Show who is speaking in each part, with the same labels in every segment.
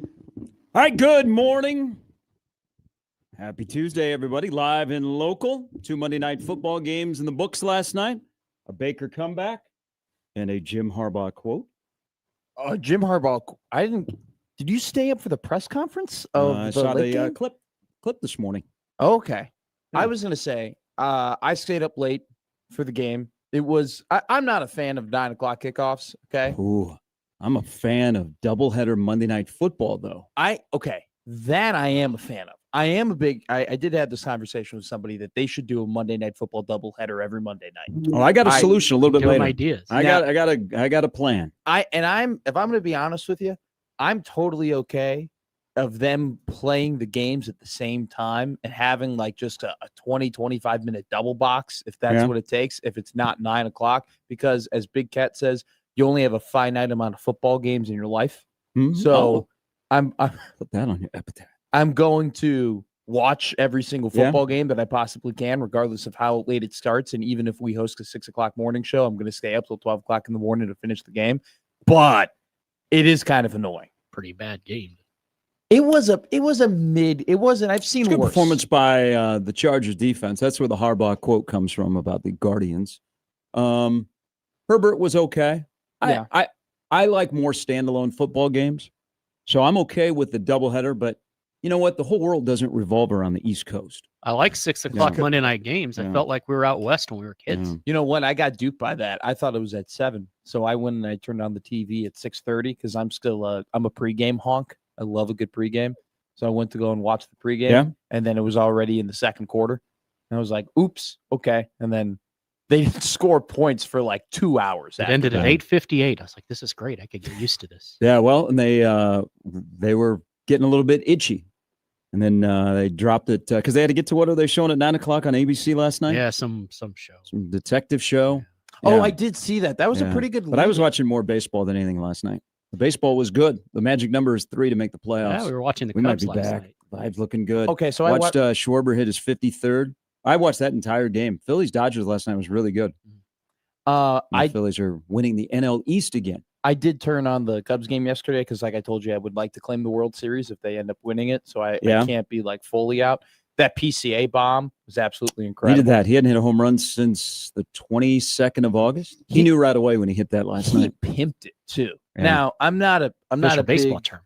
Speaker 1: All right, good morning. Happy Tuesday, everybody. Live and local. 2 Monday night football games in the books last night. A Baker comeback and a Jim Harbaugh quote.
Speaker 2: Jim Harbaugh. I didn't. Did you stay up for the press conference of
Speaker 1: I
Speaker 2: the
Speaker 1: saw
Speaker 2: late
Speaker 1: the
Speaker 2: game?
Speaker 1: clip this morning.
Speaker 2: Okay.
Speaker 1: Yeah.
Speaker 2: I was going to say, I stayed up late for the game. It was, I'm not a fan of 9 o'clock kickoffs. Okay.
Speaker 1: Ooh, I'm a fan of doubleheader Monday night football, though.
Speaker 2: That I am a fan of. I did have this conversation with somebody that they should do a Monday night football doubleheader every Monday night.
Speaker 1: Oh, I got a solution a little bit later.
Speaker 3: Ideas.
Speaker 1: I got a plan.
Speaker 2: If I'm going to be honest with you, I'm totally okay of them playing the games at the same time and having like just a 20, 25 minute double box, if that's what it takes, if it's not 9 o'clock, because as Big Cat says, you only have a finite amount of football games in your life.
Speaker 1: Mm-hmm.
Speaker 2: So I'm
Speaker 1: put that on your epitaph.
Speaker 2: I'm going to watch every single football game that I possibly can, regardless of how late it starts. And even if we host a 6 o'clock morning show, I'm going to stay up till 12 o'clock in the morning to finish the game. But it is kind of annoying.
Speaker 3: Pretty bad game.
Speaker 2: It wasn't, I've seen
Speaker 1: Good
Speaker 2: worse.
Speaker 1: performance by the Chargers defense. That's where the Harbaugh quote comes from about the Guardians. Herbert was okay.
Speaker 2: Yeah.
Speaker 1: I like more standalone football games. So I'm okay with the doubleheader, but you know what? The whole world doesn't revolve around the East Coast.
Speaker 3: I like 6 o'clock Monday night games. I felt like we were out west when we were kids.
Speaker 1: Yeah.
Speaker 2: You know what? I got duped by that. I thought it was at 7. So I went and I turned on the TV at 6:30 because I'm still I'm a pregame honk. I love a good pregame. So I went to go and watch the pregame, and then it was already in the second quarter. And I was like, oops, okay. And then they didn't score points for like 2 hours.
Speaker 3: It ended at 8:58. I was like, this is great. I could get used to this.
Speaker 1: Yeah, well, and they were getting a little bit itchy. And then they dropped it because they had to get to what are they showing at 9 o'clock on ABC last night?
Speaker 3: Yeah, some show.
Speaker 1: Some detective show.
Speaker 2: Yeah.
Speaker 1: Yeah.
Speaker 2: Oh, I did see that. That was a pretty good
Speaker 1: But I was watching more baseball than anything last night. The baseball was good. The magic number is 3 to make the playoffs.
Speaker 3: Yeah, we were watching the
Speaker 1: We might
Speaker 3: Cubs
Speaker 1: be
Speaker 3: last
Speaker 1: back.
Speaker 3: night.
Speaker 1: Vibes looking good.
Speaker 2: Okay, so
Speaker 1: I watched Schwarber hit his 53rd. I watched that entire game. Phillies Dodgers last night was really good. The Phillies are winning the NL East again.
Speaker 2: I did turn on the Cubs game yesterday because, like I told you, I would like to claim the World Series if they end up winning it. So I can't be like fully out. That PCA bomb was absolutely incredible.
Speaker 1: He did that. He hadn't hit a home run since the 22nd of August. He knew right away when he hit that last night.
Speaker 2: He pimped it too.
Speaker 1: Yeah.
Speaker 2: Now I'm not a
Speaker 3: baseball
Speaker 2: big,
Speaker 3: term.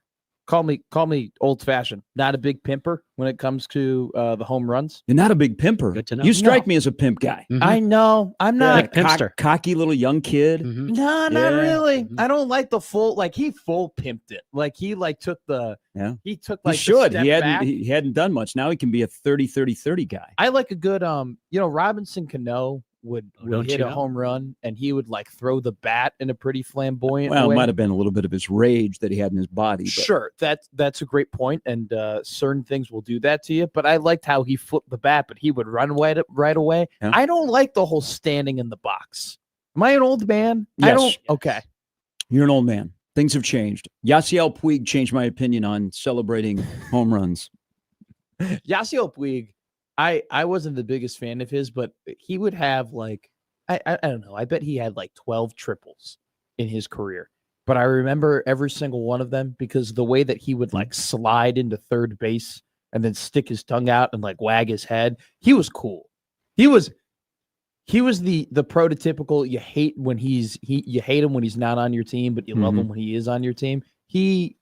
Speaker 2: Call me old fashioned. Not a big pimper when it comes to the home runs.
Speaker 1: You're not a big pimper.
Speaker 3: Good to know.
Speaker 1: You strike me as a pimp guy.
Speaker 3: Mhm.
Speaker 2: I know. I'm not.
Speaker 3: Like pimpster.
Speaker 1: Cocky little young kid.
Speaker 3: Mhm.
Speaker 2: No, not
Speaker 1: Yeah.
Speaker 2: really.
Speaker 3: Mhm.
Speaker 2: I don't like the full. Like he full pimped it. Like he like took the.
Speaker 1: Yeah.
Speaker 2: He took
Speaker 1: He
Speaker 2: like.
Speaker 1: should.
Speaker 2: The step back.
Speaker 1: He hadn't done much. Now he can be a 30-30-30 guy.
Speaker 2: I like a good Robinson Cano would
Speaker 3: don't
Speaker 2: hit
Speaker 3: you
Speaker 2: a
Speaker 3: know?
Speaker 2: home run and he would like throw the bat in a pretty flamboyant
Speaker 1: Well,
Speaker 2: way.
Speaker 1: it might have been a little bit of his rage that he had in his body. But
Speaker 2: Sure, that's a great point, and certain things will do that to you. But I liked how he flipped the bat, but he would run right away.
Speaker 1: Yeah.
Speaker 2: I don't like the whole standing in the box. Am I an old man? I
Speaker 1: Yes.
Speaker 2: don't. Okay.
Speaker 1: You're an old man. Things have changed. Yasiel Puig changed my opinion on celebrating home runs.
Speaker 2: Yasiel Puig, I wasn't the biggest fan of his, but he would have like I don't know. I bet he had like 12 triples in his career. But I remember every single one of them because the way that he would like slide into third base and then stick his tongue out and like wag his head. He was cool. He was the prototypical you hate when you hate him when he's not on your team, but you love him when he is on your team. He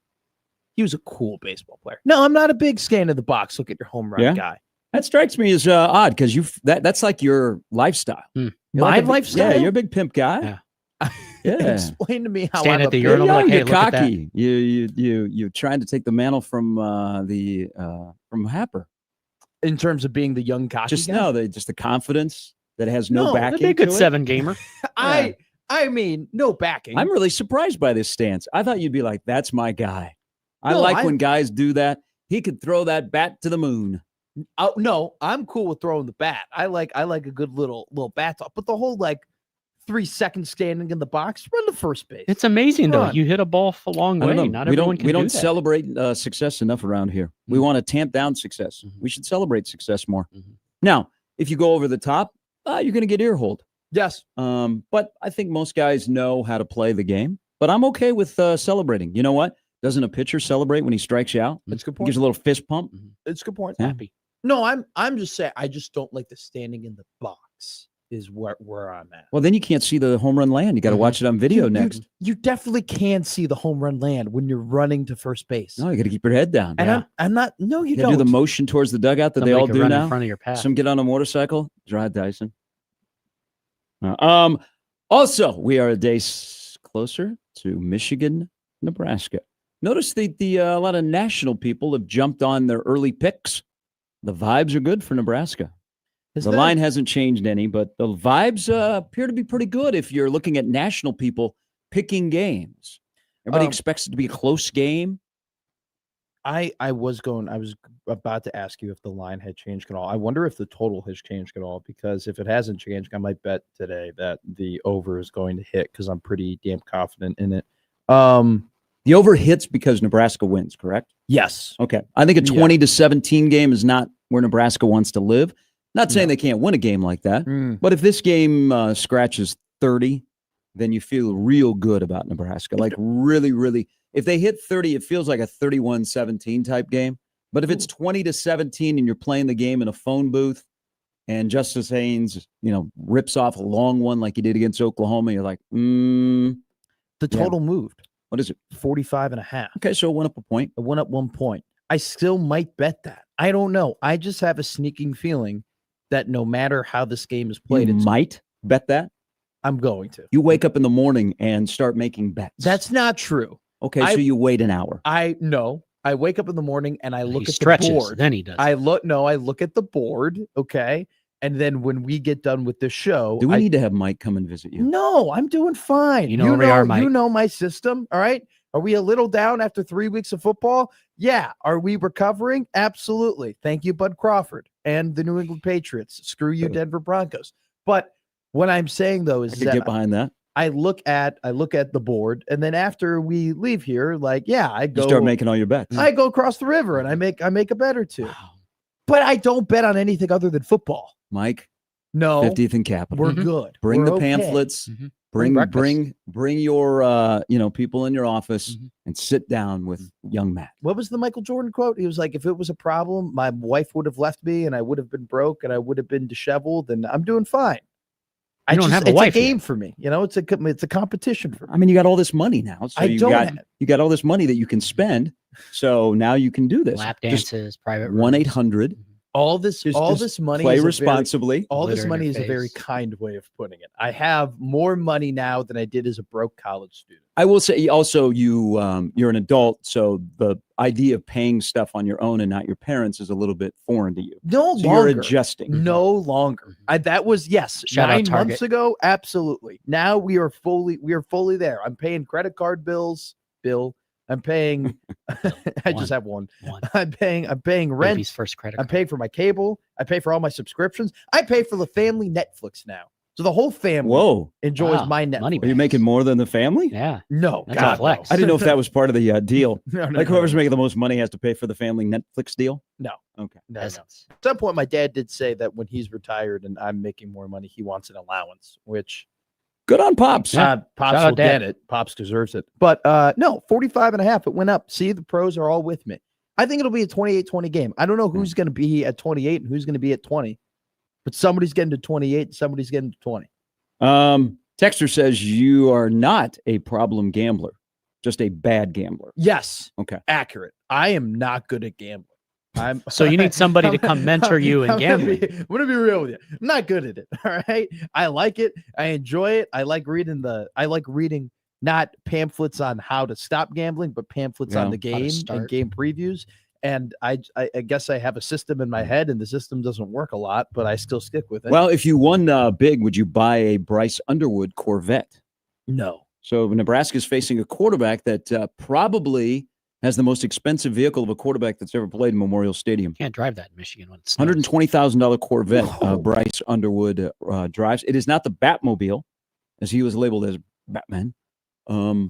Speaker 2: was a cool baseball player. No, I'm not a big scan of the box. Look at your home run guy.
Speaker 1: That strikes me as odd because that's like your lifestyle.
Speaker 2: My lifestyle?
Speaker 1: Yeah, you're a big pimp guy. Yeah.
Speaker 2: Explain to me how
Speaker 3: Stand
Speaker 2: I'm
Speaker 3: at the
Speaker 2: a
Speaker 3: urinal,
Speaker 1: You're
Speaker 3: like, hey,
Speaker 1: young,
Speaker 3: look
Speaker 1: you're
Speaker 3: at that.
Speaker 1: cocky. You're trying to take the mantle from from Happer.
Speaker 2: in terms of being the young cocky
Speaker 1: Just
Speaker 2: guy.
Speaker 1: the confidence that has no
Speaker 2: No,
Speaker 1: backing.
Speaker 3: That'd be a good
Speaker 1: to it.
Speaker 3: 7 gamer.
Speaker 2: I mean, no backing.
Speaker 1: I'm really surprised by this stance. I thought you'd be like, "That's my guy." I
Speaker 2: No,
Speaker 1: like when guys do that. He could throw that bat to the moon.
Speaker 2: No, I'm cool with throwing the bat. I like a good little bat talk, but the whole like 3 seconds standing in the box, run to first base.
Speaker 3: It's amazing, though.
Speaker 2: Run.
Speaker 3: You hit a ball a long
Speaker 1: I don't
Speaker 3: way.
Speaker 1: know.
Speaker 3: Not
Speaker 1: we
Speaker 3: everyone
Speaker 1: don't
Speaker 3: can
Speaker 1: we
Speaker 3: do
Speaker 1: don't
Speaker 3: that.
Speaker 1: celebrate success enough around here. We want to tamp down success. We should celebrate success more. Now, if you go over the top, you're going to get earholed.
Speaker 2: Yes.
Speaker 1: But I think most guys know how to play the game. But I'm okay with celebrating. You know what? Doesn't a pitcher celebrate when he strikes you out?
Speaker 2: That's a good
Speaker 1: He
Speaker 2: point.
Speaker 1: gives a little fist pump.
Speaker 2: It's a good point.
Speaker 1: Yeah.
Speaker 2: Happy. No, I'm just saying I just don't like the standing in the box is where I'm at.
Speaker 1: Well, then you can't see the home run land. You got to watch it on video next.
Speaker 2: You definitely can see the home run land when you're running to first base.
Speaker 1: No, you got to keep your head down.
Speaker 2: And I'm not. No, you don't.
Speaker 1: Do the motion towards the dugout that
Speaker 3: Somebody
Speaker 1: they all
Speaker 3: could
Speaker 1: do
Speaker 3: run
Speaker 1: now.
Speaker 3: in front of your path.
Speaker 1: Some get on a motorcycle, drive Dyson. Also, we are a day closer to Michigan, Nebraska. Notice that a lot of national people have jumped on their early picks. The vibes are good for Nebraska. The line hasn't changed any, but the vibes appear to be pretty good if you're looking at national people picking games. Everybody expects it to be a close game.
Speaker 2: I was about to ask you if the line had changed at all. I wonder if the total has changed at all, because if it hasn't changed, I might bet today that the over is going to hit because I'm pretty damn confident in it.
Speaker 1: The over hits because Nebraska wins, correct?
Speaker 2: Yes.
Speaker 1: Okay. I think a 20-17 game is not where Nebraska wants to live. Not saying they can't win a game like that, but if this game scratches 30, then you feel real good about Nebraska. Like really, really. If they hit 30, it feels like a 31-17 type game. But if it's 20-17 and you're playing the game in a phone booth and Justice Haynes, rips off a long one like he did against Oklahoma, you're like,
Speaker 2: The total moved.
Speaker 1: What is it?
Speaker 2: 45.5.
Speaker 1: Okay, so it went up a point.
Speaker 2: It went up 1 point. I still might bet that. I don't know. I just have a sneaking feeling that no matter how this game is played,
Speaker 1: You might bet that.
Speaker 2: I'm going to.
Speaker 1: You wake up in the morning and start making bets.
Speaker 2: That's not true.
Speaker 1: Okay, so you wait an hour.
Speaker 2: I wake up in the morning and I look
Speaker 3: He
Speaker 2: at
Speaker 3: stretches,
Speaker 2: the board.
Speaker 3: then he does.
Speaker 2: I look at the board, okay? And then when we get done with the show,
Speaker 1: Do we need to have Mike come and visit you?
Speaker 2: No, I'm doing fine.
Speaker 3: You know where we are, Mike.
Speaker 2: You know my system, all right? Are we a little down after 3 weeks of football? Yeah. Are we recovering? Absolutely. Thank you, Bud Crawford and the New England Patriots. Screw you, Denver Broncos. But what I'm saying though is
Speaker 1: I could get behind that.
Speaker 2: I look at the board, and then after we leave here, I go
Speaker 1: You start making all your bets.
Speaker 2: I go across the river and I make a bet or two.
Speaker 3: Wow.
Speaker 2: But I don't bet on anything other than football.
Speaker 1: Mike,
Speaker 2: No,
Speaker 1: 50th and Capitol.
Speaker 2: we're good.
Speaker 1: Bring
Speaker 2: We're
Speaker 1: the
Speaker 2: okay.
Speaker 1: pamphlets.
Speaker 3: Mhm.
Speaker 1: Bring your people in your office and sit down with young Matt.
Speaker 2: What was the Michael Jordan quote? He was like, if it was a problem, my wife would have left me and I would have been broke and I would have been disheveled, and I'm doing fine.
Speaker 3: You don't have a wife
Speaker 2: It's a game
Speaker 3: yet.
Speaker 2: for me. It's a competition for me.
Speaker 1: I mean, you got all this money now. So you got all this money that you can spend. So now you can do this.
Speaker 3: Lap
Speaker 1: Just
Speaker 3: dances, private
Speaker 1: 1-800.
Speaker 2: All this money
Speaker 1: Play
Speaker 2: is
Speaker 1: responsibly.
Speaker 2: all this
Speaker 3: Glitter in
Speaker 2: money
Speaker 3: your
Speaker 2: is a very
Speaker 3: face.
Speaker 2: kind way of putting it. I have more money now than I did as a broke college student.
Speaker 1: I will say also you're an adult, so the idea of paying stuff on your own and not your parents is a little bit foreign to you.
Speaker 2: No
Speaker 1: So
Speaker 2: longer.
Speaker 1: you're adjusting.
Speaker 2: No longer. That was
Speaker 3: Shout out
Speaker 2: 9
Speaker 3: Target.
Speaker 2: months ago. Absolutely. Now we are fully there. I'm paying credit card bills. I'm paying. I just have one. I'm paying rent.
Speaker 3: Baby's first credit
Speaker 2: I'm
Speaker 3: card.
Speaker 2: paying for my cable. I pay for all my subscriptions. I pay for the family Netflix now. So the whole family
Speaker 1: Whoa.
Speaker 2: enjoys
Speaker 3: Wow.
Speaker 2: my Netflix.
Speaker 3: Money
Speaker 1: Are you making more than the family?
Speaker 3: Yeah.
Speaker 2: No,
Speaker 3: That's
Speaker 2: God,
Speaker 3: a flex.
Speaker 2: no.
Speaker 1: I didn't know if that was part of the deal.
Speaker 2: No,
Speaker 1: Like whoever's making the most money has to pay for the family Netflix deal?
Speaker 2: No.
Speaker 1: Okay.
Speaker 2: No.
Speaker 3: Peasants.
Speaker 2: At some point, my dad did say that when he's retired and I'm making more money, he wants an allowance, which
Speaker 1: Good on Pops.
Speaker 3: Yeah.
Speaker 2: Pops
Speaker 3: Shout out
Speaker 2: will
Speaker 3: Dad.
Speaker 2: get it. Pops deserves it. But no, 45.5. It went up. See, the pros are all with me. I think it'll be a 28-20 game. I don't know who's going to be at 28 and who's going to be at 20, but somebody's getting to 28 and somebody's getting to 20.
Speaker 1: Texter says you are not a problem gambler, just a bad gambler.
Speaker 2: Yes.
Speaker 1: Okay.
Speaker 2: Accurate. I am not good at gambling.
Speaker 3: So you need somebody to come mentor you in gambling.
Speaker 2: I'm gonna be real with you. I'm not good at it. All right. I like it. I enjoy it. I like reading not pamphlets on how to stop gambling, but pamphlets on the
Speaker 3: How to
Speaker 2: game and
Speaker 3: start.
Speaker 2: game previews. And I guess I have a system in my head, and the system doesn't work a lot, but I still stick with it.
Speaker 1: Well, if you won big, would you buy a Bryce Underwood Corvette?
Speaker 2: no.
Speaker 1: So Nebraska is facing a quarterback that probably has the most expensive vehicle of a quarterback that's ever played in Memorial Stadium.
Speaker 3: Can't drive that in Michigan when it snows.
Speaker 1: $120,000 Corvette
Speaker 2: Whoa.
Speaker 1: Bryce Underwood drives. It is not the Batmobile, as he was labeled as Batman,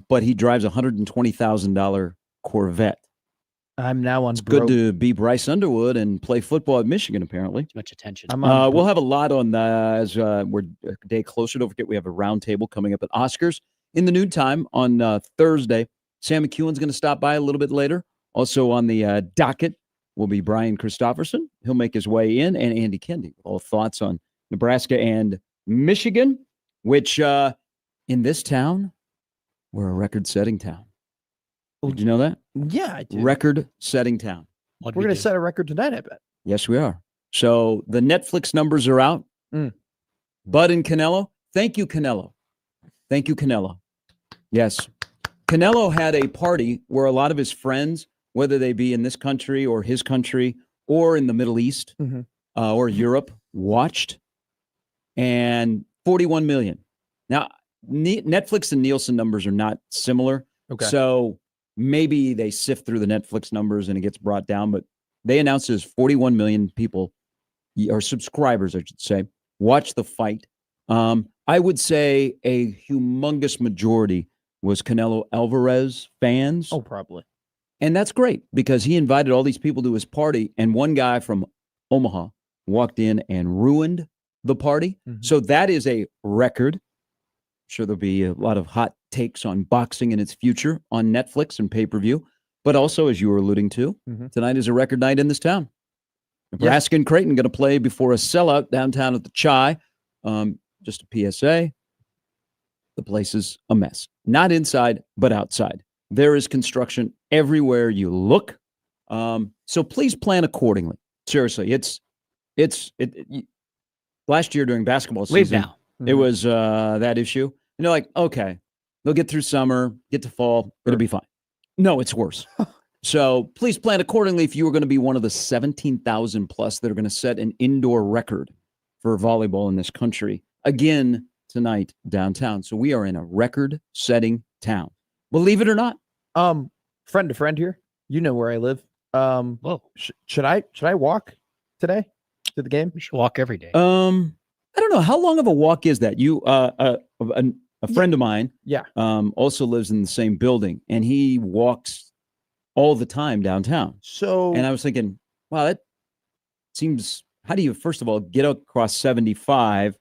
Speaker 1: but he drives a $120,000 Corvette.
Speaker 2: I'm now on
Speaker 1: It's good to be Bryce Underwood and play football at Michigan, apparently.
Speaker 3: Too much attention.
Speaker 2: I'm on
Speaker 1: We'll have a lot on as we're a day closer. Don't forget, we have a roundtable coming up at Oscars in the noon time on Thursday, Sam McEwen's going to stop by a little bit later. Also on the docket will be Brian Christopherson. He'll make his way in, and Andy Kendi. All thoughts on Nebraska and Michigan, which in this town, we're a record-setting town. Did you know that?
Speaker 2: Yeah, I do.
Speaker 1: Record-setting town.
Speaker 2: We're going to set a record tonight, I bet.
Speaker 1: Yes, we are. So the Netflix numbers are out. Bud and Canelo. Thank you, Canelo. Thank you, Canelo. Yes. Canelo had a party where a lot of his friends, whether they be in this country or his country or in the Middle East or Europe, watched, and 41 million. Now, Netflix and Nielsen numbers are not similar.
Speaker 2: Okay.
Speaker 1: So maybe they sift through the Netflix numbers and it gets brought down, but they announced there's 41 million people, or subscribers, I should say, watch the fight. I would say a humongous majority was Canelo Alvarez fans.
Speaker 2: Oh, probably.
Speaker 1: And that's great because he invited all these people to his party, and one guy from Omaha walked in and ruined the party. So that is a record. I'm sure there'll be a lot of hot takes on boxing and its future on Netflix and pay-per-view. But also, as you were alluding to, tonight is a record night in this town. Nebraska and Creighton going to play before a sellout downtown at the Chai. Just a PSA. The place is a mess. Not inside, but outside. There is construction everywhere you look. So please plan accordingly. Seriously, it's last year during basketball season, it was that issue. And they're like, okay, they'll get through summer, get to fall, it'll be fine. No, it's worse. So please plan accordingly if you are going to be one of the 17,000 plus that are going to set an indoor record for volleyball in this country again tonight downtown. So we are in a record-setting town. Believe it or not.
Speaker 2: Friend to friend here. You know where I live.
Speaker 3: Whoa.
Speaker 2: Should I walk today to the game?
Speaker 3: We should walk every day.
Speaker 1: I don't know. How long of a walk is that? You, a friend of mine, also lives in the same building, and he walks all the time downtown.
Speaker 2: So,
Speaker 1: and I was thinking, wow, that seems. How do you, first of all, get across 75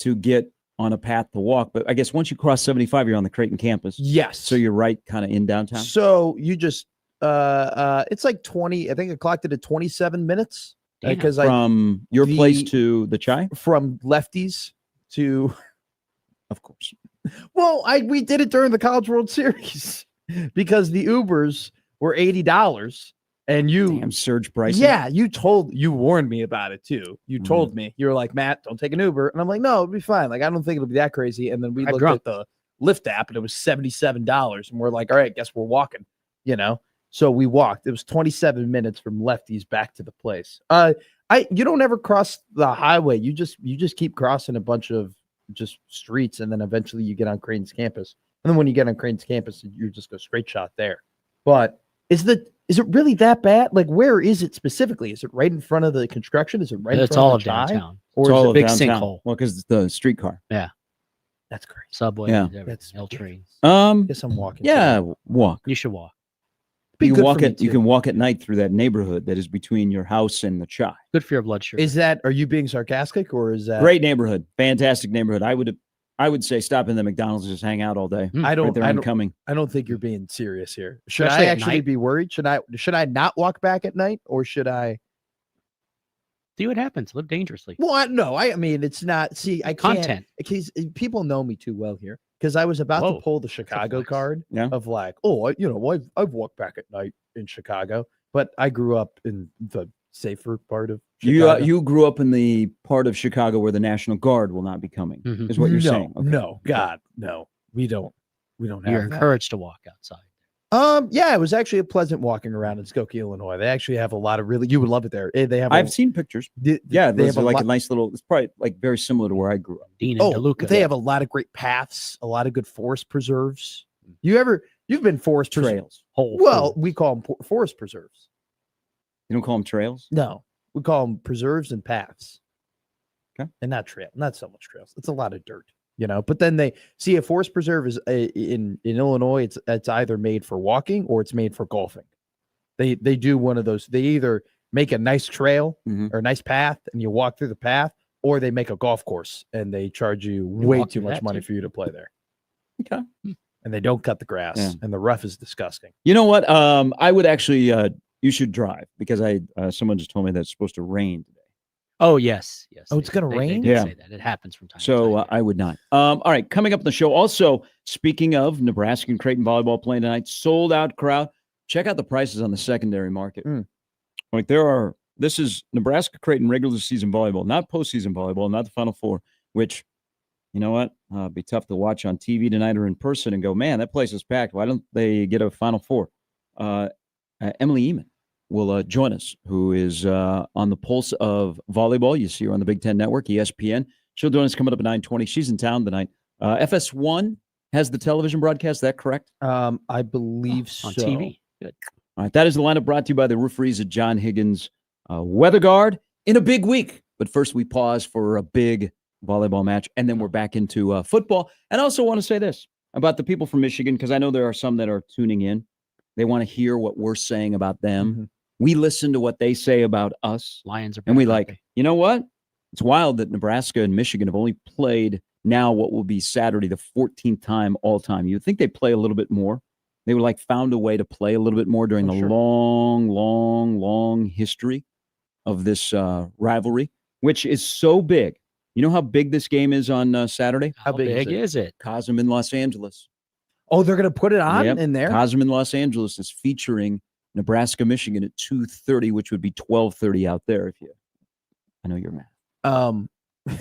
Speaker 1: to get on a path to walk? But I guess once you cross 75, you're on the Creighton campus.
Speaker 2: Yes.
Speaker 1: So you're right, kind of in downtown.
Speaker 2: So you just, it's like 20. I think I clocked it at 27 minutes. Because
Speaker 1: from your place to the Chai?
Speaker 2: From Lefties to,
Speaker 1: of course.
Speaker 2: Well, we did it during the College World Series because the Ubers were $80, and you
Speaker 1: surge pricing.
Speaker 2: Yeah, you warned me about it too. You told me, you were like, Matt, don't take an Uber, and I'm like, no, it'll be fine. Like, I don't think it'll be that crazy. And then we looked at the Lyft app, and it was $77, and we're like, all right, guess we're walking. So we walked. It was 27 minutes from Lefties back to the place. You don't ever cross the highway. You just keep crossing a bunch of just streets, and then eventually you get on Creighton's campus. And then when you get on Creighton's campus, you just go straight shot there. But is it really that bad? Like, where is it specifically? Is it right in front of the construction? Is it right in front
Speaker 3: all
Speaker 2: of the
Speaker 3: downtown?
Speaker 1: Or
Speaker 3: it's
Speaker 1: all
Speaker 3: a big
Speaker 1: downtown.
Speaker 3: sinkhole.
Speaker 1: Well, because it's the streetcar.
Speaker 3: Yeah.
Speaker 2: That's crazy.
Speaker 3: Subway.
Speaker 1: Yeah.
Speaker 3: That's L trains.
Speaker 2: Guess I'm walking.
Speaker 1: Yeah, walk.
Speaker 3: You should walk.
Speaker 1: You can walk at night through that neighborhood that is between your house and the Chai.
Speaker 3: Good for your blood sugar.
Speaker 2: Are you being sarcastic, or is that
Speaker 1: great neighborhood? Fantastic neighborhood. I would say stop in the McDonald's and just hang out all day.
Speaker 2: I don't think you're being serious here. Should
Speaker 3: Especially
Speaker 2: I
Speaker 3: at
Speaker 2: actually
Speaker 3: night?
Speaker 2: be worried? Should I not walk back at night, or should I?
Speaker 3: See what happens. Live dangerously.
Speaker 2: Well, no. I mean, it's not. See, I can't.
Speaker 3: Content.
Speaker 2: Because people know me too well here. Because I was about to pull the Chicago card of like, I've walked back at night in Chicago, but I grew up in the safer part of Chicago.
Speaker 1: You grew up in the part of Chicago where the National Guard will not be coming, is what you're saying. Okay.
Speaker 2: No, God, no. We don't have
Speaker 3: You're
Speaker 2: that.
Speaker 3: encouraged to walk outside.
Speaker 2: Yeah, it was actually a pleasant walking around in Skokie, Illinois. They actually have a lot of you would love it there. They have.
Speaker 1: I've seen pictures.
Speaker 2: They
Speaker 1: they
Speaker 2: have
Speaker 1: have like a nice little. It's probably like very similar to where I grew up.
Speaker 3: Dean and DeLuca.
Speaker 2: They have a lot of great paths, a lot of good forest preserves. You've been forest
Speaker 1: trails.
Speaker 2: We call them forest preserves.
Speaker 1: You don't call them trails?
Speaker 2: No, we call them preserves and paths.
Speaker 1: Okay,
Speaker 2: and not so much trails. It's a lot of dirt. But then they see a forest preserve is in Illinois. It's either made for walking or it's made for golfing. They do one of those. They either make a nice trail or a nice path and you walk through the path, or they make a golf course and they charge you way too much money for you to play there.
Speaker 1: Okay.
Speaker 2: And they don't cut the grass, and the rough is disgusting.
Speaker 1: You know what? I would actually. You should drive because someone just told me that it's supposed to rain today.
Speaker 3: Oh yes.
Speaker 2: Oh, it's gonna rain?
Speaker 3: They did say that. It happens from time to time.
Speaker 1: So I would not. All right, coming up on the show. Also, speaking of Nebraska and Creighton volleyball playing tonight, sold out crowd. Check out the prices on the secondary market. Like this is Nebraska Creighton regular season volleyball, not postseason volleyball, not the Final Four. Which, you know what, it'd be tough to watch on TV tonight or in person and go, man, that place is packed. Why don't they get a Final Four? Emily Eman will join us, who is on the pulse of volleyball. You see her on the Big Ten Network, ESPN. She'll join us coming up at 9:20. She's in town tonight. FS1 has the television broadcast. Is that correct?
Speaker 2: I believe so.
Speaker 3: On TV. Good.
Speaker 1: All right, that is the lineup brought to you by the referees at John Higgins Weather Guard in a big week. But first, we pause for a big volleyball match, and then we're back into football. And I also want to say this about the people from Michigan, because I know there are some that are tuning in. They want to hear what we're saying about them. Mm-hmm. We listen to what they say about us.
Speaker 3: Lions are
Speaker 1: and we like, you know what? It's wild that Nebraska and Michigan have only played now what will be Saturday, the 14th time all time. You'd think they'd play a little bit more. They would found a way to play a little bit more during the long history of this rivalry, which is so big. You know how big this game is on Saturday?
Speaker 3: How big is it?
Speaker 1: Cosm in Los Angeles.
Speaker 2: Oh, they're going to put it on in there?
Speaker 1: Cosm in Los Angeles is featuring Nebraska, Michigan at 2:30, which would be 12:30 out there. I know your math.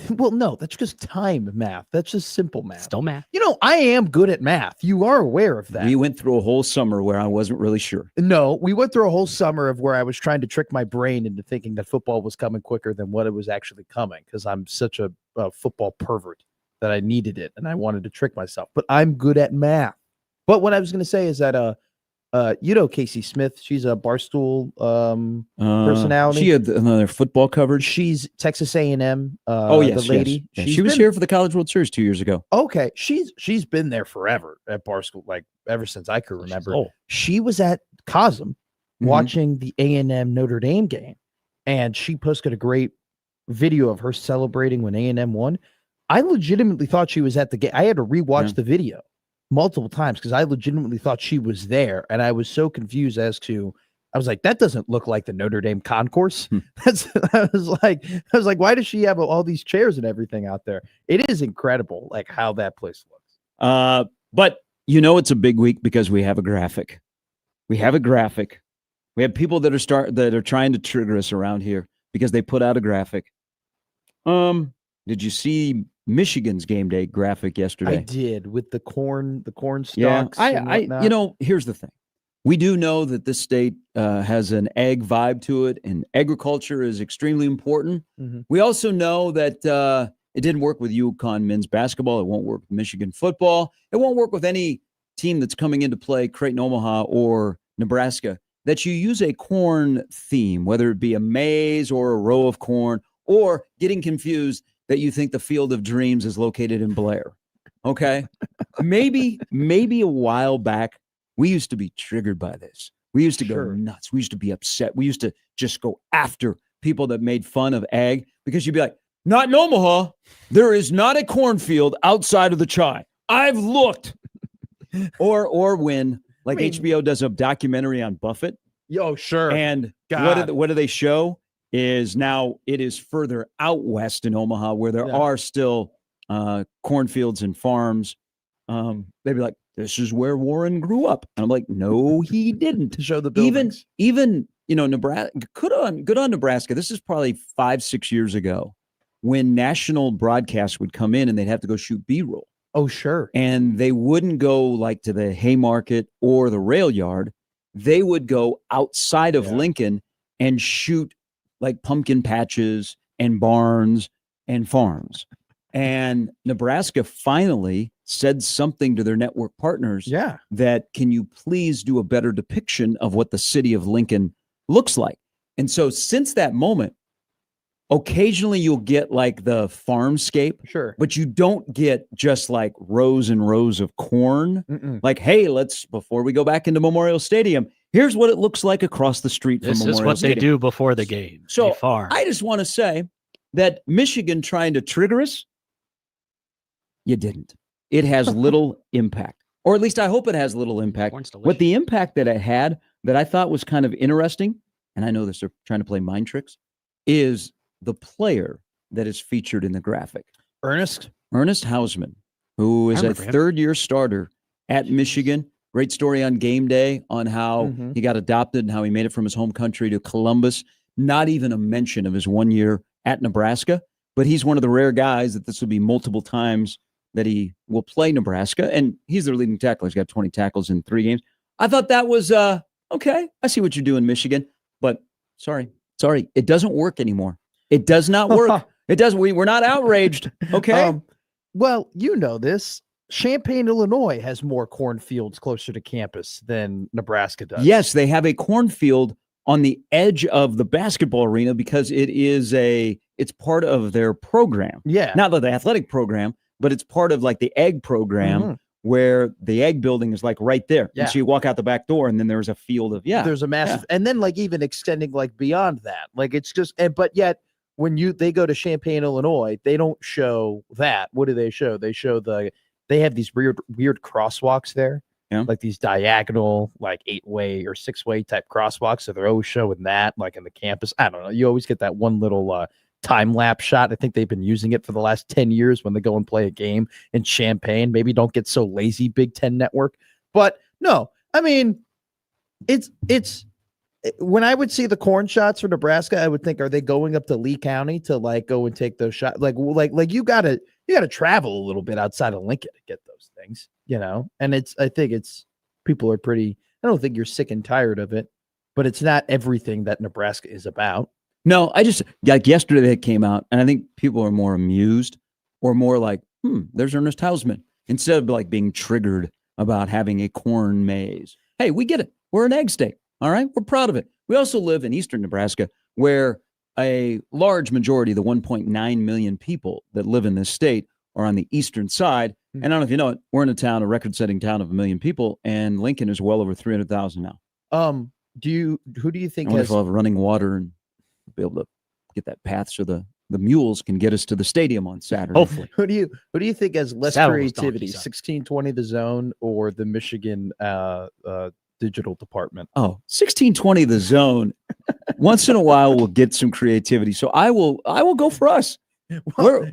Speaker 2: Well, no, that's just time math. That's just simple math.
Speaker 3: Still math.
Speaker 2: You know, I am good at math. You are aware of that.
Speaker 1: We went through a whole summer where I wasn't really sure.
Speaker 2: No, we went through a whole summer of where I was trying to trick my brain into thinking that football was coming quicker than what it was actually coming, because I'm such a football pervert that I needed it and I wanted to trick myself. But I'm good at math. But what I was going to say is that you know Casey Smith, she's a Barstool personality.
Speaker 1: She had another football coverage.
Speaker 2: She's Texas A&M.
Speaker 1: Yes,
Speaker 2: the lady.
Speaker 1: Yes. She was here for the College World Series 2 years ago.
Speaker 2: Okay, she's been there forever at Barstool, like ever since I could remember. She was at Cosm watching the A&M Notre Dame game, and she posted a great video of her celebrating when A&M won. I legitimately thought she was at the game. I had to rewatch the video multiple times because I legitimately thought she was there, and I was so confused as to, I was like, that doesn't look like the Notre Dame concourse. I was like, why does she have all these chairs and everything out there? It is incredible, like how that place looks.
Speaker 1: But you know, it's a big week because we have a graphic. We have people that are trying to trigger us around here because they put out a graphic. Did you see Michigan's game day graphic yesterday?
Speaker 2: I did, with the corn stalks.
Speaker 1: You know, here's the thing. We do know that this state has an ag vibe to it, and agriculture is extremely important. Mm-hmm. We also know that it didn't work with UConn men's basketball. It won't work with Michigan football. It won't work with any team that's coming into play, Creighton, Omaha, or Nebraska, that you use a corn theme, whether it be a maze or a row of corn, or getting confused that you think the Field of Dreams is located in Blair. Okay? maybe a while back, we used to be triggered by this. We used to go nuts. We used to be upset. We used to just go after people that made fun of ag, because you'd be like, not in Omaha. There is not a cornfield outside of the chai. I've looked. or when, HBO does a documentary on Buffett.
Speaker 2: Yo, sure.
Speaker 1: And what do they show? Is now it is further out west in Omaha where there are still cornfields and farms. They'd be like, this is where Warren grew up. And I'm like, no, he didn't.
Speaker 2: To show the buildings.
Speaker 1: Even Nebraska, good on Nebraska. This is probably 5-6 years ago when national broadcasts would come in and they'd have to go shoot B-roll.
Speaker 2: Oh, sure.
Speaker 1: And they wouldn't go to the Haymarket or the rail yard. They would go outside of Lincoln and shoot pumpkin patches and barns and farms. And Nebraska finally said something to their network partners that, can you please do a better depiction of what the city of Lincoln looks like? And so since that moment, occasionally you'll get the farmscape, but you don't get just rows and rows of corn. Hey, before we go back into Memorial Stadium, here's what it looks like across the street from Memorial Stadium.
Speaker 3: This is what they do before the game.
Speaker 1: So I just want to say that Michigan trying to trigger us, you didn't. It has little impact. or at least I hope it has a little impact.
Speaker 3: Corn's delicious.
Speaker 1: What the impact that it had that I thought was kind of interesting, and I know this, they're trying to play mind tricks, is the player that is featured in the graphic.
Speaker 2: Ernest
Speaker 1: Hausman, who is a
Speaker 3: remember him.
Speaker 1: third-year starter at Michigan. Great story on game day on how he got adopted and how he made it from his home country to Columbus. Not even a mention of his 1 year at Nebraska, but he's one of the rare guys that this will be multiple times that he will play Nebraska, and he's their leading tackler. He's got 20 tackles in 3 games. I thought that was okay. I see what you're doing, Michigan, but sorry, it doesn't work anymore. It does not work. It doesn't. We're not outraged. Okay.
Speaker 2: Well, you know this. Champaign, Illinois has more cornfields closer to campus than Nebraska does.
Speaker 1: Yes, they have a cornfield on the edge of the basketball arena because it's part of their program.
Speaker 2: Yeah.
Speaker 1: Not the athletic program, but it's part of like the egg program where the egg building is like right there.
Speaker 2: Yeah.
Speaker 1: And so you walk out the back door and then there's a field of,
Speaker 2: There's a massive, and then like even extending like beyond that. Like it's just, but yet when they go to Champaign, Illinois, they don't show that. What do they show? They show they have these weird crosswalks there.
Speaker 1: Yeah.
Speaker 2: Like these diagonal, like 8-way or 6-way type crosswalks. So they're always showing that like in the campus. I don't know. You always get that one little time lapse shot. I think they've been using it for the last 10 years when they go and play a game in Champaign. Maybe don't get so lazy, Big Ten Network. But no, I mean, it's when I would see the corn shots for Nebraska, I would think, are they going up to Lee County to like go and take those shots? Like you gotta travel a little bit outside of Lincoln to get those things, you know? And I think people are pretty, I don't think you're sick and tired of it, but it's not everything that Nebraska is about.
Speaker 1: No, I just, like yesterday it came out, and I think people are more amused or more like, there's Ernest Hausman, instead of like being triggered about having a corn maze. Hey, we get it. We're an egg state. All right. We're proud of it. We also live in eastern Nebraska, where a large majority of the 1.9 million people that live in this state are on the eastern side. And I don't know if you know it, we're in a record-setting town of 1 million people, and Lincoln is well over 300,000 now.
Speaker 2: Who do you think
Speaker 1: we'll have running water and be able to get that path so the mules can get us to the stadium on Saturday.
Speaker 3: Hopefully.
Speaker 2: Who do you think has less
Speaker 3: Saddle those
Speaker 2: creativity,
Speaker 3: donkeys up.
Speaker 2: 1620 The Zone or the Michigan digital department?
Speaker 1: Oh, 1620 The Zone. Once in a while we'll get some creativity. So I will go for us. We're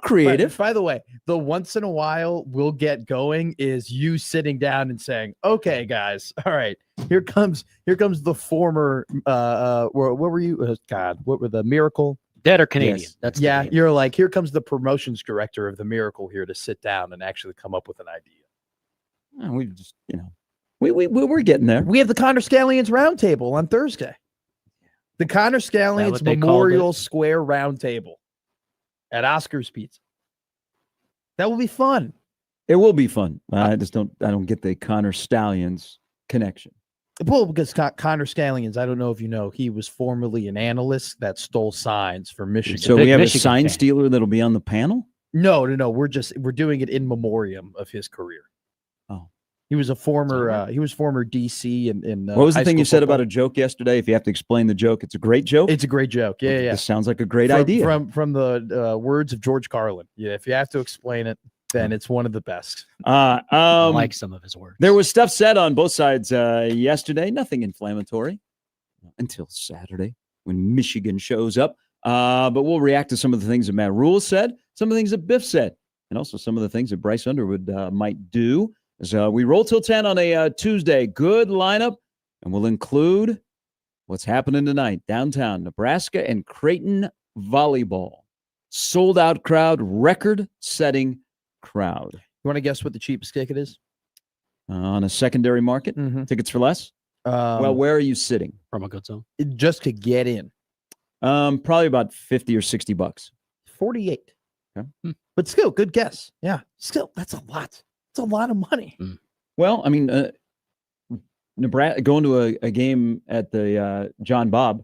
Speaker 1: creative.
Speaker 2: By the way, the once in a while we'll get going is you sitting down and saying, "Okay, guys, all right, here comes the former what were you? What were the Miracle?
Speaker 3: Dead or Canadian?
Speaker 1: Yes.
Speaker 3: That's
Speaker 2: Yeah,
Speaker 3: the name.
Speaker 2: you're like, here comes the promotions director of the Miracle here to sit down and actually come up with an idea."
Speaker 1: We just, we're getting there.
Speaker 2: We have the Connor Scallions Roundtable on Thursday. The Connor Scallions
Speaker 3: what they called
Speaker 2: Memorial
Speaker 3: it?
Speaker 2: Square Roundtable at Oscar's Pizza. That will be fun.
Speaker 1: It will be fun. I don't get the Connor Stallions connection.
Speaker 2: Well, because Connor Scallions, I don't know if you know, he was formerly an analyst that stole signs for Michigan.
Speaker 1: So
Speaker 3: Big
Speaker 1: we have
Speaker 3: Michigan
Speaker 1: a sign
Speaker 3: fan.
Speaker 1: stealer that'll be on the panel?
Speaker 2: No. We're doing it in memoriam of his career.
Speaker 1: Oh.
Speaker 2: He was a former DC and
Speaker 1: What was the thing you said about a joke yesterday? If you have to explain the joke, it's a great joke.
Speaker 2: It's a great joke. Yeah.
Speaker 1: This sounds like a great idea.
Speaker 2: From the words of George Carlin. Yeah, if you have to explain it, then it's one of the best.
Speaker 3: I like some of his words.
Speaker 1: There was stuff said on both sides yesterday. Nothing inflammatory until Saturday when Michigan shows up. But we'll react to some of the things that Matt Rule said, some of the things that Biff said, and also some of the things that Bryce Underwood might do. As we roll till 10 on a Tuesday. Good lineup, and we'll include what's happening tonight downtown Nebraska and Creighton volleyball. Sold out crowd, record-setting crowd.
Speaker 2: You want to guess what the cheapest ticket is?
Speaker 1: On a secondary market, tickets for less. Well, where are you sitting?
Speaker 3: From a good zone.
Speaker 2: Just to get in.
Speaker 1: Probably about $50 or $60.
Speaker 2: 48.
Speaker 1: Okay.
Speaker 2: But still, good guess. Yeah, still, that's a lot. It's a lot of money.
Speaker 1: Well, I mean, Nebraska going to a game at the John Bob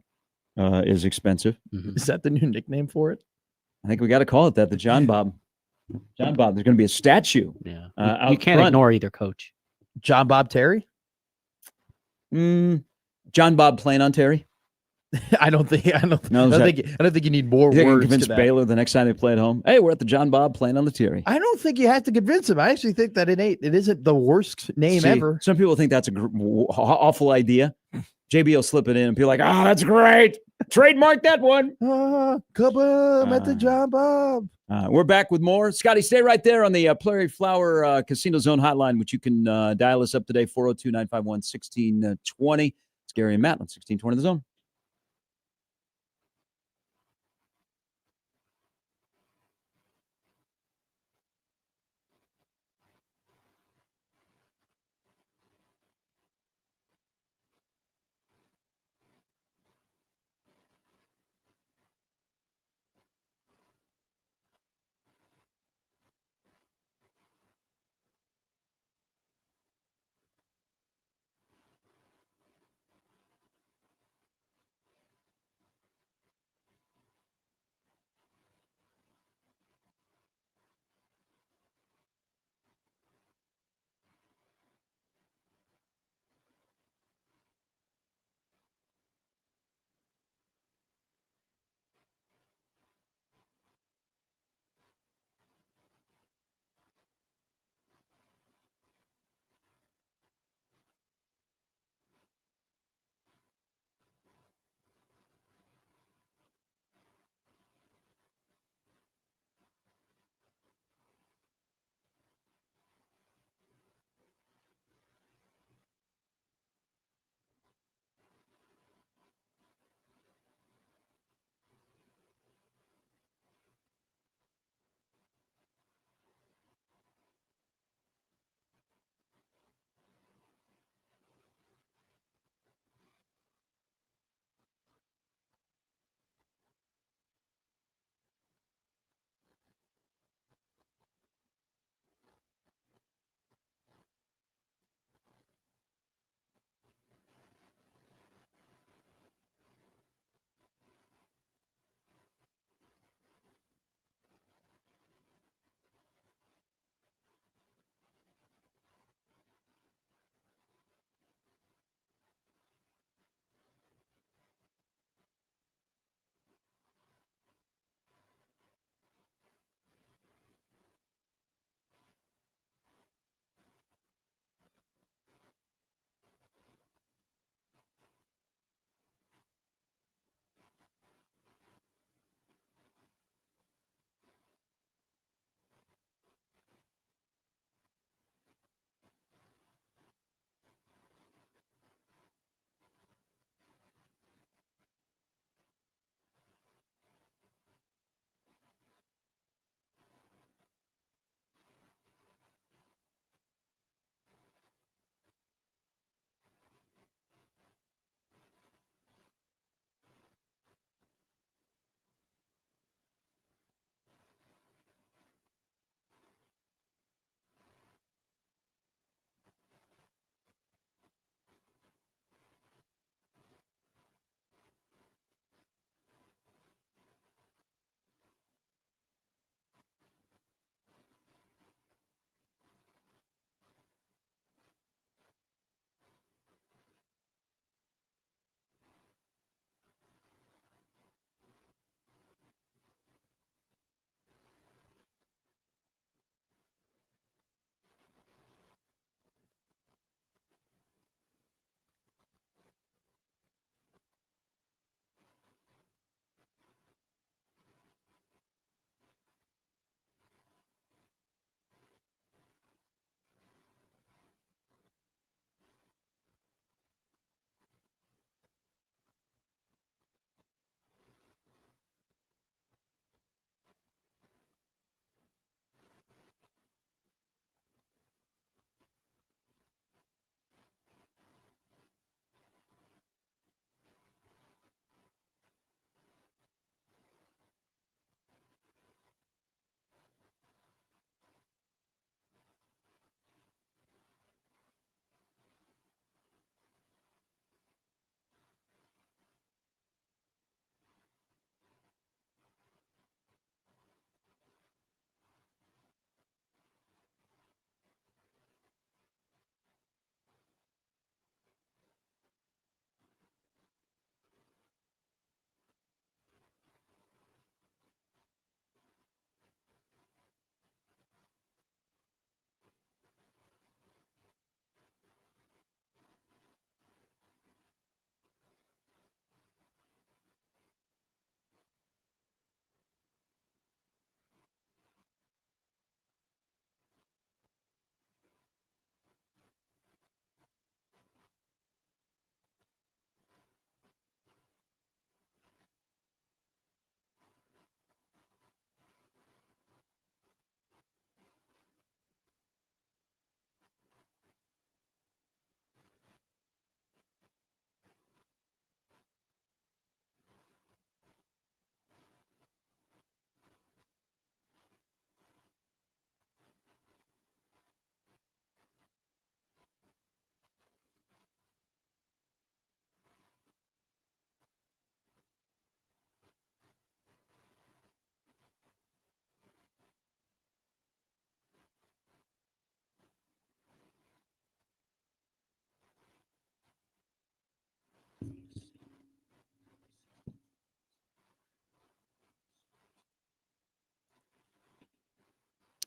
Speaker 1: is expensive.
Speaker 2: Is that the new nickname for it?
Speaker 1: I think we got to call it that. The John Bob. John Bob. There's going to be a statue.
Speaker 3: Yeah.
Speaker 1: out
Speaker 3: You can't
Speaker 1: front.
Speaker 3: ignore either coach.
Speaker 2: John Bob Terry?
Speaker 1: John Bob playing on Terry.
Speaker 2: I don't think I don't think you need more
Speaker 1: You think I can
Speaker 2: words
Speaker 1: convince
Speaker 2: to that.
Speaker 1: Baylor the next time they play at home? Hey, we're at the John Bob playing on the Terry.
Speaker 2: I don't think you have to convince him. I actually think that it isn't the worst name
Speaker 1: See,
Speaker 2: ever.
Speaker 1: Some people think that's a awful idea. JB will slip it in and be like, that's great. Trademark that one.
Speaker 2: Kaboom at the John Bob.
Speaker 1: We're back with more. Scotty, stay right there on the Prairie Flower Casino Zone hotline, which you can dial us up today, 402-951-1620. It's Gary and Matt on 1620 The Zone.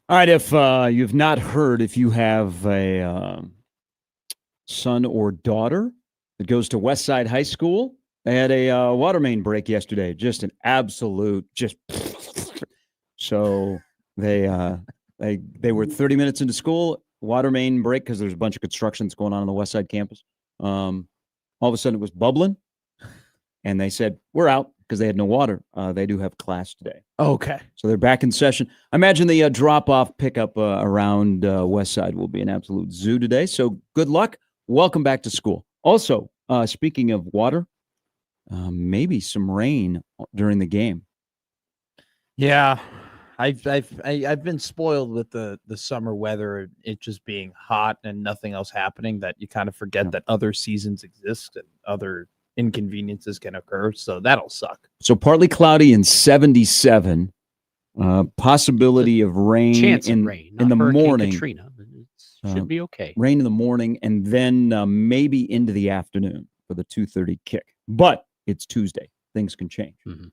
Speaker 1: All right, if you've not heard, if you have a son or daughter that goes to Westside High School, they had a water main break yesterday. Just an absolute, so they were 30 minutes into school, water main break because there's a bunch of construction that's going on the Westside campus. All of a sudden it was bubbling, and they said, we're out because they had no water. They do have class today.
Speaker 2: Okay.
Speaker 1: So they're back in session. I imagine the drop-off pickup around Westside will be an absolute zoo today. So good luck. Welcome back to school. Also, speaking of water, maybe some rain during the game.
Speaker 2: Yeah, I've been spoiled with the summer weather. It just being hot and nothing else happening. That you kind of forget that other seasons exist and other inconveniences can occur. So that'll suck.
Speaker 1: So partly cloudy and 77. Possibility of rain
Speaker 3: Chance
Speaker 1: in
Speaker 3: of rain
Speaker 1: in the
Speaker 3: not Hurricane
Speaker 1: morning.
Speaker 3: Katrina, but it should be okay.
Speaker 1: Rain in the morning and then maybe into the afternoon for the 2:30 kick. But it's Tuesday. Things can change.
Speaker 3: Mhm.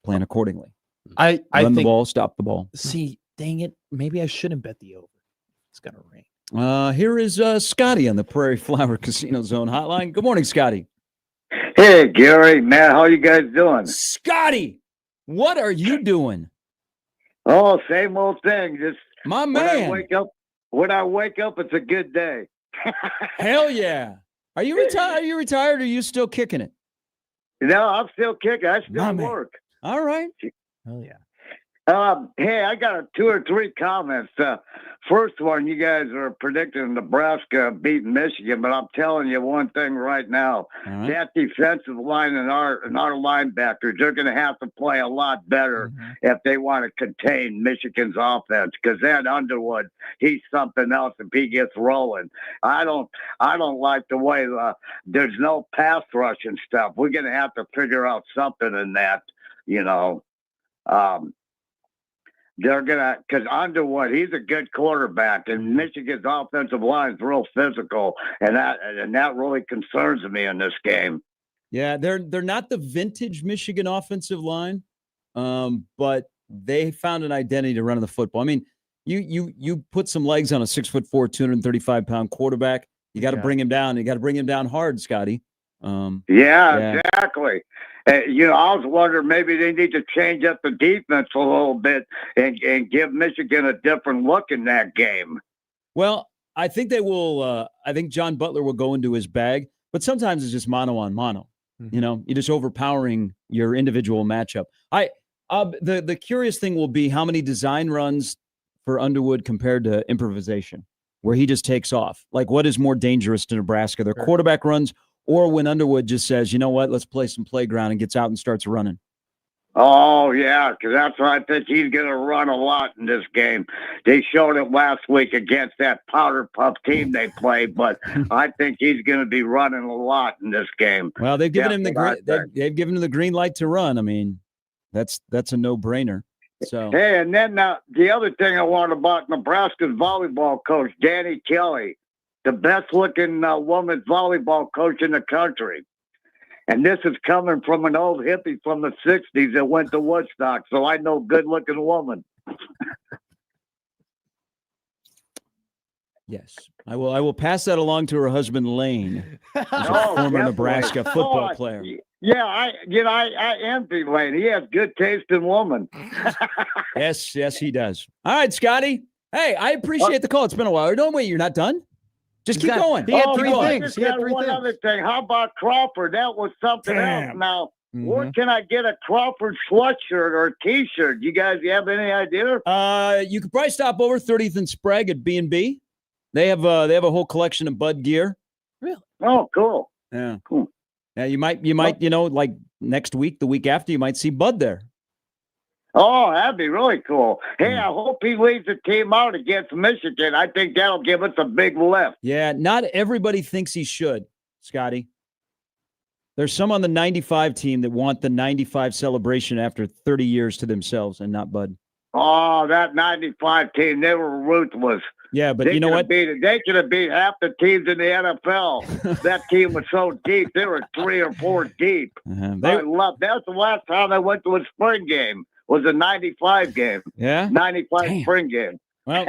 Speaker 1: Plan accordingly.
Speaker 2: I
Speaker 1: Run the
Speaker 2: think,
Speaker 1: ball, stop the ball.
Speaker 2: see, dang it, maybe I shouldn't bet the over. It's gonna rain.
Speaker 1: Here is Scotty on the Prairie Flower Casino Zone hotline. Good morning, Scotty.
Speaker 4: Hey, Gary, Matt, how you guys doing?
Speaker 1: Scotty, what are you doing?
Speaker 4: Oh, same old thing. Just
Speaker 1: My
Speaker 4: when
Speaker 1: man.
Speaker 4: when I wake up, it's a good day.
Speaker 1: Hell yeah. Are you retired? Are you retired or are you still kicking it?
Speaker 4: No, I'm still kicking. I
Speaker 1: My
Speaker 4: still
Speaker 1: man.
Speaker 4: work.
Speaker 1: All right.
Speaker 2: Oh yeah.
Speaker 4: Hey, I got 2 or 3 comments. First one, you guys are predicting Nebraska beating Michigan, but I'm telling you one thing right now:
Speaker 1: All right.
Speaker 4: that defensive line and our linebackers, they're going to have to play a lot better if they want to contain Michigan's offense. Because that Underwood, he's something else if he gets rolling. I don't like the way there's no pass rush and stuff. We're going to have to figure out something in that, you know. They're gonna, because Underwood, he's a good quarterback, and Michigan's offensive line is real physical, and that really concerns me in this game.
Speaker 1: Yeah, they're not the vintage Michigan offensive line, but they found an identity to run the football. I mean, you put some legs on a 6'4", 235-pound quarterback. You got to bring him down. You got to bring him down hard, Scotty.
Speaker 4: Yeah, exactly. I was wondering maybe they need to change up the defense a little bit and give Michigan a different look in that game.
Speaker 1: Well, I think they will. I think John Butler will go into his bag, but sometimes it's just mano on mano.
Speaker 2: Mm-hmm.
Speaker 1: You know, you're just overpowering your individual matchup. The curious thing will be how many design runs for Underwood compared to improvisation, where he just takes off. Like, what is more dangerous to Nebraska? Their quarterback runs, or when Underwood just says, you know what, let's play some playground and gets out and starts running.
Speaker 4: Oh, yeah, because that's what I think he's going to run a lot in this game. They showed it last week against that powder puff team they played, but I think he's going to be running a lot in this game.
Speaker 1: Well, they've given him they've given him the green light to run. I mean, that's a no-brainer. So
Speaker 4: hey, and then the other thing I want about Nebraska's volleyball coach, Danny Kelly, the best-looking women's volleyball coach in the country. And this is coming from an old hippie from the 60s that went to Woodstock, so I know good-looking woman.
Speaker 1: yes, I will pass that along to her husband, Lane, who's a former Nebraska football player.
Speaker 4: Yeah, I envy Lane. He has good taste in women.
Speaker 1: Yes, he does. All right, Scotty. Hey, I appreciate the call. It's been a while. No, wait, you're not done? Just keep going.
Speaker 2: He had three things.
Speaker 4: One other thing. How about Crawford? That was something else. Now, where can I get a Crawford sweatshirt or T-shirt? You guys have any idea?
Speaker 1: You could probably stop over 30th and Sprague at B&B. They have a whole collection of Bud gear.
Speaker 2: Really?
Speaker 4: Oh, cool.
Speaker 1: Yeah.
Speaker 4: Cool.
Speaker 1: Yeah, you might, like next week, the week after, you might see Bud there.
Speaker 4: Oh, that'd be really cool. Hey, I hope he leads the team out against Michigan. I think that'll give us a big lift.
Speaker 1: Yeah, not everybody thinks he should, Scotty. There's some on the 95 team that want the 95 celebration after 30 years to themselves and not Bud.
Speaker 4: Oh, that 95 team, they were ruthless.
Speaker 1: Yeah, but you know what?
Speaker 4: They could have beat half the teams in the NFL. That team was so deep. They were 3 or 4 deep. That's the last time I went to a spring game. Was a 95 game.
Speaker 1: Yeah?
Speaker 4: 95 spring game.
Speaker 1: Well,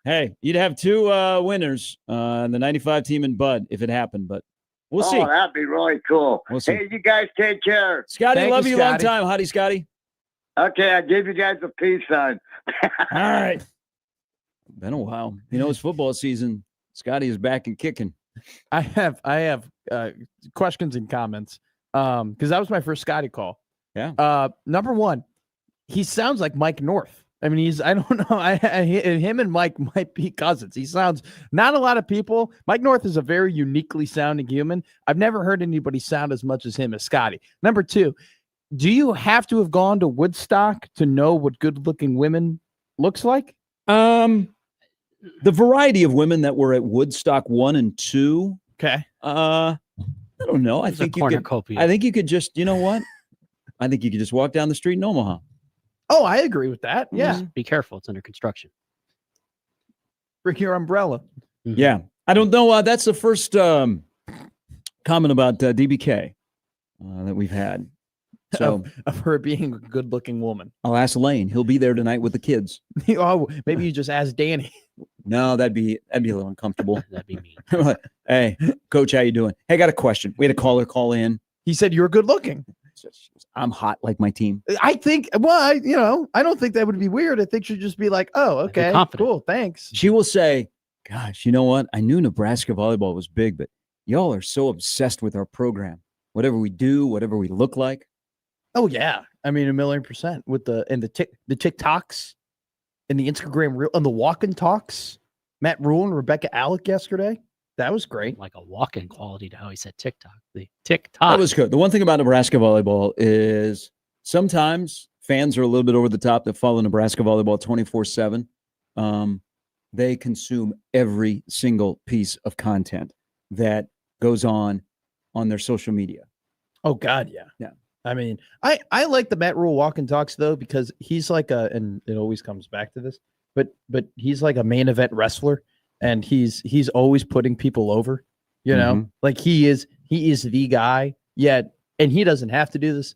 Speaker 1: hey, you'd have two winners, the 95 team and Bud, if it happened, but we'll see.
Speaker 4: Oh, that'd be really cool.
Speaker 1: We'll see.
Speaker 4: Hey, you guys take care.
Speaker 1: Scotty,
Speaker 2: Thank
Speaker 1: love
Speaker 2: you,
Speaker 1: you, long
Speaker 2: Scotty.
Speaker 1: time. Howdy, Scotty.
Speaker 4: Okay, I gave you guys a peace sign.
Speaker 1: All right. Been a while. It's football season. Scotty is back and kicking.
Speaker 2: I have questions and comments because that was my first Scotty call.
Speaker 1: Yeah.
Speaker 2: Number one, he sounds like Mike North. I mean, I don't know. Him and Mike might be cousins. He sounds, not a lot of people. Mike North is a very uniquely sounding human. I've never heard anybody sound as much as him as Scotty. Number two, do you have to have gone to Woodstock to know what good looking women looks like?
Speaker 1: The variety of women that were at Woodstock 1 and 2.
Speaker 2: Okay.
Speaker 1: I don't know. I think you could just, you know what? I think you could just walk down the street in Omaha.
Speaker 2: Oh, I agree with that. Yeah.
Speaker 3: Be careful. It's under construction.
Speaker 2: Bring your umbrella.
Speaker 3: Mm-hmm.
Speaker 1: Yeah. I don't know. That's the first comment about DBK that we've had. So
Speaker 2: Of her being a good looking woman.
Speaker 1: I'll ask Lane. He'll be there tonight with the kids.
Speaker 2: Oh, maybe you just ask Danny.
Speaker 1: No, that'd be a little uncomfortable.
Speaker 3: That'd be mean.
Speaker 1: Hey, coach, how you doing? Hey, I got a question. We had a caller call in.
Speaker 2: He said you're good looking.
Speaker 1: I'm hot like my team.
Speaker 2: I think, well, I don't think that would be weird. I think she'd just be like, oh, okay, cool, thanks.
Speaker 1: She will say, gosh, you know what? I knew Nebraska volleyball was big, but y'all are so obsessed with our program. Whatever we do, whatever we look like.
Speaker 2: Oh, yeah. I mean, 1,000,000% with the TikToks and the Instagram reel and the walk-in talks. Matt Rule and Rebecca Alec yesterday. That was great.
Speaker 3: Like a walk-in quality to how he said TikTok. The TikTok.
Speaker 1: That was good. The one thing about Nebraska volleyball is sometimes fans are a little bit over the top that follow Nebraska volleyball 24/7. They consume every single piece of content that goes on their social media.
Speaker 2: Oh, God, yeah.
Speaker 1: Yeah.
Speaker 2: I mean, I like the Matt Rule walk and talks, though, because he's like and it always comes back to this, but he's like a main event wrestler, and he's always putting people over, like he is the guy, yet, and he doesn't have to do this,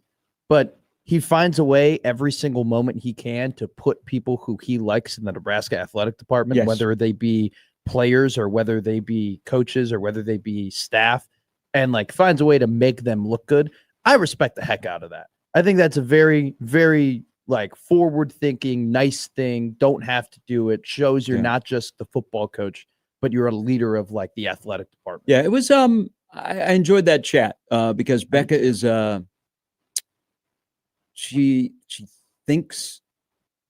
Speaker 2: but he finds a way every single moment he can to put people who he likes in the Nebraska athletic department,
Speaker 1: Yes.
Speaker 2: whether they be players or whether they be coaches or whether they be staff, and like finds a way to make them look good. I respect the heck out of that. I think that's a very, very like forward thinking, nice thing. Don't have to do it. Shows you're not just the football coach, but you're a leader of like the athletic department.
Speaker 1: Yeah, it was. I enjoyed that chat because Becca is. She thinks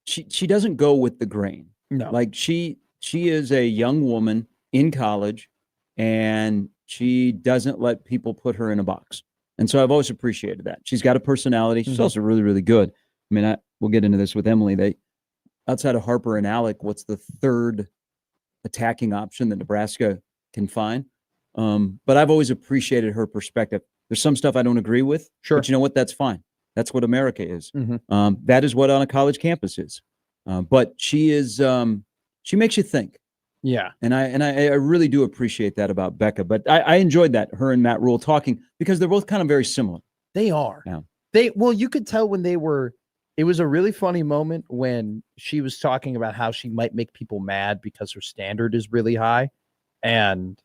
Speaker 1: she doesn't go with the grain.
Speaker 2: No,
Speaker 1: Like she is a young woman in college, and she doesn't let people put her in a box. And so I've always appreciated that. She's got a personality. She's also really, really good. I mean, we'll get into this with Emily. They, outside of Harper and Alec, what's the third attacking option that Nebraska can find? But I've always appreciated her perspective. There's some stuff I don't agree with.
Speaker 2: Sure.
Speaker 1: But you know what? That's fine. That's what America is. That is what on a college campus is. But she is, she makes you think.
Speaker 2: Yeah.
Speaker 1: And I really do appreciate that about Becca. But I enjoyed that, her and Matt Rule talking, because they're both kind of very similar.
Speaker 2: They are.
Speaker 1: Yeah.
Speaker 2: Well, you could tell when it was a really funny moment when she was talking about how she might make people mad because her standard is really high and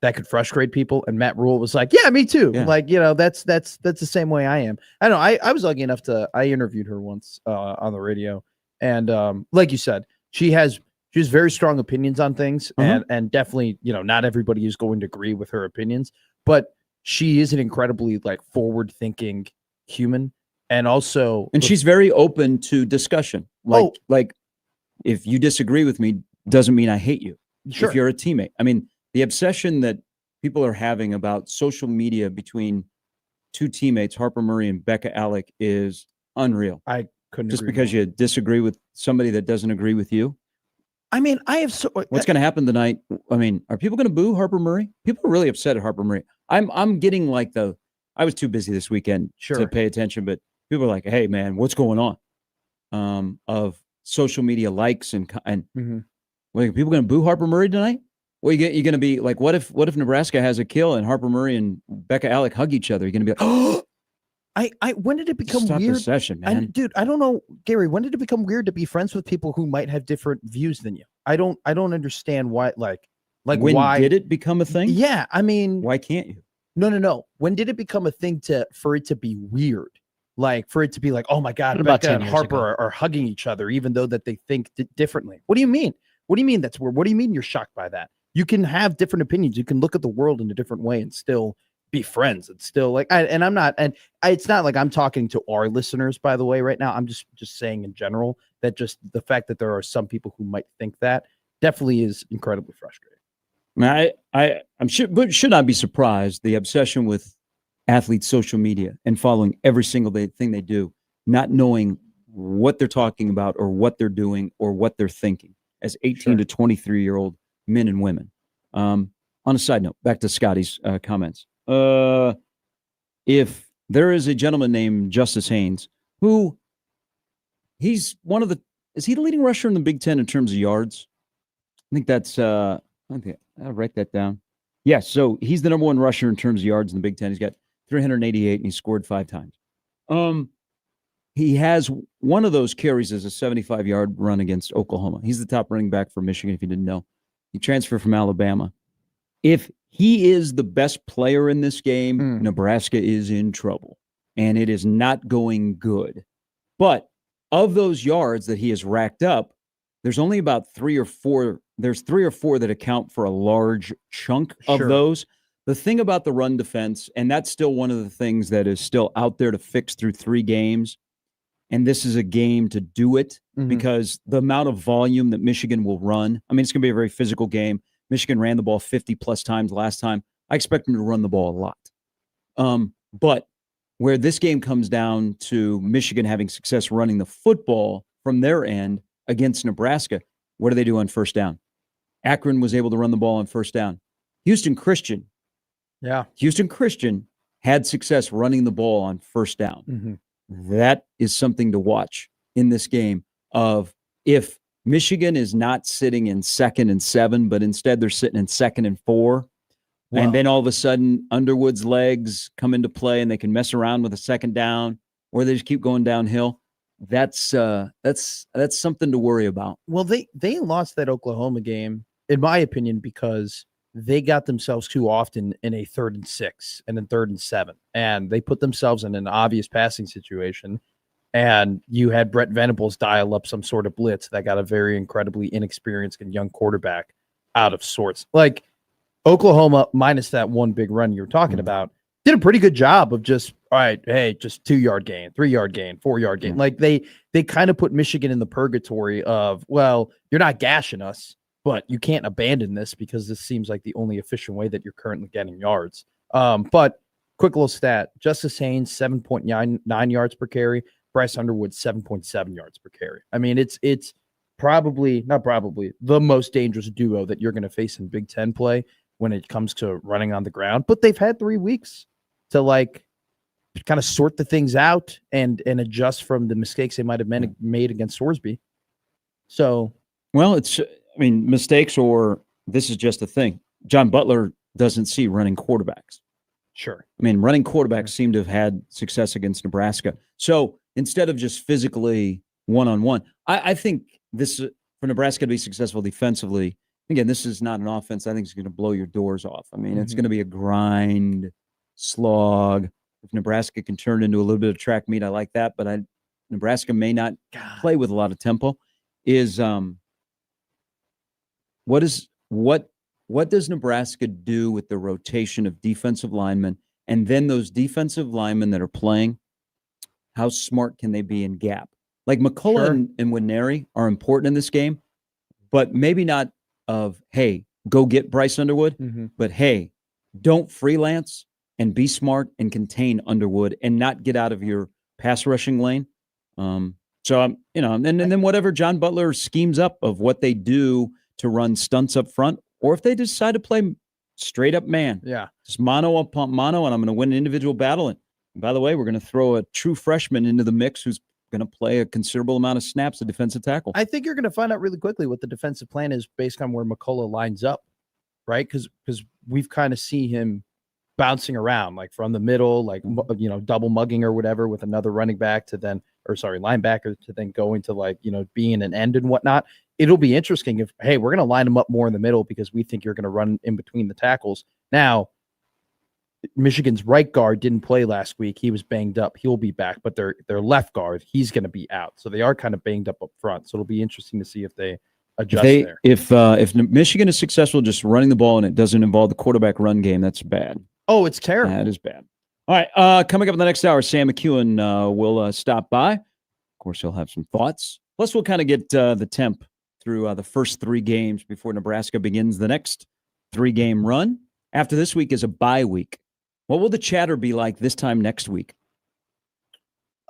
Speaker 2: that could frustrate people. And Matt Rule was like, yeah, me too.
Speaker 1: Yeah.
Speaker 2: Like, that's the same way I am. I don't know. I was lucky enough I interviewed her once on the radio. And like you said, she has very strong opinions on things, and definitely, not everybody is going to agree with her opinions, but she is an incredibly like forward-thinking human, and also,
Speaker 1: she's very open to discussion. Like if you disagree with me, doesn't mean I hate you.
Speaker 2: Sure.
Speaker 1: If you're a teammate, I mean, the obsession that people are having about social media between two teammates, Harper Murray and Becca Alec, is unreal.
Speaker 2: I couldn't
Speaker 1: just
Speaker 2: agree
Speaker 1: because
Speaker 2: more.
Speaker 1: you disagree with somebody that doesn't agree with you.
Speaker 2: I mean, I have
Speaker 1: what's going to happen tonight? I mean, are people going to boo Harper Murray? People are really upset at Harper Murray. I'm getting like I was too busy this weekend to pay attention, but people are like, hey man, what's going on? Of social media likes and well, are people going to boo Harper Murray tonight? Well, you're going to be like, what if Nebraska has a kill and Harper Murray and Becca Alec hug each other? You're going to be like, oh,
Speaker 2: when did it become
Speaker 1: stop
Speaker 2: weird?
Speaker 1: The session, man.
Speaker 2: Dude, I don't know, Gary, when did it become weird to be friends with people who might have different views than you? I don't understand why. Like
Speaker 1: when
Speaker 2: why
Speaker 1: did it become a thing?
Speaker 2: Yeah, I mean,
Speaker 1: why can't you?
Speaker 2: No. When did it become a thing for it to be weird? Like for it to be like, oh my God,
Speaker 3: About
Speaker 2: Becca
Speaker 3: 10
Speaker 2: and
Speaker 3: years
Speaker 2: Harper
Speaker 3: ago.
Speaker 2: are hugging each other, even though that they think differently. What do you mean? What do you mean that's weird? What do you mean you're shocked by that? You can have different opinions. You can look at the world in a different way and still be friends. It's still like, it's not like I'm talking to our listeners, by the way, right now. I'm just saying in general that just the fact that there are some people who might think that definitely is incredibly frustrating.
Speaker 1: I'm sure, but should not be surprised. The obsession with athletes' social media and following every single thing they do, not knowing what they're talking about or what they're doing or what they're thinking as 18 to 23-year-old men and women. On a side note, back to Scotty's comments. If there is a gentleman named Justice Haynes, who is he the leading rusher in the Big Ten in terms of yards? I think that's, I think I'll write that down. Yeah, so he's the number one rusher in terms of yards in the Big Ten. He's got 388 and he scored 5 times. He has one of those carries as a 75-yard run against Oklahoma. He's the top running back for Michigan, if you didn't know. He transferred from Alabama. If he is the best player in this game, Nebraska is in trouble, and it is not going good. But of those yards that he has racked up, there's only about 3 or 4. There's 3 or 4 that account for a large chunk of those. The thing about the run defense, and that's still one of the things that is still out there to fix through 3 games, and this is a game to do it because the amount of volume that Michigan will run, I mean, it's going to be a very physical game. Michigan ran the ball 50-plus times last time. I expect them to run the ball a lot. But where this game comes down to Michigan having success running the football from their end against Nebraska, what do they do on first down? Akron was able to run the ball on first down. Houston Christian had success running the ball on first down. That is something to watch in this game of if Michigan is not sitting in 2nd and 7, but instead they're sitting in 2nd and 4. And then all of a sudden Underwood's legs come into play and they can mess around with a second down, or they just keep going downhill. That's something to worry about.
Speaker 2: Well, they lost that Oklahoma game, in my opinion, because they got themselves too often in a 3rd and 6 and then 3rd and 7, and they put themselves in an obvious passing situation. And you had Brett Venables dial up some sort of blitz that got a very incredibly inexperienced and young quarterback out of sorts. Like Oklahoma, minus that one big run you're talking about, did a pretty good job of just, all right, hey, just 2-yard gain, 3-yard gain, 4-yard gain. Like they kind of put Michigan in the purgatory of, well, you're not gashing us, but you can't abandon this because this seems like the only efficient way that you're currently getting yards. But quick little stat, Justice Haynes, 7.9 yards per carry. Bryce Underwood, 7.7 yards per carry. I mean, it's not probably the most dangerous duo that you're going to face in Big Ten play when it comes to running on the ground. But they've had 3 weeks to like kind of sort the things out and adjust from the mistakes they might have made against Sorsby. So,
Speaker 1: well, mistakes, or this is just a thing. John Butler doesn't see running quarterbacks.
Speaker 2: Sure.
Speaker 1: I mean, running quarterbacks seem to have had success against Nebraska. So instead of just physically one-on-one, I think this, for Nebraska to be successful defensively, again, this is not an offense I think is going to blow your doors off. I mean, it's going to be a grind, slog. If Nebraska can turn into a little bit of track meet, I like that. But Nebraska may not play with a lot of tempo. What does Nebraska do with the rotation of defensive linemen? And then those defensive linemen that are playing, how smart can they be in gap? Like McCullough and Winery are important in this game, but maybe not of, hey, go get Bryce Underwood, but hey, don't freelance and be smart and contain Underwood and not get out of your pass rushing lane. And then whatever John Butler schemes up of what they do to run stunts up front, or if they decide to play straight up man, just mano upon mano, and I'm going to win an individual battle. And by the way, we're going to throw a true freshman into the mix who's going to play a considerable amount of snaps at defensive tackle.
Speaker 2: I think you're going to find out really quickly what the defensive plan is based on where McCullough lines up, right? Because we've kind of seen him bouncing around, like from the middle, like, double mugging or whatever with another running back linebacker to then going to being an end and whatnot. it'll be interesting if, hey, we're going to line them up more in the middle because we think you're going to run in between the tackles. Now, Michigan's right guard didn't play last week. He was banged up. He'll be back, but their left guard, he's going to be out. So they are kind of banged up front. So it'll be interesting to see if they adjust there.
Speaker 1: If Michigan is successful just running the ball and it doesn't involve the quarterback run game, that's bad.
Speaker 2: Oh, it's terrible.
Speaker 1: That is bad. All right, coming up in the next hour, Sam McEwen will stop by. Of course, he'll have some thoughts. Plus, we'll kind of get the temp through the first 3 games before Nebraska begins the next 3-game run. After this week is a bye week. What will the chatter be like this time next week?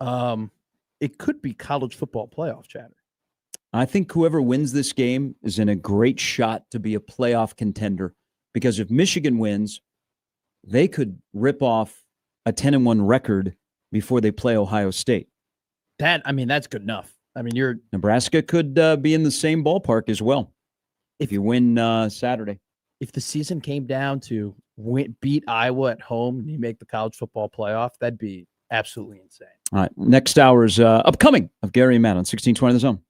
Speaker 2: It could be college football playoff chatter.
Speaker 1: I think whoever wins this game is in a great shot to be a playoff contender, because if Michigan wins, they could rip off a 10-1 record before they play Ohio State.
Speaker 2: That's good enough.
Speaker 1: Nebraska could be in the same ballpark as well if you win Saturday.
Speaker 2: If the season came down to beat Iowa at home and you make the college football playoff, that'd be absolutely insane.
Speaker 1: All right, next hour's upcoming of Gary and Matt on 1620 The Zone.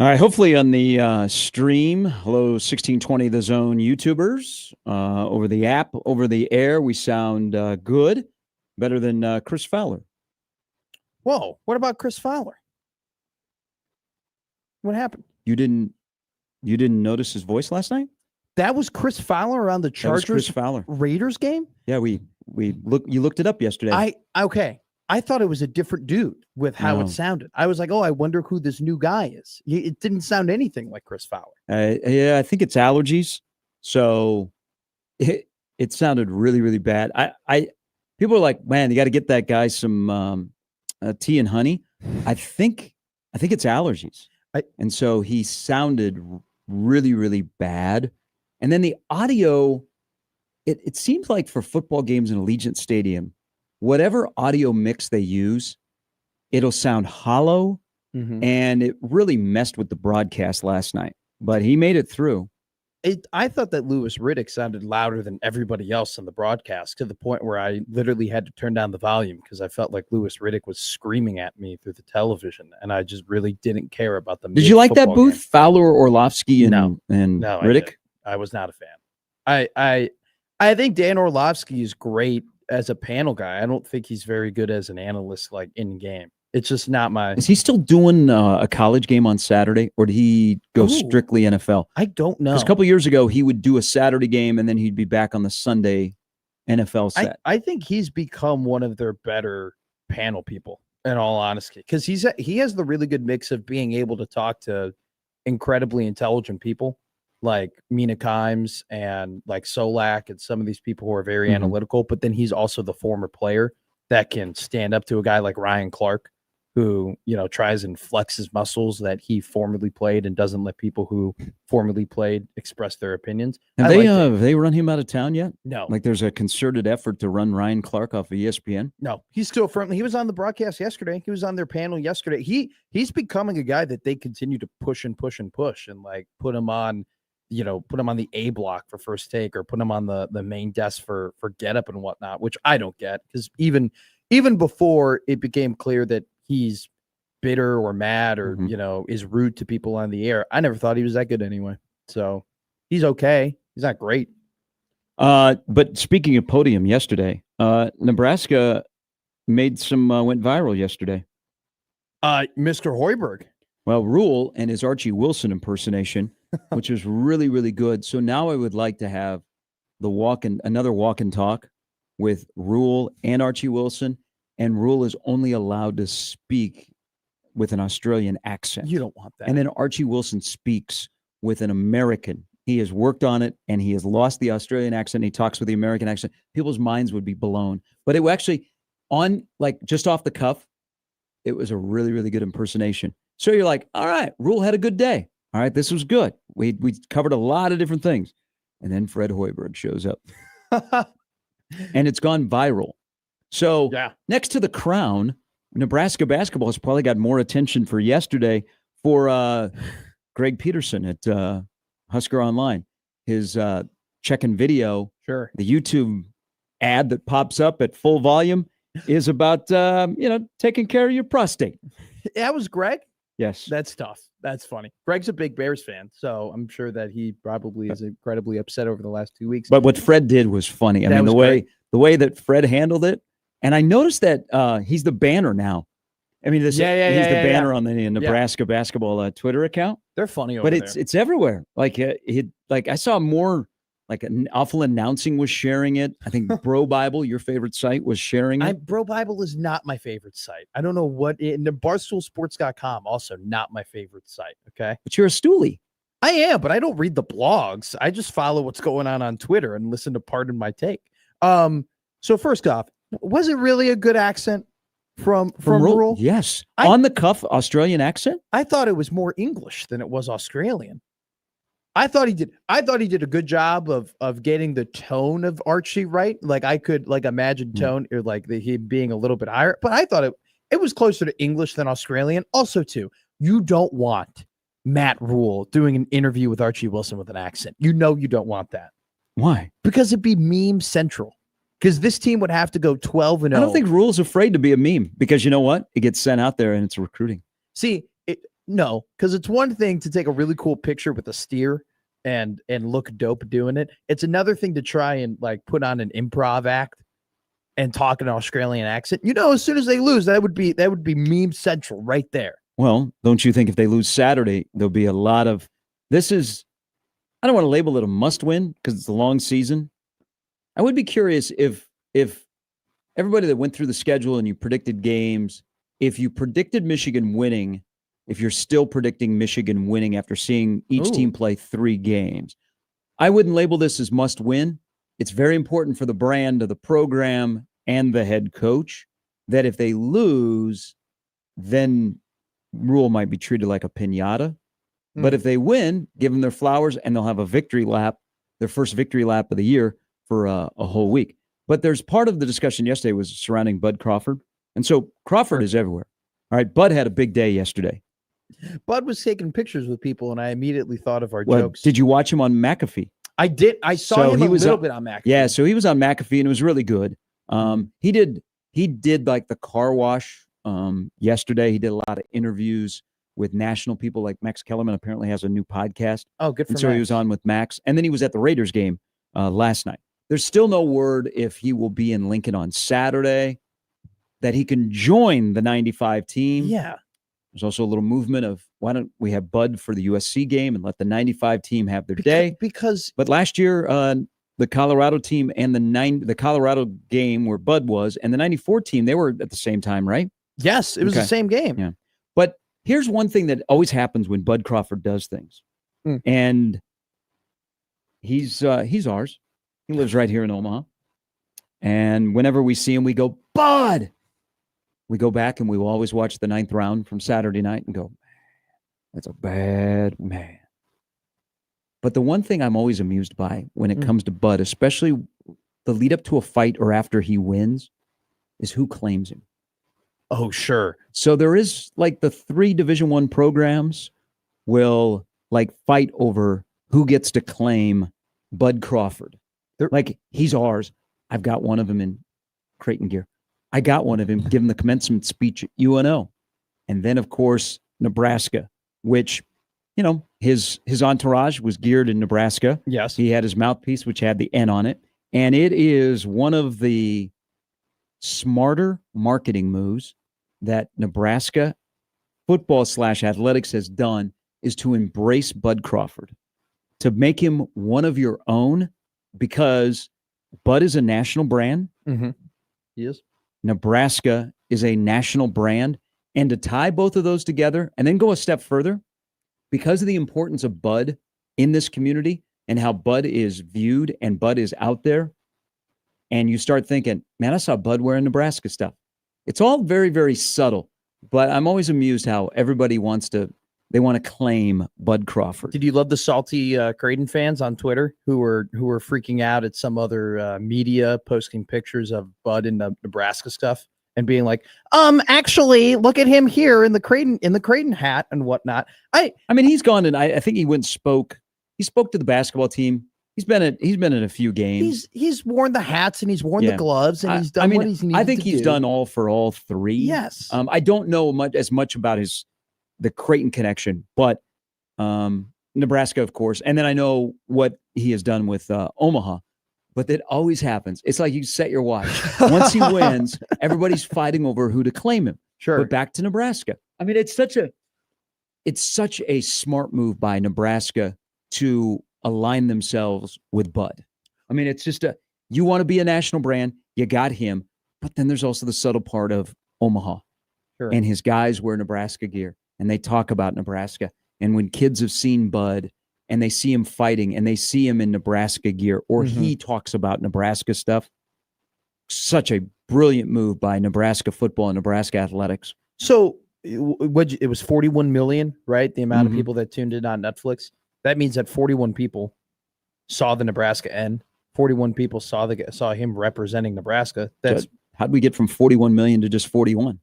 Speaker 1: All right. Hopefully on the stream, hello, 1620 The Zone YouTubers, over the app, over the air, we sound good, better than Chris Fowler.
Speaker 2: Whoa, what about Chris Fowler? What happened?
Speaker 1: You didn't notice his voice last night?
Speaker 2: That was Chris Fowler around the
Speaker 1: That was Chris
Speaker 2: Chargers
Speaker 1: Fowler.
Speaker 2: Raiders game?
Speaker 1: Yeah, you looked it up yesterday.
Speaker 2: I thought it was a different dude with how
Speaker 1: No.
Speaker 2: it sounded. I was like, oh, I wonder who this new guy is. It didn't sound anything like Chris Fowler.
Speaker 1: Yeah, I think it's allergies. So it sounded really, really bad. People are like, man, you got to get that guy some tea and honey. I think it's allergies. And so he sounded really, really bad. And then the audio, it seems like for football games in Allegiant Stadium, whatever audio mix they use, it'll sound hollow.
Speaker 2: Mm-hmm.
Speaker 1: And it really messed with the broadcast last night. But he made it through.
Speaker 2: I thought that Louis Riddick sounded louder than everybody else on the broadcast, to the point where I literally had to turn down the volume because I felt like Louis Riddick was screaming at me through the television, and I just really didn't care about them.
Speaker 1: Did you like that booth, Fowler, Orlovsky, and
Speaker 2: No,
Speaker 1: Riddick?
Speaker 2: I was not a fan. I think Dan Orlovsky is great as a panel guy. I don't think he's very good as an analyst, like in game. It's just not my.
Speaker 1: Is he still doing a college game on Saturday, or did he go strictly NFL?
Speaker 2: I don't know.
Speaker 1: Because a couple years ago, he would do a Saturday game, and then he'd be back on the Sunday NFL set.
Speaker 2: I think he's become one of their better panel people, in all honesty, because he has the really good mix of being able to talk to incredibly intelligent people like Mina Kimes and like Solak and some of these people who are very analytical, but then he's also the former player that can stand up to a guy like Ryan Clark, who, tries and flexes muscles that he formerly played and doesn't let people who formerly played express their opinions.
Speaker 1: Have they run him out of town yet?
Speaker 2: No.
Speaker 1: Like there's a concerted effort to run Ryan Clark off of ESPN?
Speaker 2: No, he's still firmly. He was on the broadcast yesterday. He was on their panel yesterday. He's becoming a guy that they continue to push and push and push, and like put him on the A block for First Take, or put him on the main desk for Get Up and whatnot, which I don't get, because even before it became clear that he's bitter or mad or, is rude to people on the air, I never thought he was that good anyway. So he's okay. He's not great.
Speaker 1: But speaking of podium yesterday, Nebraska went viral yesterday.
Speaker 2: Mr. Hoiberg.
Speaker 1: Well, Rule and his Archie Wilson impersonation, which is really, really good. So now I would like to have another walk and talk with Rule and Archie Wilson. And Rule is only allowed to speak with an Australian accent.
Speaker 2: You don't want that.
Speaker 1: And then Archie Wilson speaks with an American. He has worked on it, and he has lost the Australian accent. He talks with the American accent. People's minds would be blown. But it actually, just off the cuff, it was a really, really good impersonation. So you're like, all right, Rule had a good day. All right, this was good. We covered a lot of different things. And then Fred Hoiberg shows up. And it's gone viral. So next to the crown, Nebraska basketball has probably got more attention for yesterday for Greg Peterson at Husker Online. His check-in video,
Speaker 2: the
Speaker 1: YouTube ad that pops up at full volume is about, taking care of your prostate.
Speaker 2: That was Greg?
Speaker 1: Yes.
Speaker 2: That's tough. That's funny. Greg's a big Bears fan, so I'm sure that he probably is incredibly upset over the last 2 weeks.
Speaker 1: But what Fred did was funny. I mean, the way that Fred handled it. And I noticed that he's the banner now. I mean, he's the banner on the Nebraska basketball Twitter account.
Speaker 2: They're funny over
Speaker 1: there.
Speaker 2: But
Speaker 1: it's everywhere. Like I saw more, like an Awful Announcing was sharing it. I think Bro Bible, your favorite site, was sharing it.
Speaker 2: Bro Bible is not my favorite site. I don't know BarstoolSports.com, also not my favorite site. Okay.
Speaker 1: But you're a stoolie.
Speaker 2: I am, but I don't read the blogs. I just follow what's going on Twitter and listen to Pardon My Take. So first off, was it really a good accent from Rule?
Speaker 1: Yes. On the cuff Australian accent?
Speaker 2: I thought it was more English than it was Australian. I thought he did a good job of getting the tone of Archie right. Like I could imagine tone or him being a little bit higher, but I thought it was closer to English than Australian. Also, too, you don't want Matt Rule doing an interview with Archie Wilson with an accent. You don't want that.
Speaker 1: Why?
Speaker 2: Because it'd be meme central. Because this team would have to go 12-0.
Speaker 1: I don't think Rule's afraid to be a meme, because you know what? It gets sent out there and it's recruiting.
Speaker 2: See, No, because it's one thing to take a really cool picture with a steer and look dope doing it. It's another thing to try and like put on an improv act and talk in an Australian accent. As soon as they lose, that would be meme central right there.
Speaker 1: Well, don't you think if they lose Saturday, there'll be a lot of this is I don't want to label it a must win because it's a long season. I would be curious if everybody that went through the schedule and you predicted games, if you predicted Michigan winning, if you're still predicting Michigan winning after seeing each team play 3 games. I wouldn't label this as must win. It's very important for the brand of the program and the head coach that if they lose, then Rule might be treated like a piñata. But if they win, give them their flowers and they'll have a victory lap, their first victory lap of the year for a whole week. But there's part of the discussion yesterday was surrounding Bud Crawford. And so Crawford is everywhere. All right, Bud had a big day yesterday.
Speaker 2: Bud was taking pictures with people, and I immediately thought of our jokes.
Speaker 1: Did you watch him on McAfee?
Speaker 2: I did. I saw him a little bit on McAfee.
Speaker 1: Yeah, so he was on McAfee, and it was really good. He did like the car wash yesterday. He did a lot of interviews with national people, like Max Kellerman apparently has a new podcast.
Speaker 2: Oh, good for
Speaker 1: And so he was on with Max. And then he was at the Raiders game last night. There's still no word if he will be in Lincoln on Saturday, that he can join the 95 team.
Speaker 2: Yeah.
Speaker 1: There's also a little movement of why don't we have Bud for the USC game and let the 95 team have their day. But last year, the Colorado team and the Colorado game where Bud was and the 94 team, they were at the same time, right?
Speaker 2: Yes, it was the same game.
Speaker 1: Yeah. But here's one thing that always happens when Bud Crawford does things. And he's ours. He lives right here in Omaha. And whenever we see him, we go, Bud! We go back and we will always watch the 9th round from Saturday night and go, that's a bad man. But the one thing I'm always amused by when it comes to Bud, especially the lead up to a fight or after he wins, is who claims him.
Speaker 2: Oh, sure.
Speaker 1: So there is like the 3 Division I programs will like fight over who gets to claim Bud Crawford. Like, he's ours. I've got one of him in Creighton gear. I got one of him, give him the commencement speech at UNO. And then, of course, Nebraska, which, his entourage was geared in Nebraska.
Speaker 2: Yes.
Speaker 1: He had his mouthpiece, which had the N on it. And it is one of the smarter marketing moves that Nebraska football / athletics has done is to embrace Bud Crawford, to make him one of your own, because Bud is a national brand.
Speaker 2: Mm-hmm. He is.
Speaker 1: Nebraska is a national brand. And to tie both of those together and then go a step further, because of the importance of Bud in this community and how Bud is viewed and Bud is out there, and you start thinking, man, I saw Bud wearing Nebraska stuff. It's all very, very subtle, but I'm always amused how everybody wants to claim Bud Crawford.
Speaker 2: Did you love the salty Creighton fans on Twitter who were freaking out at some other media posting pictures of Bud in the Nebraska stuff and being like, actually, look at him here in the Creighton hat and whatnot. I
Speaker 1: mean, he's gone and I think he went and spoke. He spoke to the basketball team. He's been in a few games.
Speaker 2: He's worn the hats and he's worn the gloves and he's done what he's needed to do.
Speaker 1: I think he's done all for all 3.
Speaker 2: Yes.
Speaker 1: I don't know as much about the Creighton connection, but Nebraska, of course. And then I know what he has done with Omaha, but that always happens. It's like you set your watch. Once he wins, everybody's fighting over who to claim him.
Speaker 2: Sure.
Speaker 1: But back to Nebraska. I mean, it's such a smart move by Nebraska to align themselves with Bud. I mean, it's just you want to be a national brand, you got him, but then there's also the subtle part of Omaha.
Speaker 2: Sure.
Speaker 1: And his guys wear Nebraska gear and they talk about Nebraska. And when kids have seen Bud and they see him fighting and they see him in Nebraska gear, or he talks about Nebraska stuff, such a brilliant move by Nebraska football and Nebraska athletics.
Speaker 2: So it was 41 million, right? The amount of people that tuned in on Netflix. That means that 41 people saw the Nebraska end. 41 people saw him representing Nebraska.
Speaker 1: How'd we get from 41 million to just 41?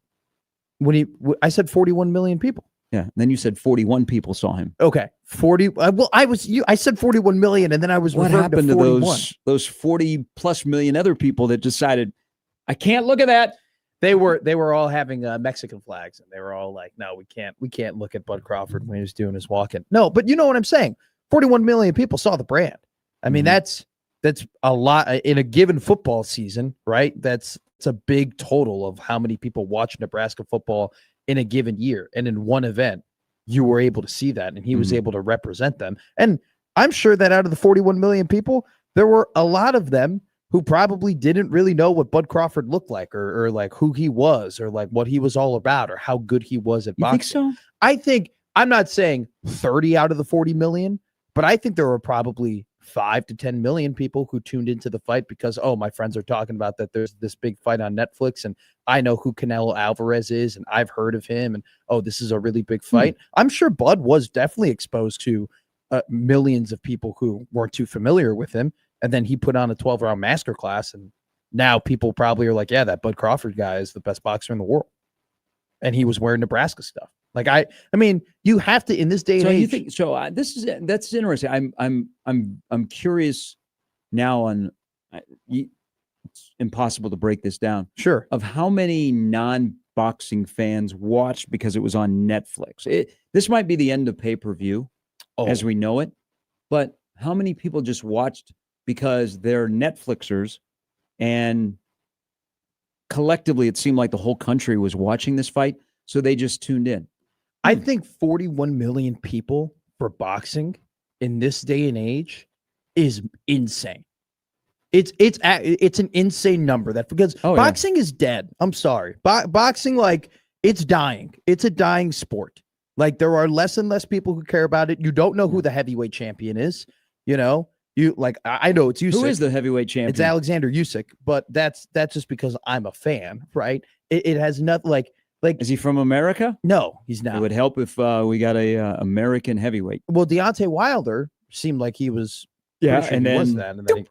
Speaker 2: I said 41 million people.
Speaker 1: Yeah. And then you said 41 people saw him.
Speaker 2: Okay. 40. Well, I said 41 million, and then I was
Speaker 1: what happened to those 40 plus million other people that decided, I can't look at that.
Speaker 2: They were all having Mexican flags, and they were all like, "No, we can't look at Bud Crawford when he was doing his walk-in." No, but you know what I'm saying. 41 million people saw the brand. I mean, that's a lot in a given football season, right? It's a big total of how many people watch Nebraska football in a given year, and in one event, you were able to see that, and he was able to represent them. And I'm sure that out of the 41 million people, there were a lot of them who probably didn't really know what Bud Crawford looked like, or like who he was, or like what he was all about, or how good he was at boxing.
Speaker 1: You think so?
Speaker 2: I'm not saying 30 out of the 40 million, but I think there were probably 5 to 10 million people who tuned into the fight because, oh, my friends are talking about that there's this big fight on Netflix, and I know who Canelo Alvarez is, and I've heard of him, and oh, this is a really big fight. I'm sure Bud was definitely exposed to millions of people who weren't too familiar with him. And then he put on a 12-round masterclass, and now people probably are like, yeah, that Bud Crawford guy is the best boxer in the world. And he was wearing Nebraska stuff. Like I mean, you have to in this day and age.
Speaker 1: You think so? That's interesting. I'm curious now on. It's impossible to break this down.
Speaker 2: Sure.
Speaker 1: Of how many non-boxing fans watched because it was on Netflix. This might be the end of pay-per-view as we know it, but how many people just watched because they're Netflixers, and collectively it seemed like the whole country was watching this fight, so they just tuned in.
Speaker 2: I think 41 million people for boxing in this day and age is insane. It's an insane number because boxing is dead. I'm sorry. Boxing, like, it's dying. It's a dying sport. Like, there are less and less people who care about it. You don't know who the heavyweight champion is. You know, I know it's Usyk.
Speaker 1: Who is the heavyweight champion?
Speaker 2: It's Alexander Usyk, but that's just because I'm a fan, right? It has nothing like.
Speaker 1: Is he from America?
Speaker 2: No, he's not.
Speaker 1: It would help if we got a American heavyweight.
Speaker 2: Well, Deontay Wilder seemed like he was.
Speaker 1: Yeah,
Speaker 2: sure
Speaker 1: and then
Speaker 2: was that, and then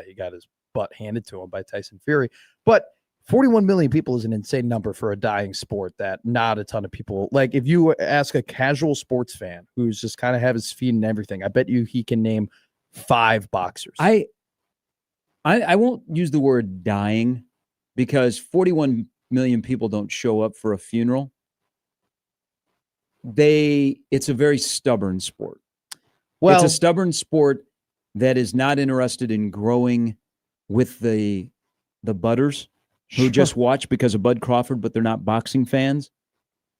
Speaker 2: he got his butt handed to him by Tyson Fury. But 41 million people is an insane number for a dying sport that not a ton of people like. If you ask a casual sports fan who's just kind of have his feet in everything, I bet you he can name 5 boxers. I
Speaker 1: won't use the word dying because 41 million people don't show up for a funeral. It's a very stubborn sport. Well, it's a stubborn sport that is not interested in growing with the butters who just watch because of Bud Crawford, but they're not boxing fans.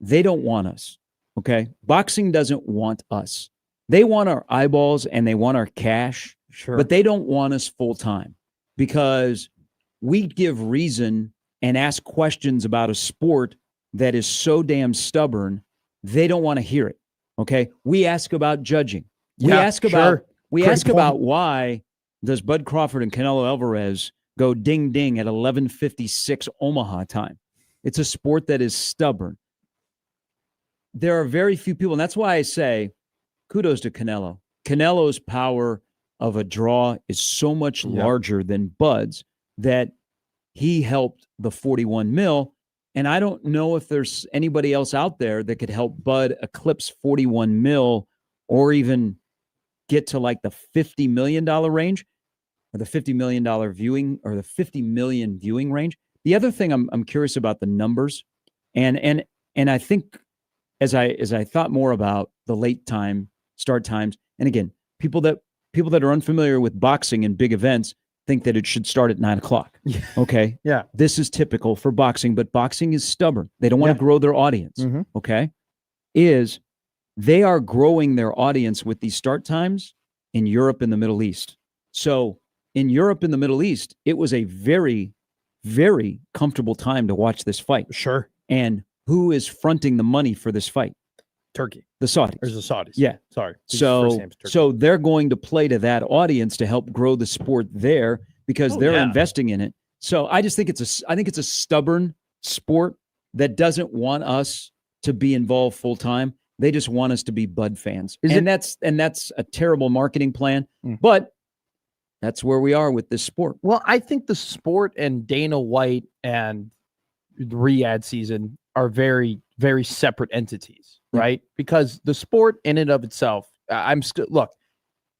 Speaker 1: They don't want us. Okay. Boxing doesn't want us. They want our eyeballs and they want our cash, but they don't want us full time because we give reason and ask questions about a sport that is so damn stubborn. They don't want to hear it. Okay. We ask about judging. We ask about why does Bud Crawford and Canelo Alvarez go ding ding at 11:56 Omaha time. It's a sport that is stubborn. There are very few people, and that's why I say kudos to Canelo. Canelo's power of a draw is so much larger than Bud's that he helped the 41 mil. And I don't know if there's anybody else out there that could help Bud eclipse 41 mil or even get to like the $50 million range or the $50 million viewing or the 50 million viewing range. The other thing I'm curious about the numbers and I think as I thought more about the late time start times, and again, people that are unfamiliar with boxing and big events think that it should start at 9:00.
Speaker 2: Yeah.
Speaker 1: Okay.
Speaker 2: Yeah.
Speaker 1: This is typical for boxing, but boxing is stubborn. They don't want to grow their audience.
Speaker 2: Mm-hmm.
Speaker 1: Okay. They are growing their audience with these start times in Europe and the Middle East. So in Europe and the Middle East, it was a very, very comfortable time to watch this fight.
Speaker 2: Sure.
Speaker 1: And who is fronting the money for this fight?
Speaker 2: Turkey.
Speaker 1: The Saudis.
Speaker 2: There's the Saudis.
Speaker 1: Yeah.
Speaker 2: Sorry.
Speaker 1: So they're going to play to that audience to help grow the sport there because they're investing in it. So I just think it's a stubborn sport that doesn't want us to be involved full time. They just want us to be Bud fans. That's a terrible marketing plan, but that's where we are with this sport.
Speaker 2: Well, I think the sport and Dana White and the Riyadh season are very, very separate entities, right? Because the sport in and of itself, look,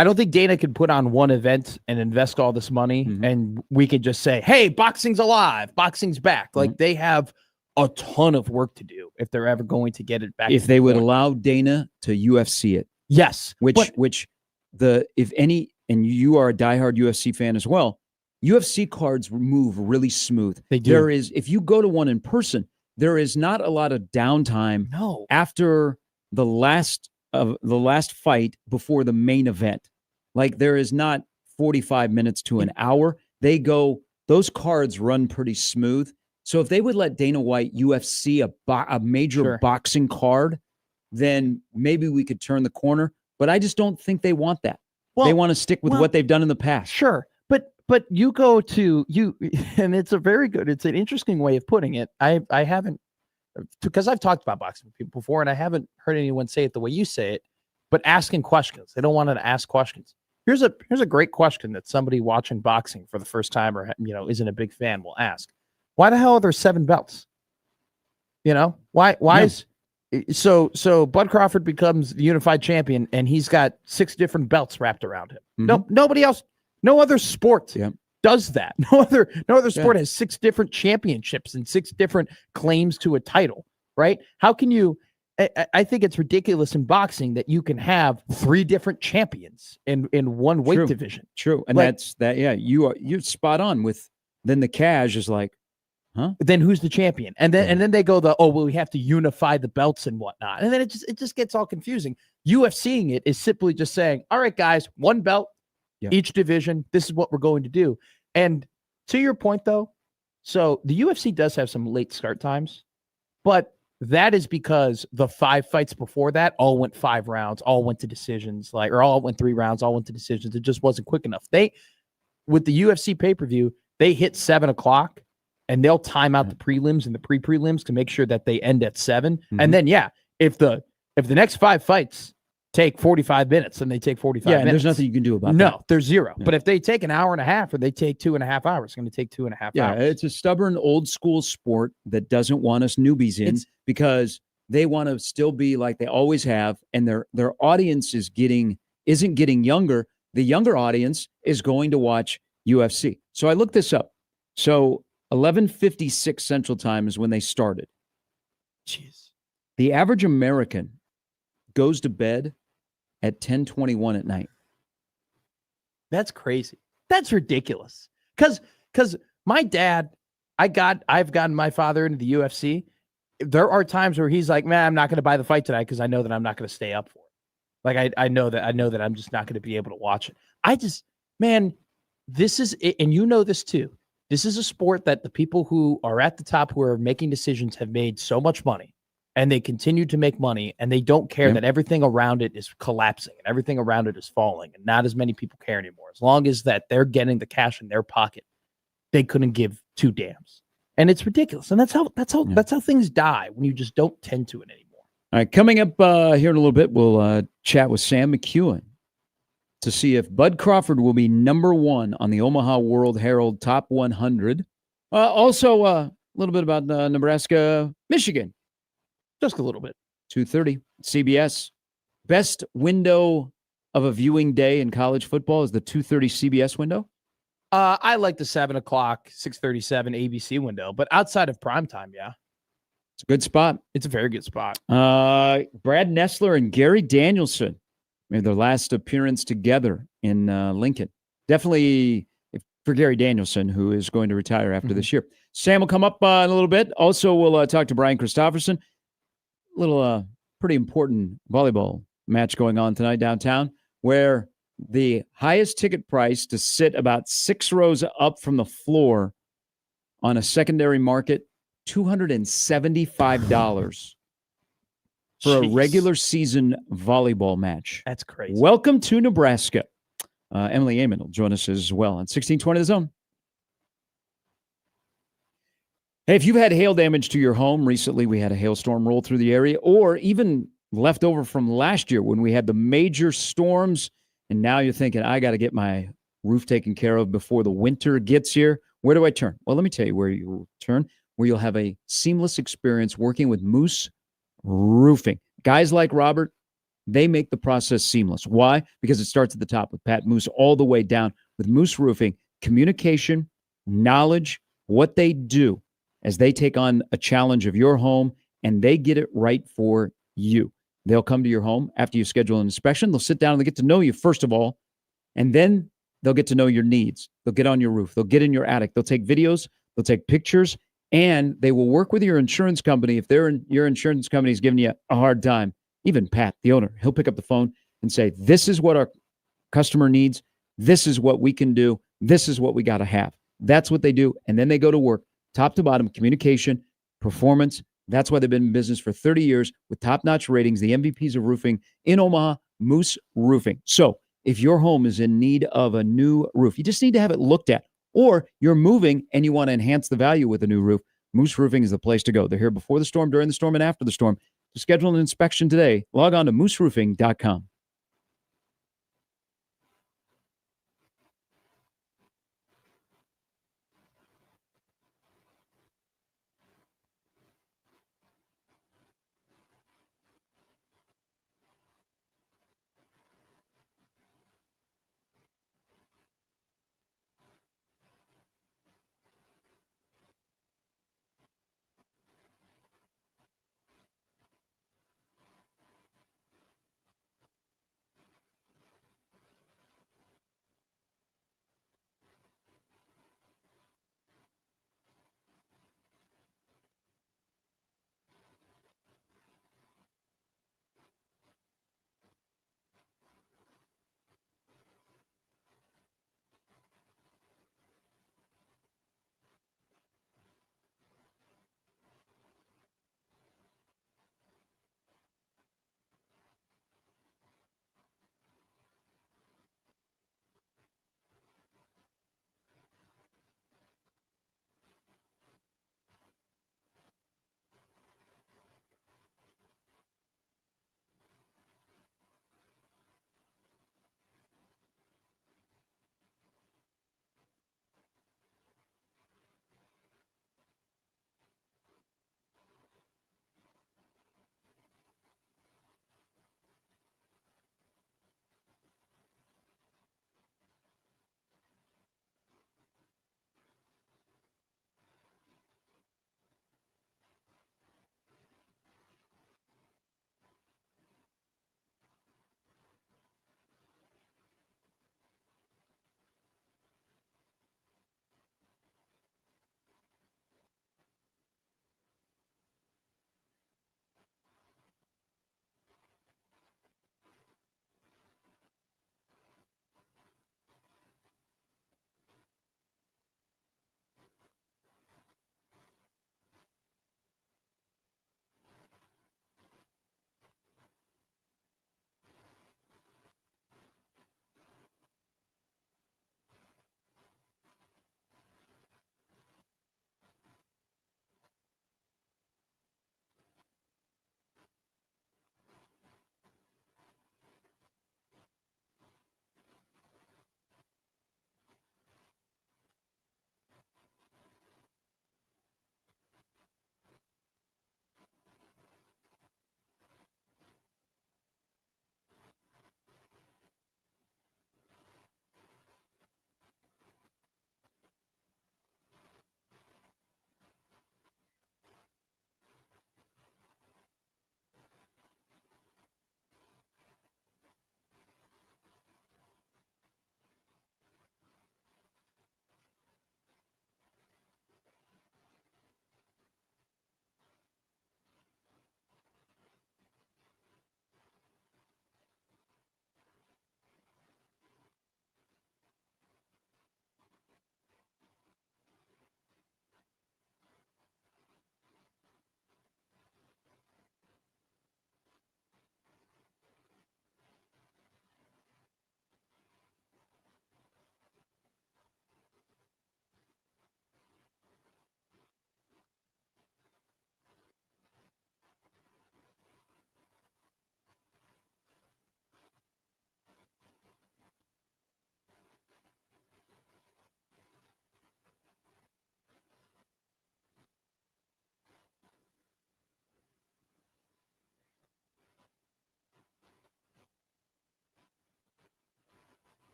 Speaker 2: I don't think Dana could put on one event and invest all this money, and we could just say, "Hey, boxing's alive, boxing's back." Like they have a ton of work to do if they're ever going to get it back.
Speaker 1: If they would allow Dana to UFC it,
Speaker 2: yes.
Speaker 1: If any, and you are a diehard UFC fan as well, UFC cards move really smooth.
Speaker 2: They do.
Speaker 1: There is, if you go to one in person, there is not a lot of downtime after the last fight before the main event. Like there is not 45 minutes to an hour. Those cards run pretty smooth. So if they would let Dana White UFC a major boxing card, then maybe we could turn the corner. But I just don't think they want that. Well, they want to stick with what they've done in the past.
Speaker 2: Sure. But you go to and it's an interesting way of putting it. I haven't, because I've talked about boxing with people before, and I haven't heard anyone say it the way you say it, but asking questions. They don't want to ask questions. Here's a great question that somebody watching boxing for the first time or isn't a big fan will ask. Why the hell are there 7 belts? Why is so Bud Crawford becomes the unified champion and he's got 6 different belts wrapped around him. Nobody else, no other sport does that. No other sport has 6 different championships and 6 different claims to a title, right? How can you I think it's ridiculous in boxing that you can have 3 different champions in one weight division.
Speaker 1: True. And you're spot on with then the cash is like, huh?
Speaker 2: Then who's the champion? And then they go we have to unify the belts and whatnot. And then it just gets all confusing. UFCing it is simply just saying, all right, guys, 1 belt, each division. This is what we're going to do. And to your point, though, so the UFC does have some late start times, but that is because the 5 fights before that all went 5 rounds, all went to decisions, or all went 3 rounds, all went to decisions. It just wasn't quick enough. With the UFC pay-per-view, they hit 7 o'clock. And they'll time out the prelims and the pre-prelims to make sure that they end at 7. And then, if the next 5 fights take 45 minutes, then they take 45 minutes.
Speaker 1: And there's nothing you can do about that.
Speaker 2: No, there's 0. Yeah. But if they take an hour and a half or they take 2.5 hours, it's going to take 2.5 hours.
Speaker 1: Yeah, it's a stubborn old school sport that doesn't want us newbies in because they want to still be like they always have, and their audience isn't getting younger. The younger audience is going to watch UFC. So I looked this up. So 11:56 Central Time is when they started.
Speaker 2: Jeez.
Speaker 1: The average American goes to bed at 10:21 at night.
Speaker 2: That's crazy. That's ridiculous. Because my dad, I've gotten my father into the UFC. There are times where he's like, man, I'm not going to buy the fight tonight because I know that I'm not going to stay up for it. Like I know that I'm just not going to be able to watch it. This is it, and you know this too. This is a sport that the people who are at the top, who are making decisions, have made so much money, and they continue to make money, and they don't care that everything around it is collapsing and everything around it is falling, and not as many people care anymore. As long as that they're getting the cash in their pocket, they couldn't give 2 damns, and it's ridiculous. And that's how things die when you just don't tend to it anymore.
Speaker 1: All right, coming up here in a little bit, we'll chat with Sam McEwen to see if Bud Crawford will be number 1 on the Omaha World Herald Top 100. Also, a little bit about Nebraska, Michigan.
Speaker 2: Just a little bit.
Speaker 1: 2:30, CBS. Best window of a viewing day in college football is the 2:30 CBS window.
Speaker 2: I like the 7 o'clock, 6:37 ABC window, but outside of primetime,
Speaker 1: it's a good spot.
Speaker 2: It's a very good spot.
Speaker 1: Brad Nessler and Gary Danielson made their last appearance together in Lincoln. Definitely for Gary Danielson, who is going to retire after this year. Sam will come up in a little bit. Also, we'll talk to Brian Christopherson. A little pretty important volleyball match going on tonight downtown, where the highest ticket price to sit about 6 rows up from the floor on a secondary market, $275. For a regular season volleyball match.
Speaker 2: That's crazy.
Speaker 1: Welcome to Nebraska. Emily Amon will join us as well on 1620 The Zone. Hey, if you've had hail damage to your home, recently we had a hailstorm roll through the area, or even left over from last year when we had the major storms, and now you're thinking, I got to get my roof taken care of before the winter gets here. Where do I turn? Well, let me tell you where you turn, where you'll have a seamless experience working with Moose Roofing. Guys like Robert, They make the process seamless. Why? Because it starts at the top with Pat Moose all the way down with Moose Roofing. Communication, knowledge, what they do as they take on a challenge of your home, and they get it right for you. They'll come to your home after you schedule an inspection. They'll sit down and they get to know you, first of all, and then they'll get to know your needs. They'll get on your roof. They'll get in your attic. They'll take videos. They'll take pictures, and they will work with your insurance company. If your insurance company is giving you a hard time, even Pat, the owner, he'll pick up the phone and say, this is what our customer needs. This is what we can do. This is what we got to have. That's what they do. And then they go to work, top to bottom, communication, performance. That's why they've been in business for 30 years with top-notch ratings, the MVPs of roofing in Omaha, Moose Roofing. So if your home is in need of a new roof, you just need to have it looked at, or you're moving and you want to enhance the value with a new roof, Moose Roofing is the place to go. They're here before the storm, during the storm, and after the storm. To schedule an inspection today, log on to mooseroofing.com.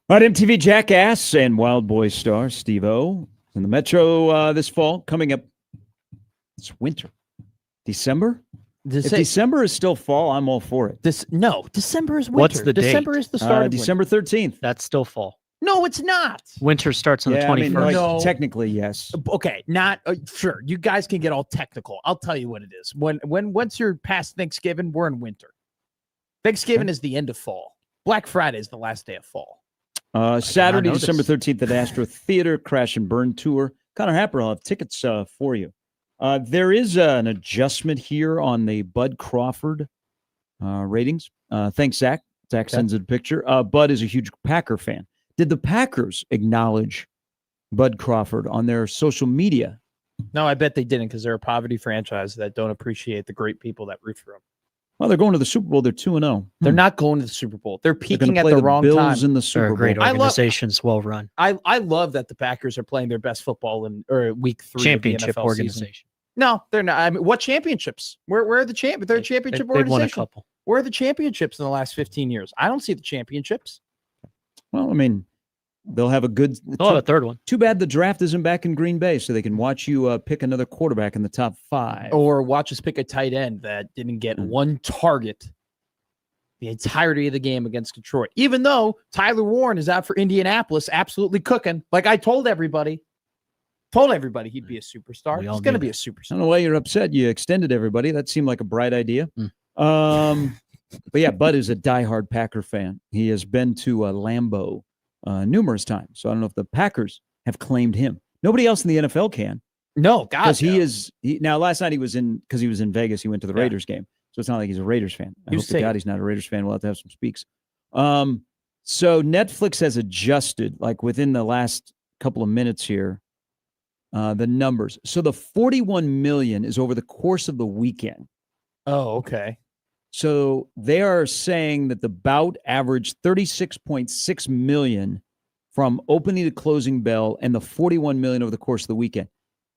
Speaker 1: All right, MTV Jackass and Wild Boy star Steve-O in the Metro this fall. Coming up, it's winter. December? If December is still fall, I'm all for it.
Speaker 2: December is winter.
Speaker 3: What's the date?
Speaker 2: December is the start of
Speaker 1: December 13th.
Speaker 3: That's still fall.
Speaker 2: No, it's not.
Speaker 3: Winter starts on the 21st.
Speaker 2: No.
Speaker 1: Technically, yes.
Speaker 2: Okay, not sure. You guys can get all technical. I'll tell you what it is. Once you're past Thanksgiving, we're in winter. Thanksgiving is the end of fall. Black Friday is the last day of fall.
Speaker 1: Saturday, December 13th at Astro Theater, Crash and Burn Tour. Connor Happer will have tickets for you. There is an adjustment here on the Bud Crawford ratings. Thanks, Zach. Zach sends a picture. Bud is a huge Packer fan. Did the Packers acknowledge Bud Crawford on their social media?
Speaker 2: No, I bet they didn't because they're a poverty franchise that don't appreciate the great people that root for them.
Speaker 1: Well, they're going to the Super Bowl. They're 2-0.
Speaker 2: They're not going to the Super Bowl. They're peaking at
Speaker 1: the
Speaker 2: wrong
Speaker 1: Bills
Speaker 2: time.
Speaker 1: in the Super Bowl.
Speaker 3: Great organizations, well run.
Speaker 2: I love that the Packers are playing their best football in week 3
Speaker 3: Championship
Speaker 2: of the NFL
Speaker 3: organization.
Speaker 2: season. No, they're not. I mean, what championships? Where are the champions? They're a championship
Speaker 3: They've won a
Speaker 2: organization.
Speaker 3: couple.
Speaker 2: Where are the championships in the last 15 years? I don't see the championships.
Speaker 1: Well, I mean, they'll have a good.
Speaker 3: They'll have a third one.
Speaker 1: Too bad the draft isn't back in Green Bay, so they can watch you pick another quarterback in the top 5.
Speaker 2: Or watch us pick a tight end that didn't get one target the entirety of the game against Detroit. Even though Tyler Warren is out for Indianapolis, absolutely cooking. Like I told everybody he'd be a superstar. He's going to be a
Speaker 1: I
Speaker 2: superstar.
Speaker 1: don't know why you're upset. You extended everybody. That seemed like a bright idea. But yeah, Bud is a diehard Packer fan. He has been to Lambeau numerous times. So I don't know if the Packers have claimed him. Nobody else in the NFL can.
Speaker 2: No, God,
Speaker 1: because now last night he was in Vegas. He went to the Raiders game. So it's not like he's a Raiders fan. I hope to God he's not a Raiders fan. We'll have to have some speaks. So Netflix has adjusted, like within the last couple of minutes here, the numbers. So the 41 million is over the course of the weekend.
Speaker 2: Oh, okay.
Speaker 1: So they are saying that the bout averaged 36.6 million from opening to closing bell and the 41 million over the course of the weekend.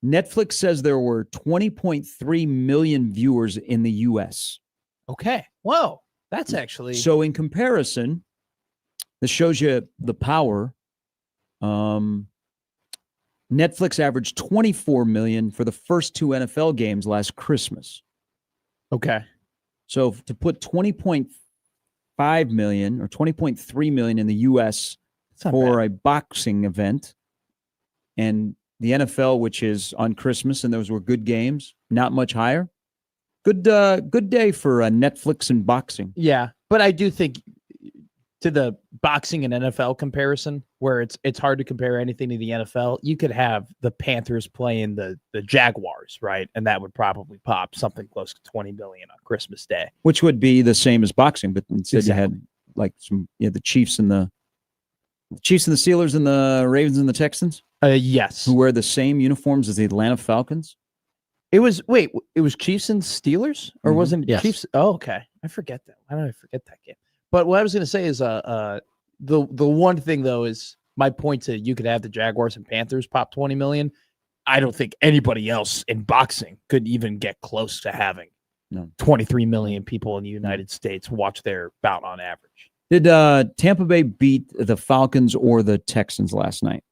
Speaker 1: Netflix says there were 20.3 million viewers in the U.S.
Speaker 2: Okay. Whoa. That's actually...
Speaker 1: So in comparison, this shows you the power. Netflix averaged 24 million for the first 2 NFL games last Christmas.
Speaker 2: Okay.
Speaker 1: So to put 20.5 million or 20.3 million in the U.S. for a boxing event, and the NFL, which is on Christmas, and those were good games, not much higher. Good day for Netflix and boxing.
Speaker 2: Yeah, but I do think to the boxing and NFL comparison, where it's hard to compare anything to the NFL, you could have the Panthers playing the Jaguars, right? And that would probably pop something close to 20 million on Christmas Day.
Speaker 1: Which would be the same as boxing, but instead you had like the Chiefs and the Steelers and the Ravens and the Texans.
Speaker 2: Yes.
Speaker 1: Who wear the same uniforms as the Atlanta Falcons.
Speaker 2: It was Chiefs and Steelers, or wasn't it Chiefs? Oh, okay. I forget that. Why did I forget that game? But what I was going to say is, the one thing though is my point to you could have the Jaguars and Panthers pop 20 million. I don't think anybody else in boxing could even get close to having 23 million people in the United States watch their bout on average.
Speaker 1: Did Tampa Bay beat the Falcons or the Texans last night?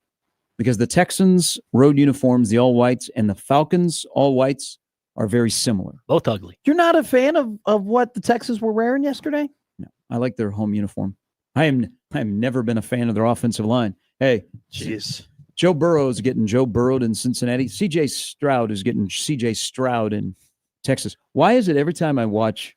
Speaker 1: Because the Texans road uniforms, the all whites, and the Falcons all whites are very similar.
Speaker 3: Both ugly.
Speaker 2: You're not a fan of what the Texans were wearing yesterday?
Speaker 1: No, I like their home uniform. I am never been a fan of their offensive line. Hey,
Speaker 2: jeez.
Speaker 1: Joe Burrow is getting Joe Burrowed in Cincinnati. C.J. Stroud is getting C.J. Stroud in Texas. Why is it every time I watch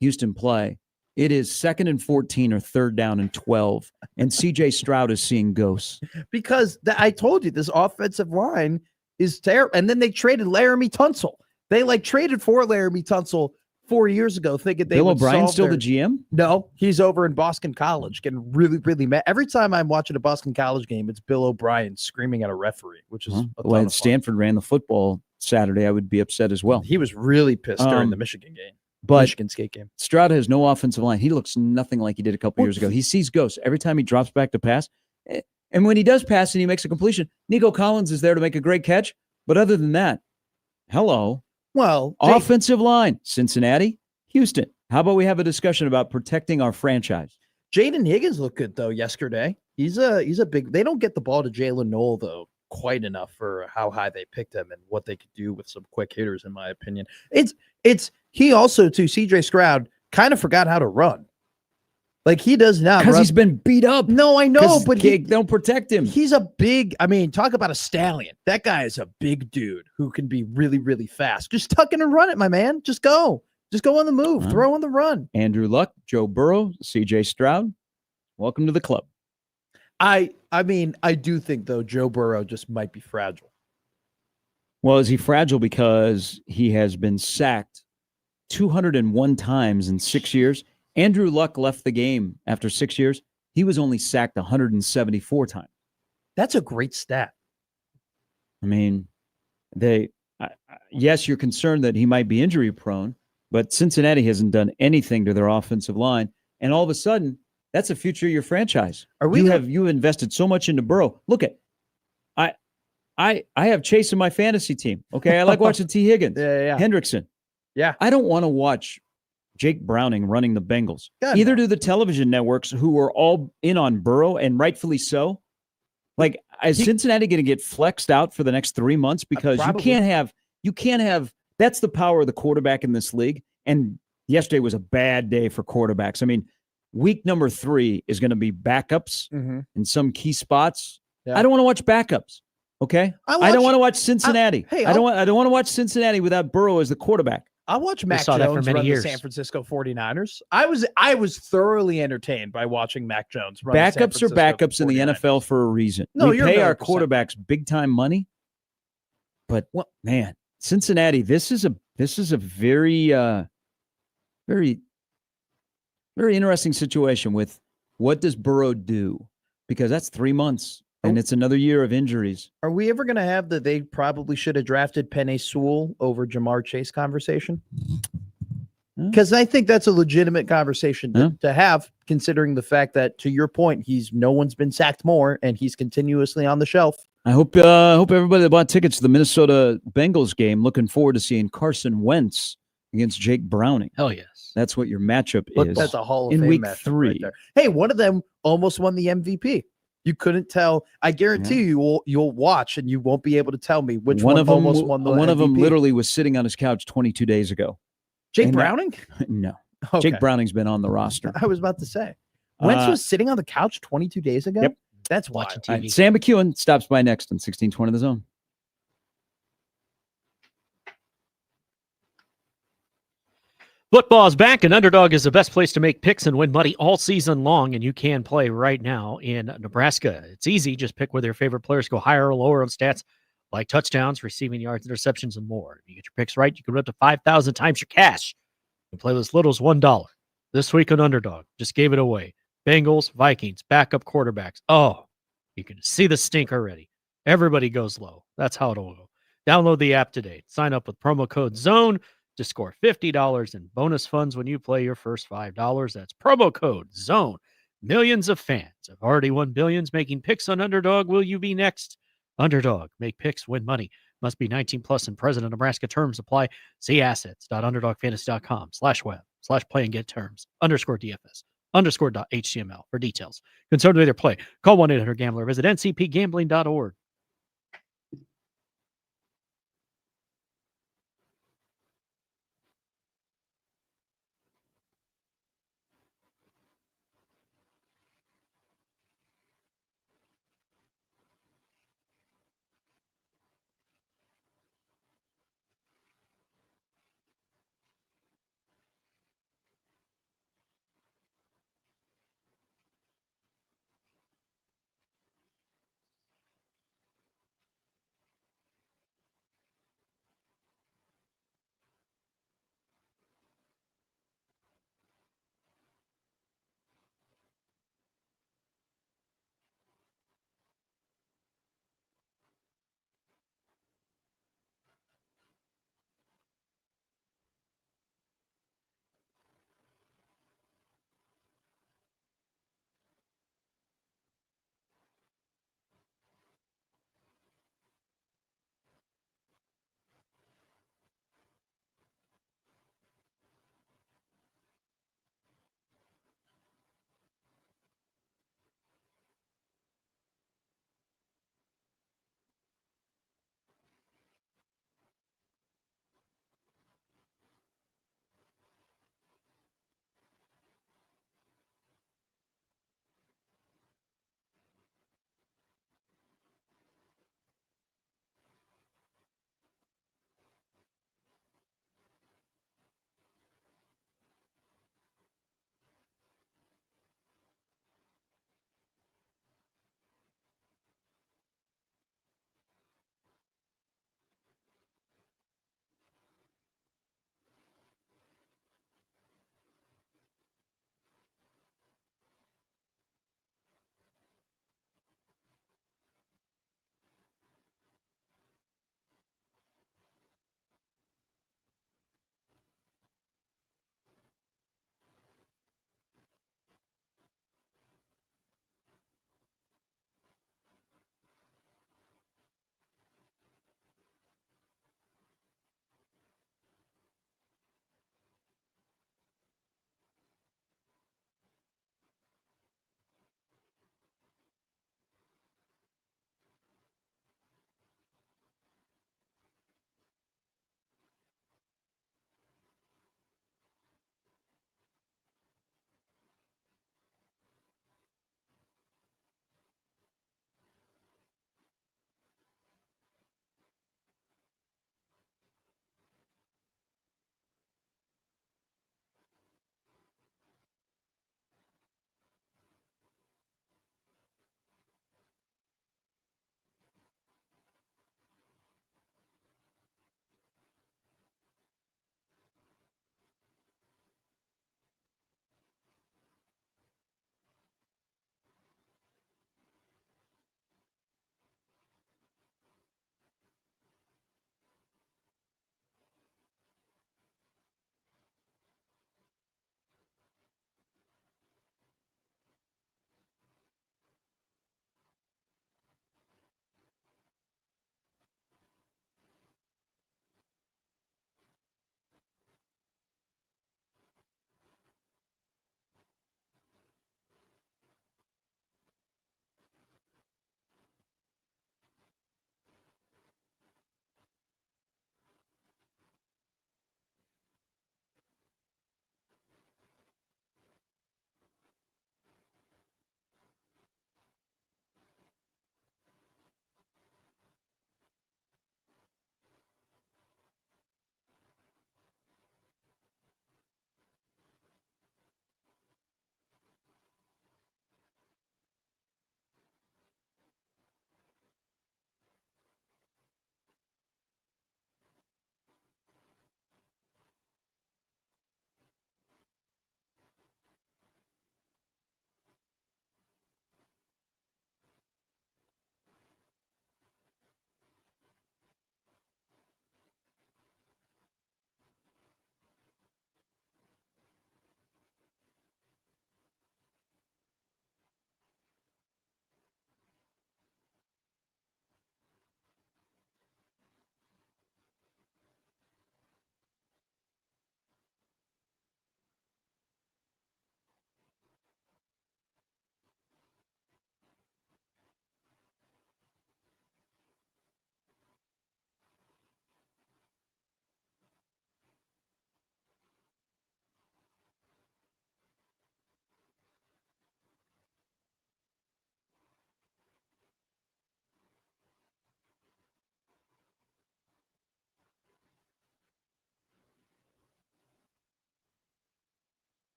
Speaker 1: Houston play, it is 2nd and 14 or 3rd down and 12, and C.J. Stroud is seeing ghosts?
Speaker 2: Because I told you this offensive line is terrible. And then they traded Laramie Tunsil. They traded for Laramie Tunsil 4 years ago, thinking they
Speaker 1: Bill
Speaker 2: would
Speaker 1: O'Brien still
Speaker 2: their...
Speaker 1: the GM?
Speaker 2: No, he's over in Boston College, getting really, really mad. Every time I'm watching a Boston College game, it's Bill O'Brien screaming at a referee, which is
Speaker 1: the way Stanford ran the football Saturday, I would be upset as well.
Speaker 2: He was really pissed during the Michigan game.
Speaker 1: But
Speaker 2: Michigan State game.
Speaker 1: Stroud has no offensive line. He looks nothing like he did a couple years ago. He sees ghosts every time he drops back to pass. And when he does pass and he makes a completion, Nico Collins is there to make a great catch. But other than that, hello.
Speaker 2: Well,
Speaker 1: offensive line, Cincinnati, Houston. How about we have a discussion about protecting our franchise?
Speaker 2: Jaden Higgins looked good, though, yesterday. He's a big. They don't get the ball to Jalen Noel though quite enough for how high they picked him and what they could do with some quick hitters, in my opinion. He also too. CJ Stroud kind of forgot how to run. Like he does not
Speaker 1: because he's been beat up.
Speaker 2: No, I know, but
Speaker 1: they don't protect him.
Speaker 2: He's a big. I mean, talk about a stallion. That guy is a big dude who can be really, really fast. Just tuck in and run it, my man. Just go on the move. Throw on the run.
Speaker 1: Andrew Luck, Joe Burrow, CJ Stroud. Welcome to the club.
Speaker 2: I mean, I do think though Joe Burrow just might be fragile.
Speaker 1: Well, is he fragile because he has been sacked 201 times in 6 years? Andrew Luck left the game after 6 years. He was only sacked 174 times.
Speaker 2: That's a great stat.
Speaker 1: I mean, yes, you're concerned that he might be injury prone, but Cincinnati hasn't done anything to their offensive line. And all of a sudden, that's the future of your franchise. You invested so much into Burrow. Look at, I have Chase in my fantasy team. Okay, I like watching T. Higgins, Hendrickson.
Speaker 2: Yeah,
Speaker 1: I don't want to watch Jake Browning running the Bengals. Either do the television networks who are all in on Burrow, and rightfully so. Like, is Cincinnati going to get flexed out for the next 3 months? Because you can't have. That's the power of the quarterback in this league. And yesterday was a bad day for quarterbacks. I mean, week number 3 is going to be backups in some key spots. Yeah. I don't want to watch backups. Okay, I don't want to watch Cincinnati. I don't want to watch Cincinnati without Burrow as the quarterback.
Speaker 2: I'll watch Mac Jones run the San Francisco 49ers. I was thoroughly entertained by watching Mac Jones run
Speaker 1: backups are backups in the NFL for a reason. No, we pay our quarterbacks big time money. But man, Cincinnati, this is a very very interesting situation with what does Burrow do? Because that's 3 months. And it's another year of injuries.
Speaker 2: Are we ever going to have they probably should have drafted Penei Sewell over Jamar Chase conversation? Because I think that's a legitimate conversation to have, considering the fact that, to your point, no one's been sacked more, and he's continuously on the shelf.
Speaker 1: I hope everybody that bought tickets to the Minnesota Bengals game looking forward to seeing Carson Wentz against Jake Browning.
Speaker 3: Hell yes.
Speaker 1: That's what your matchup is.
Speaker 2: That's a Hall of
Speaker 1: Fame
Speaker 2: in week
Speaker 1: matchup
Speaker 2: 3. Right there. Hey, one of them almost won the MVP. You couldn't tell. I guarantee you'll watch and you won't be able to tell me which one almost won the MVP.
Speaker 1: One of them literally was sitting on his couch 22 days ago.
Speaker 2: Jake Browning?
Speaker 1: No.
Speaker 2: Okay.
Speaker 1: Jake Browning's been on the roster.
Speaker 2: I was about to say. Wentz was sitting on the couch 22 days ago?
Speaker 1: Yep.
Speaker 2: That's watching TV.
Speaker 1: Right, Sam McEwen stops by next on 1620 The Zone.
Speaker 3: Football is back, and Underdog is the best place to make picks and win money all season long, and you can play right now in Nebraska. It's easy. Just pick whether your favorite players go higher or lower on stats like touchdowns, receiving yards, interceptions, and more. If you get your picks right, you can win up to 5,000 times your cash. You can play with as little as $1. This week on Underdog, just gave it away. Bengals, Vikings, backup quarterbacks. Oh, you can see the stink already. Everybody goes low. That's how it'll go. Download the app today. Sign up with promo code ZONE to score $50 in bonus funds when you play your first $5. That's promo code ZONE. Millions of fans have already won billions making picks on Underdog. Will you be next? Underdog. Make picks, win money. Must be 19 plus and present in Nebraska. Terms apply. See assets.underdogfantasy.com/web/play and get terms. _DFS. _.html for details. Concerned with your play? Call 1-800-GAMBLER. Visit ncpgambling.org.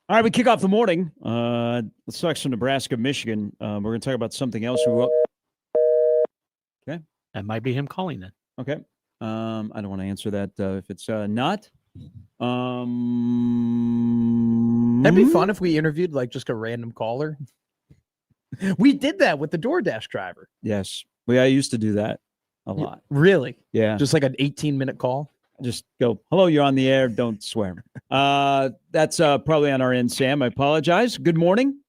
Speaker 1: All right, we kick off the morning. Let's talk some Nebraska, Michigan. We're going to talk about something else. Okay.
Speaker 3: That might be him calling then.
Speaker 1: Okay. I don't want to answer that if it's not.
Speaker 2: That'd be fun if we interviewed like just a random caller. We did that with the DoorDash driver.
Speaker 1: Yes. I used to do that a lot.
Speaker 2: Really?
Speaker 1: Yeah.
Speaker 2: Just like an 18-minute call?
Speaker 1: Just go, hello, you're on the air. Don't swear. That's probably on our end, Sam. I apologize. Good morning.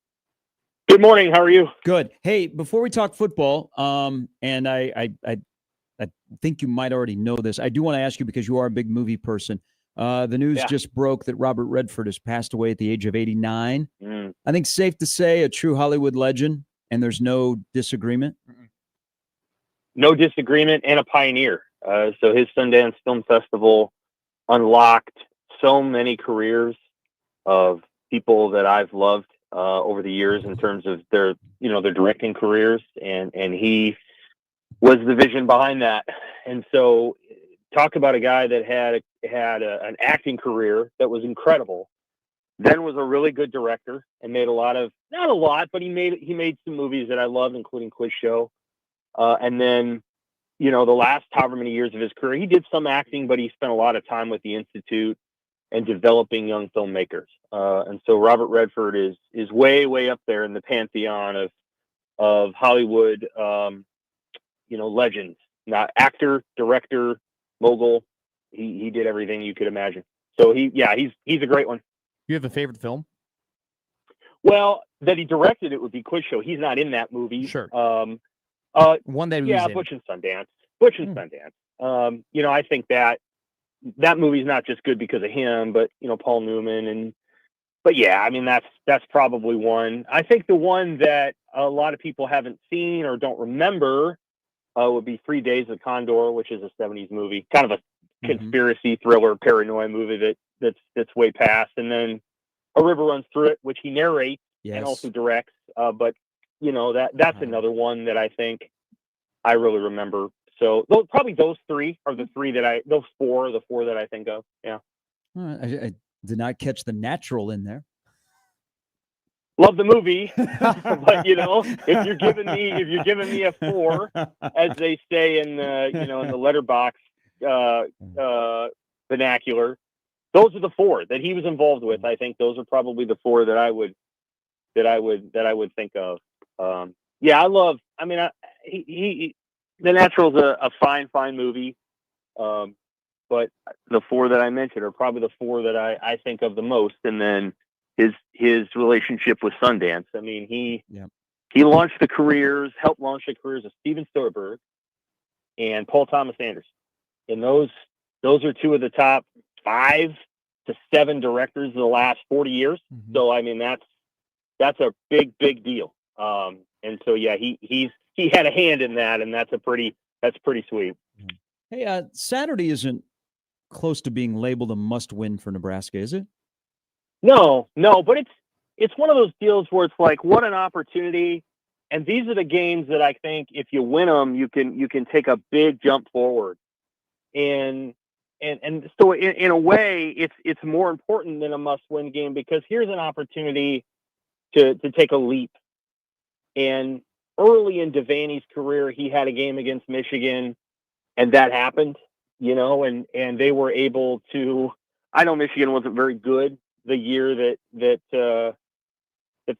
Speaker 5: Good morning. How are you?
Speaker 1: Good. Hey, before we talk football, and I think you might already know this. I do want to ask you because you are a big movie person. The news just broke that Robert Redford has passed away at the age of 89. I think safe to say a true Hollywood legend, and there's no disagreement.
Speaker 5: No disagreement, and a pioneer. So his Sundance Film Festival unlocked so many careers of people that I've loved over the years in terms of their directing careers, and he was the vision behind that. And so, talk about a guy that had an acting career that was incredible. Then was a really good director and made not a lot, but he made some movies that I loved, including Quiz Show. And then, the last however many years of his career, he did some acting, but he spent a lot of time with the Institute and developing young filmmakers. And so Robert Redford is way, way up there in the pantheon of Hollywood, legends. Not actor, director, mogul. He did everything you could imagine. So he's a great one.
Speaker 2: You have a favorite film?
Speaker 5: Well, that he directed, it would be Quiz Show. He's not in that movie.
Speaker 2: Sure. One that he was in.
Speaker 5: Butch and Sundance. Sundance. I think that movie's not just good because of him, but Paul Newman that's probably one. I think the one that a lot of people haven't seen or don't remember would be 3 Days of Condor, which is a 70s movie, kind of a conspiracy thriller, paranoia movie that's way past. And then A River Runs Through It, which he narrates and also directs. But that's another one that I think I really remember. So those three are the four that I think of. Yeah.
Speaker 1: I did not catch The Natural in there.
Speaker 5: Love the movie, but if you're giving me a 4, as they say in the letterbox vernacular, those are the 4 that he was involved with. I think those are probably the 4 that I would think of. I love. I mean, The Natural's a fine movie, but the 4 that I mentioned are probably the 4 that I think of the most. And then his relationship with Sundance. I mean, he helped launch the careers of Steven Soderbergh and Paul Thomas Anderson. And those are 2 of the top 5 to 7 directors of the last 40 years. So I mean, that's a big deal. And so he had a hand in that, and that's pretty sweet.
Speaker 1: Hey, Saturday isn't close to being labeled a must-win for Nebraska, is it?
Speaker 5: No, but it's one of those deals where it's like, what an opportunity. And these are the games that I think if you win them, you can take a big jump forward. And so in a way, it's more important than a must-win game, because here's an opportunity to take a leap. And early in Devaney's career, he had a game against Michigan, and that happened, and they were able to. I know Michigan wasn't very good the year that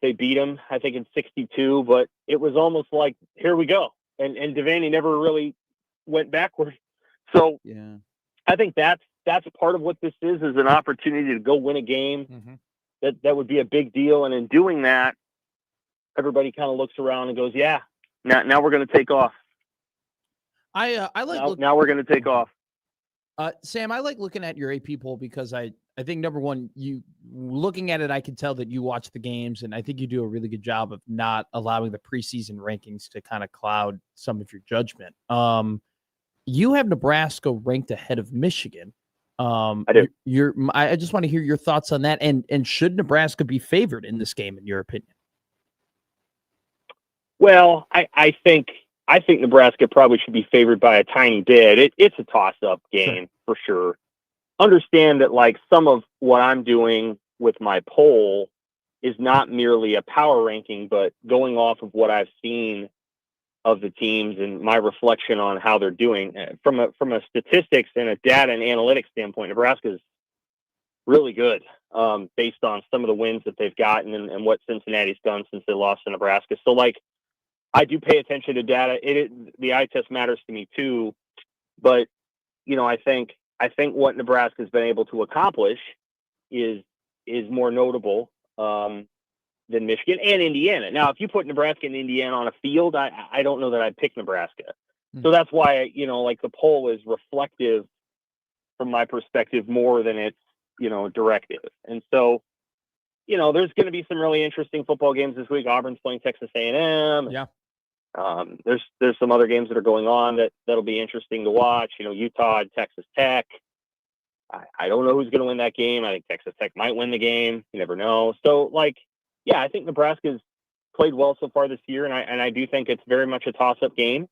Speaker 5: they beat him, I think in 62, but it was almost like, here we go. And Devaney never really went backwards. So I think that's part of what this is an opportunity to go win a game. That would be a big deal. And in doing that, everybody kind of looks around and goes, now we're going to take off.
Speaker 2: I like
Speaker 5: now we're going to take off.
Speaker 2: Sam, I like looking at your AP poll because I think, number one, you looking at it, I can tell that you watch the games, and I think you do a really good job of not allowing the preseason rankings to kind of cloud some of your judgment. You have Nebraska ranked ahead of Michigan.
Speaker 5: I do.
Speaker 2: I just want to hear your thoughts on that. And should Nebraska be favored in this game, in your opinion?
Speaker 5: Well, I think Nebraska probably should be favored by a tiny bit. It's a toss-up game for sure. Understand that, like, some of what I'm doing with my poll is not merely a power ranking, but going off of what I've seen of the teams and my reflection on how they're doing from a statistics and a data and analytics standpoint. Nebraska's really good based on some of the wins that they've gotten and what Cincinnati's done since they lost to Nebraska. So, like, I do pay attention to data. The eye test matters to me too, but I think what Nebraska's been able to accomplish is more notable than Michigan and Indiana. Now, if you put Nebraska and Indiana on a field, I don't know that I'd pick Nebraska. So that's why like the poll is reflective from my perspective more than it's directive. And so there's going to be some really interesting football games this week. Auburn's playing Texas A&M.
Speaker 2: Yeah.
Speaker 5: There's some other games that are going on that'll be interesting to watch. Utah and Texas Tech. I don't know who's going to win that game. I think Texas Tech might win the game. You never know. So, I think Nebraska's played well so far this year, and I do think it's very much a toss-up game.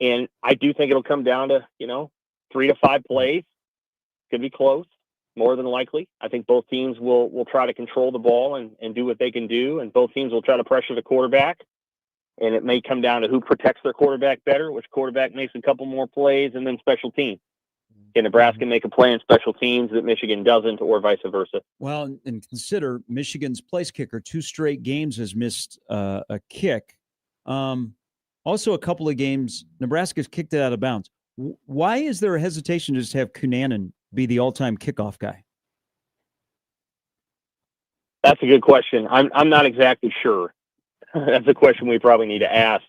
Speaker 5: And I do think it'll come down to 3 to 5 plays. Could be close, more than likely. I think both teams will try to control the ball and do what they can do, and both teams will try to pressure the quarterback. And it may come down to who protects their quarterback better, which quarterback makes a couple more plays, and then special teams. Can Nebraska make a play in special teams that Michigan doesn't, or vice versa?
Speaker 1: Well, and consider Michigan's place kicker, 2 straight games has missed a kick. Also, a couple of games, Nebraska's kicked it out of bounds. Why is there a hesitation to just have Cunanan be the all-time kickoff guy?
Speaker 5: That's a good question. I'm not exactly sure. That's a question we probably need to ask.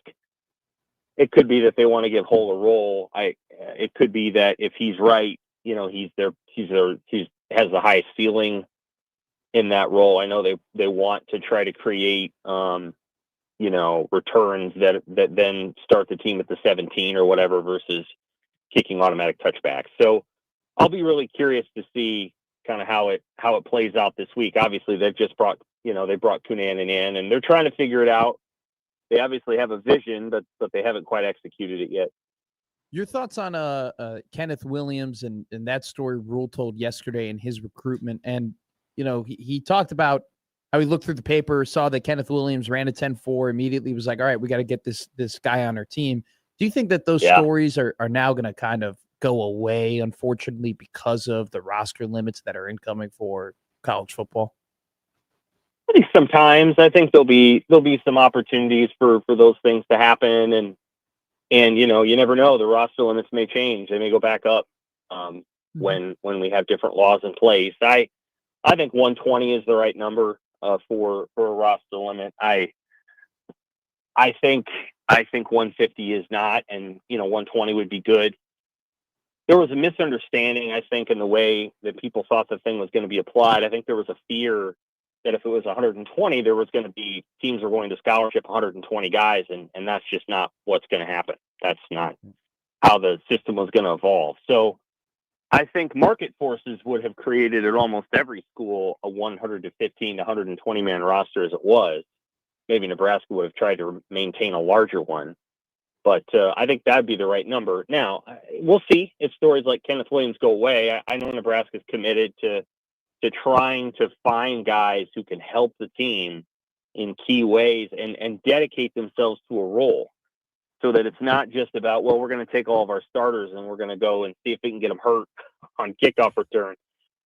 Speaker 5: It could be that they want to give Hull a role. It could be that if he's right, he has the highest ceiling in that role. I know they want to try to create returns that then start the team at the 17 or whatever versus kicking automatic touchbacks. So I'll be really curious to see kind of how it plays out this week. Obviously, they've just brought Cunanan in, and they're trying to figure it out. They obviously have a vision, but they haven't quite executed it yet.
Speaker 2: Your thoughts on Kenneth Williams and that story Rule told yesterday in his recruitment, and he talked about how he looked through the paper, saw that Kenneth Williams ran a 10-4, immediately was like, all right, we got to get this guy on our team. Do you think that those stories are now going to kind of go away, unfortunately, because of the roster limits that are incoming for college football?
Speaker 5: I think sometimes there'll be some opportunities for those things to happen, and you never know. The roster limits may change; they may go back up when we have different laws in place. I think 120 is the right number for a roster limit. I think 150 is not, and 120 would be good. There was a misunderstanding, I think, in the way that people thought the thing was going to be applied. I think there was a fear that if it was 120, there was going to be teams are going to scholarship 120 guys, and that's just not what's going to happen. That's not how the system was going to evolve. So I think market forces would have created at almost every school a 115 to 120 man roster as it was. Maybe Nebraska would have tried to maintain a larger one, but I think that'd be the right number. Now, we'll see if stories like Kenneth Williams go away. I know Nebraska's committed to trying to find guys who can help the team in key ways and dedicate themselves to a role, so that it's not just about, well, we're going to take all of our starters and we're going to go and see if we can get them hurt on kickoff return.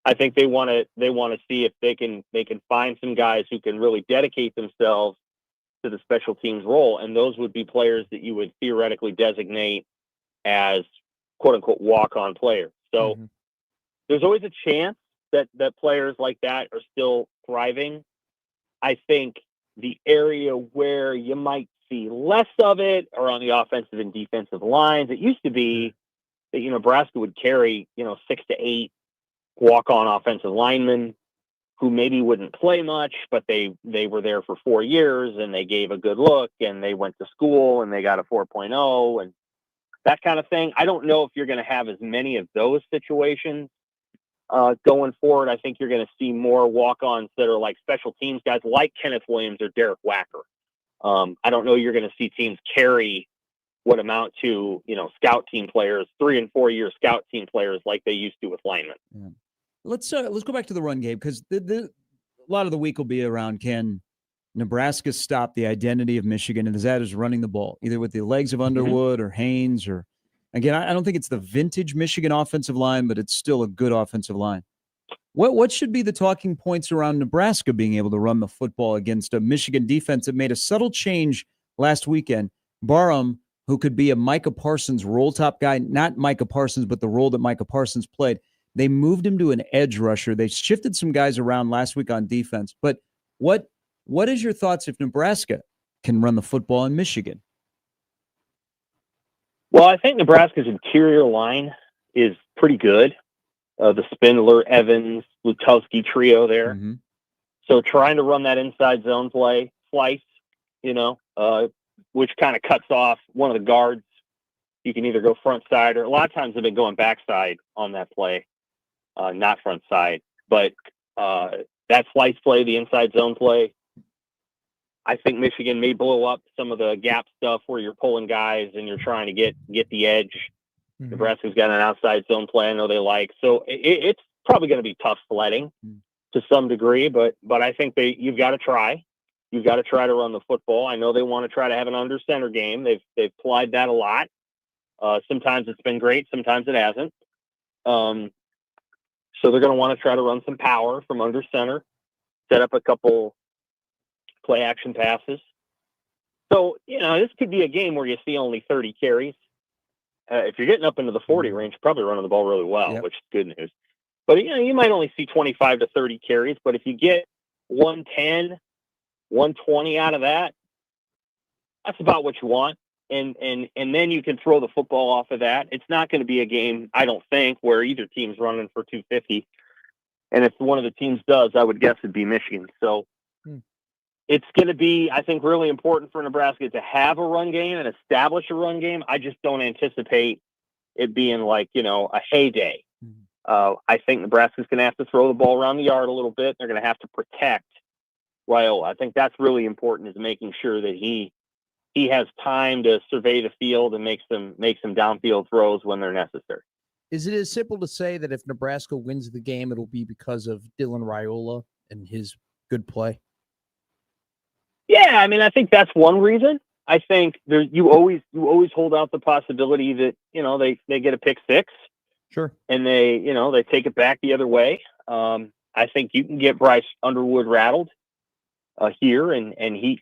Speaker 5: I think they want to see if they can find some guys who can really dedicate themselves to the special teams role, and those would be players that you would theoretically designate as quote unquote walk-on players. So there's always a chance that players like that are still thriving. I think the area where you might see less of it are on the offensive and defensive lines. It used to be that Nebraska would carry 6 to 8 walk-on offensive linemen who maybe wouldn't play much, but they were there for 4 years and they gave a good look and they went to school and they got a 4.0 and that kind of thing. I don't know if you're going to have as many of those situations going forward. I think you're going to see more walk-ons that are like special teams guys like Kenneth Williams or Derek Wacker. I don't know you're going to see teams carry what amount to, scout team players, 3 and 4 year scout team players like they used to with linemen.
Speaker 1: Yeah. Let's go back to the run game, because a lot of the week will be around, can Nebraska stop the identity of Michigan, and that is running the ball, either with the legs of Underwood or Haynes, or again, I don't think it's the vintage Michigan offensive line, but it's still a good offensive line. What should be the talking points around Nebraska being able to run the football against a Michigan defense that made a subtle change last weekend? Barham, who could be a Micah Parsons roll top guy, not Micah Parsons, but the role that Micah Parsons played. They moved him to an edge rusher. They shifted some guys around last week on defense. But what is your thoughts if Nebraska can run the football in Michigan?
Speaker 5: Well, I think Nebraska's interior line is pretty good. The Spindler, Evans, Lutowski trio there.
Speaker 1: Mm-hmm.
Speaker 5: So trying to run that inside zone play, slice, which kind of cuts off one of the guards. You can either go front side, or a lot of times they've been going backside on that play, not front side. But that slice play, the inside zone play, I think Michigan may blow up some of the gap stuff where you're pulling guys and you're trying to get the edge. Mm-hmm. Nebraska's got an outside zone play I know they like. So it's probably going to be tough sledding to some degree, but I think you've got to try. You've got to try to run the football. I know they want to try to have an under center game. They've applied that a lot. Sometimes it's been great, sometimes it hasn't. So they're going to want to try to run some power from under center, set up a couple play action passes. So, this could be a game where you see only 30 carries. If you're getting up into the 40 range, you're probably running the ball really well, which is good news. But, you might only see 25 to 30 carries. But if you get 110, 120 out of that, that's about what you want. And then you can throw the football off of that. It's not going to be a game, I don't think, where either team's running for 250. And if one of the teams does, I would guess it'd be Michigan. So it's going to be, I think, really important for Nebraska to have a run game and establish a run game. I just don't anticipate it being like, a heyday. I think Nebraska's going to have to throw the ball around the yard a little bit. They're going to have to protect Raiola. I think that's really important, is making sure that he has time to survey the field and make some downfield throws when they're necessary.
Speaker 2: Is it as simple to say that if Nebraska wins the game, it'll be because of Dylan Raiola and his good play?
Speaker 5: Yeah, I mean, I think that's one reason. I think you always hold out the possibility that they get a pick six,
Speaker 2: sure, and
Speaker 5: they take it back the other way. I think you can get Bryce Underwood rattled here, and he's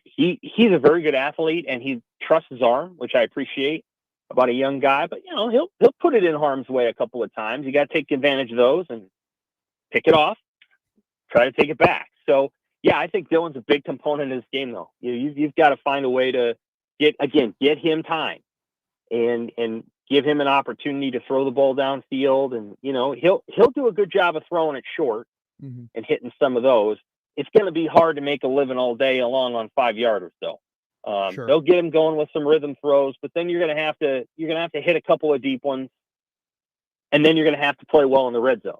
Speaker 5: a very good athlete, and he trusts his arm, which I appreciate about a young guy. But he'll put it in harm's way a couple of times. You got to take advantage of those and pick it off, try to take it back. So. Yeah, I think Dylan's a big component of this game, though. You've got to find a way to get him time and give him an opportunity to throw the ball downfield, and he'll do a good job of throwing it short and hitting some of those. It's going to be hard to make a living all day long on 5 yarders, though.
Speaker 2: Sure.
Speaker 5: They'll get him going with some rhythm throws, but then you're going to have to hit a couple of deep ones, and then you're going to have to play well in the red zone.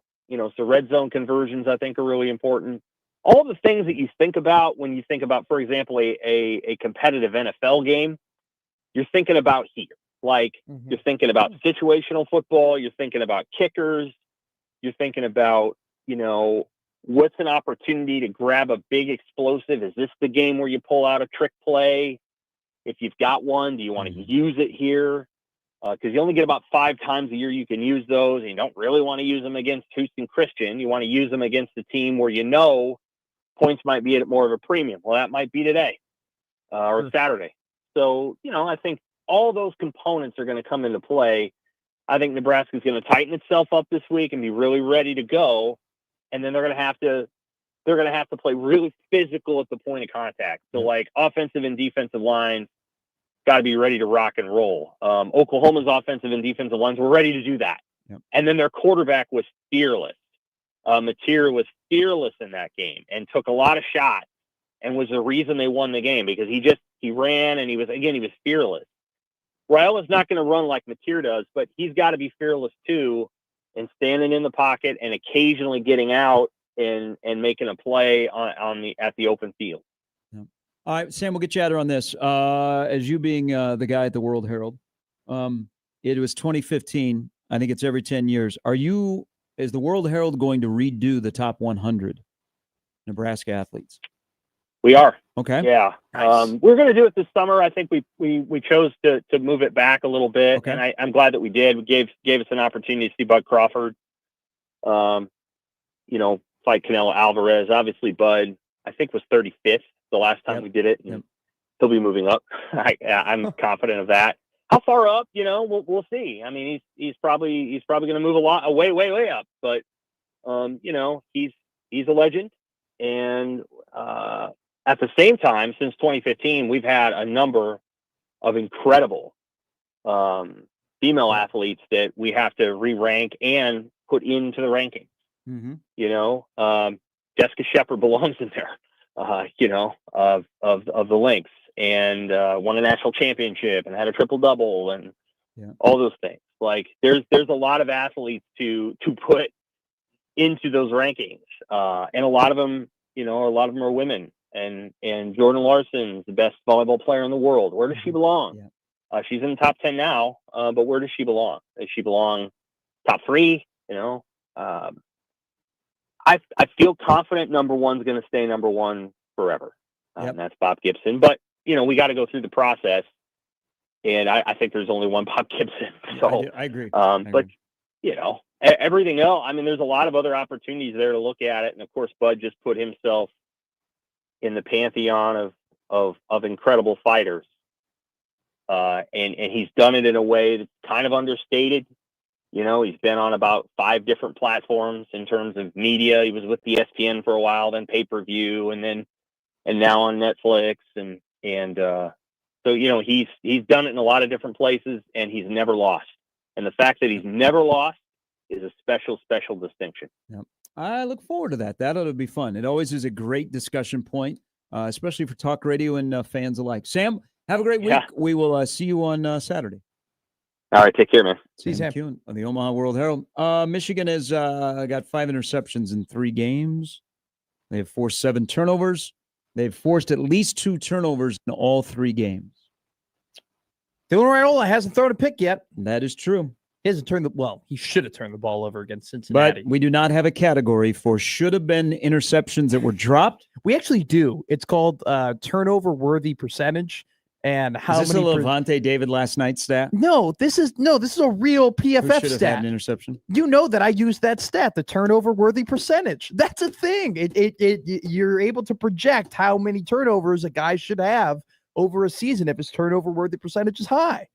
Speaker 5: So red zone conversions, I think, are really important. All the things that you think about when you think about, for example, a competitive NFL game, you're thinking about here. Like, you're thinking about situational football, you're thinking about kickers, you're thinking about, what's an opportunity to grab a big explosive? Is this the game where you pull out a trick play? If you've got one, do you want to use it here? Because you only get about 5 times a year you can use those, and you don't really want to use them against Houston Christian. You want to use them against the team where points might be at more of a premium. Well, that might be today or Saturday. So, I think all those components are going to come into play. I think Nebraska's going to tighten itself up this week and be really ready to go. And then they're going to have to play really physical at the point of contact. So, like, offensive and defensive lines got to be ready to rock and roll. Oklahoma's offensive and defensive lines were ready to do that.
Speaker 1: Yep. And
Speaker 5: then their quarterback was fearless. Mateer was fearless in that game and took a lot of shots, and was the reason they won the game, because he ran, and he was fearless. Raiola's not going to run like Mateer does, but he's got to be fearless too, and standing in the pocket and occasionally getting out and making a play at the open field.
Speaker 1: Yeah. All right, Sam, we'll get you out on this. As you being the guy at the World Herald, it was 2015. I think it's every 10 years. Are you is the World Herald going to redo the top 100 Nebraska athletes?
Speaker 5: We are.
Speaker 1: Okay.
Speaker 5: Yeah.
Speaker 1: Nice.
Speaker 5: We're going to do it this summer. I think we chose to move it back a little bit.
Speaker 1: Okay.
Speaker 5: And I'm glad that we did. It gave us an opportunity to see Bud Crawford, fight Canelo Alvarez. Obviously, Bud, I think, was 35th the last time we did it. And he'll be moving up. I'm confident of that. How far up? We'll see. I mean, he's probably going to move a lot, way up. But he's a legend, and at the same time, since 2015, we've had a number of incredible female athletes that we have to re-rank and put into the rankings.
Speaker 1: Mm-hmm.
Speaker 5: Jessica Shepard belongs in there. Of the Lynx, and won a national championship and had a triple double and all those things. Like there's a lot of athletes to put into those rankings, and a lot of them are women. And Jordan Larson's the best volleyball player in the world. Where does she belong? She's in the top 10 now, but where does she belong? Does she belong top 3? I feel confident number one's going to stay number one forever. And that's Bob Gibson. But, we got to go through the process. And I think there's only one Bob Gibson. So
Speaker 1: I agree.
Speaker 5: But, everything else, I mean, there's a lot of other opportunities there to look at it. And, of course, Bud just put himself in the pantheon of incredible fighters. And he's done it in a way that's kind of understated. He's been on about 5 different platforms in terms of media. He was with ESPN for a while, then pay-per-view, and now on Netflix. So he's done it in a lot of different places, and he's never lost. And the fact that he's never lost is a special, special distinction.
Speaker 1: Yep. I look forward to that. That ought to be fun. It always is a great discussion point, especially for talk radio and fans alike. Sam, have a great week. We will see you on Saturday.
Speaker 5: All right, take care, man.
Speaker 2: See you, Sam.
Speaker 1: On the Omaha World Herald. Michigan has got 5 interceptions in 3 games. They have forced 7 turnovers. They've forced at least 2 turnovers in all 3 games.
Speaker 2: Dylan Raiola hasn't thrown a pick yet.
Speaker 1: That is true.
Speaker 2: He hasn't he should have turned the ball over against Cincinnati.
Speaker 1: But we do not have a category for should have been interceptions that were dropped.
Speaker 2: We actually do. It's called turnover worthy percentage. And how
Speaker 1: is this
Speaker 2: many
Speaker 1: a Levante David last night stat?
Speaker 2: No, this is a real PFF
Speaker 1: should have
Speaker 2: stat.
Speaker 1: had an interception.
Speaker 2: You know that I use that stat, the turnover worthy percentage. That's a thing. You're able to project how many turnovers a guy should have over a season if his turnover worthy percentage is high.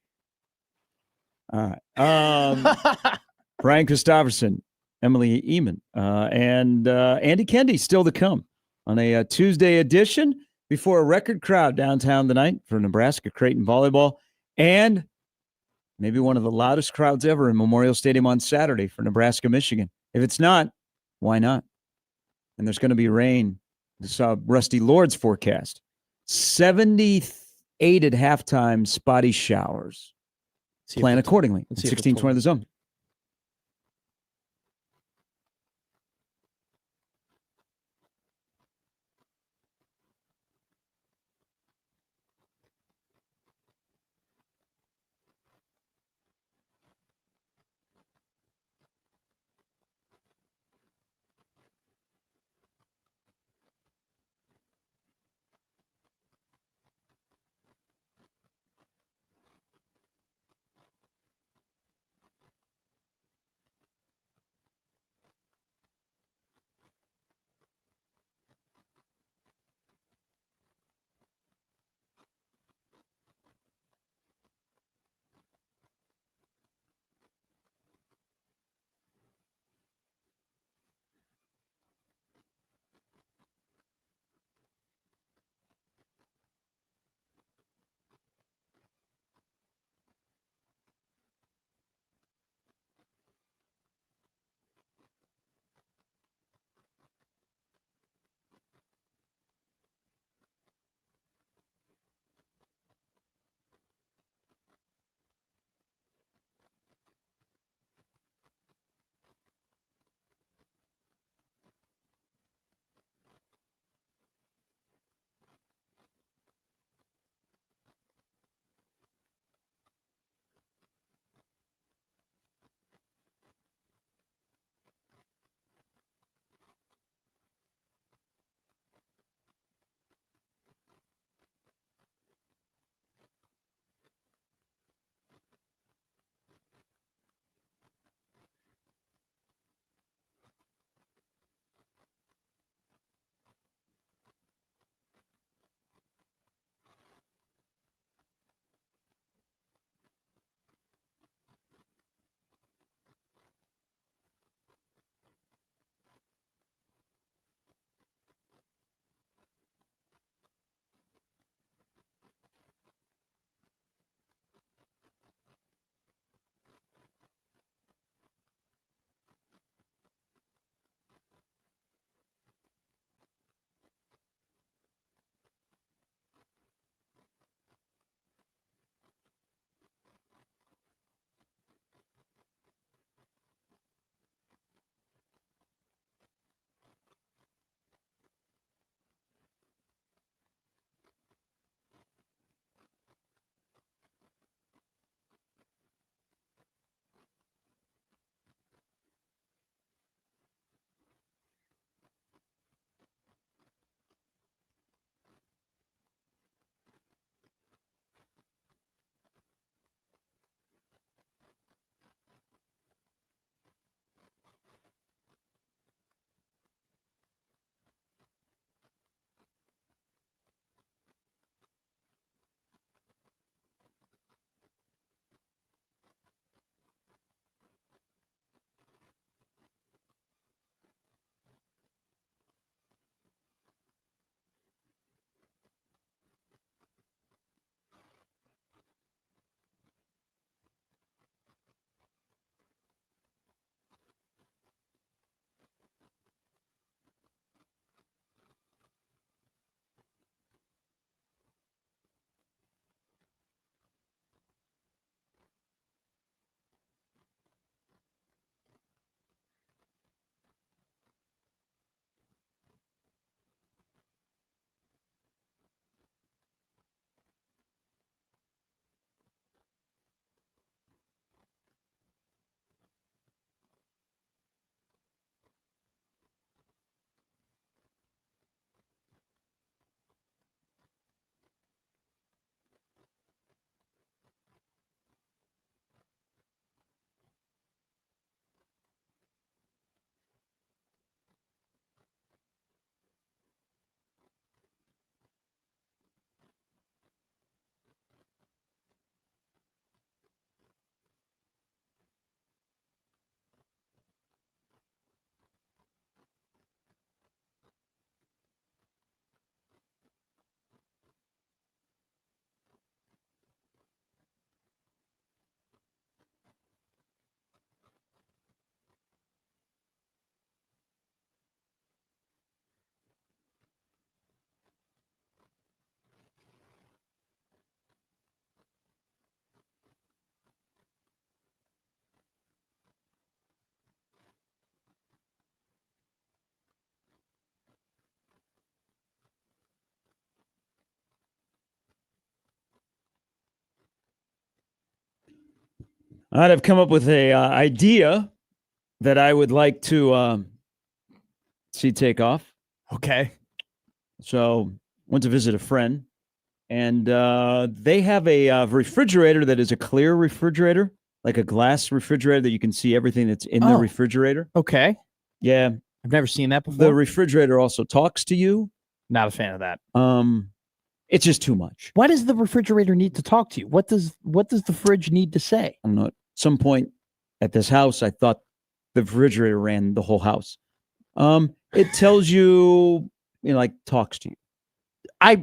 Speaker 1: All right. Brian Christopherson, Emily Eamon, and Andy Kendi still to come on a Tuesday edition before a record crowd downtown tonight for Nebraska Creighton volleyball, and maybe one of the loudest crowds ever in Memorial Stadium on Saturday for Nebraska, Michigan. If it's not, why not? And there's going to be rain. This Rusty Lord's forecast. 78 at halftime, spotty showers. Plan accordingly. 16-20 the zone. All right, I've come up with a idea that I would like to see take off.
Speaker 2: Okay.
Speaker 1: So, went to visit a friend, and they have a refrigerator that is a clear refrigerator, like a glass refrigerator that you can see everything that's in the refrigerator.
Speaker 2: Okay.
Speaker 1: Yeah.
Speaker 2: I've never seen that before.
Speaker 1: The refrigerator also talks to you.
Speaker 2: Not a fan of that.
Speaker 1: It's just too much.
Speaker 2: Why does the refrigerator need to talk to you? What does the fridge need to say?
Speaker 1: I don't know. At some point at this house, I thought the refrigerator ran the whole house. It tells you, like talks to you.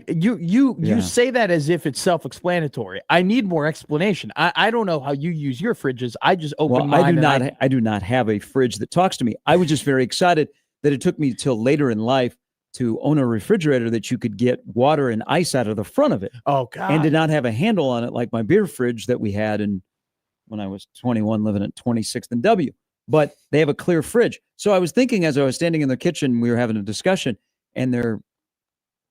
Speaker 2: You say that as if it's self-explanatory. I need more explanation. I don't know how you use your fridges. I just open mine.
Speaker 1: I do not have a fridge that talks to me. I was just very excited that it took me till later in life to own a refrigerator that you could get water and ice out of the front of it.
Speaker 2: Oh God!
Speaker 1: And did not have a handle on it like my beer fridge that we had when I was 21, living at 26th and W. But they have a clear fridge. So I was thinking as I was standing in the kitchen, we were having a discussion, and their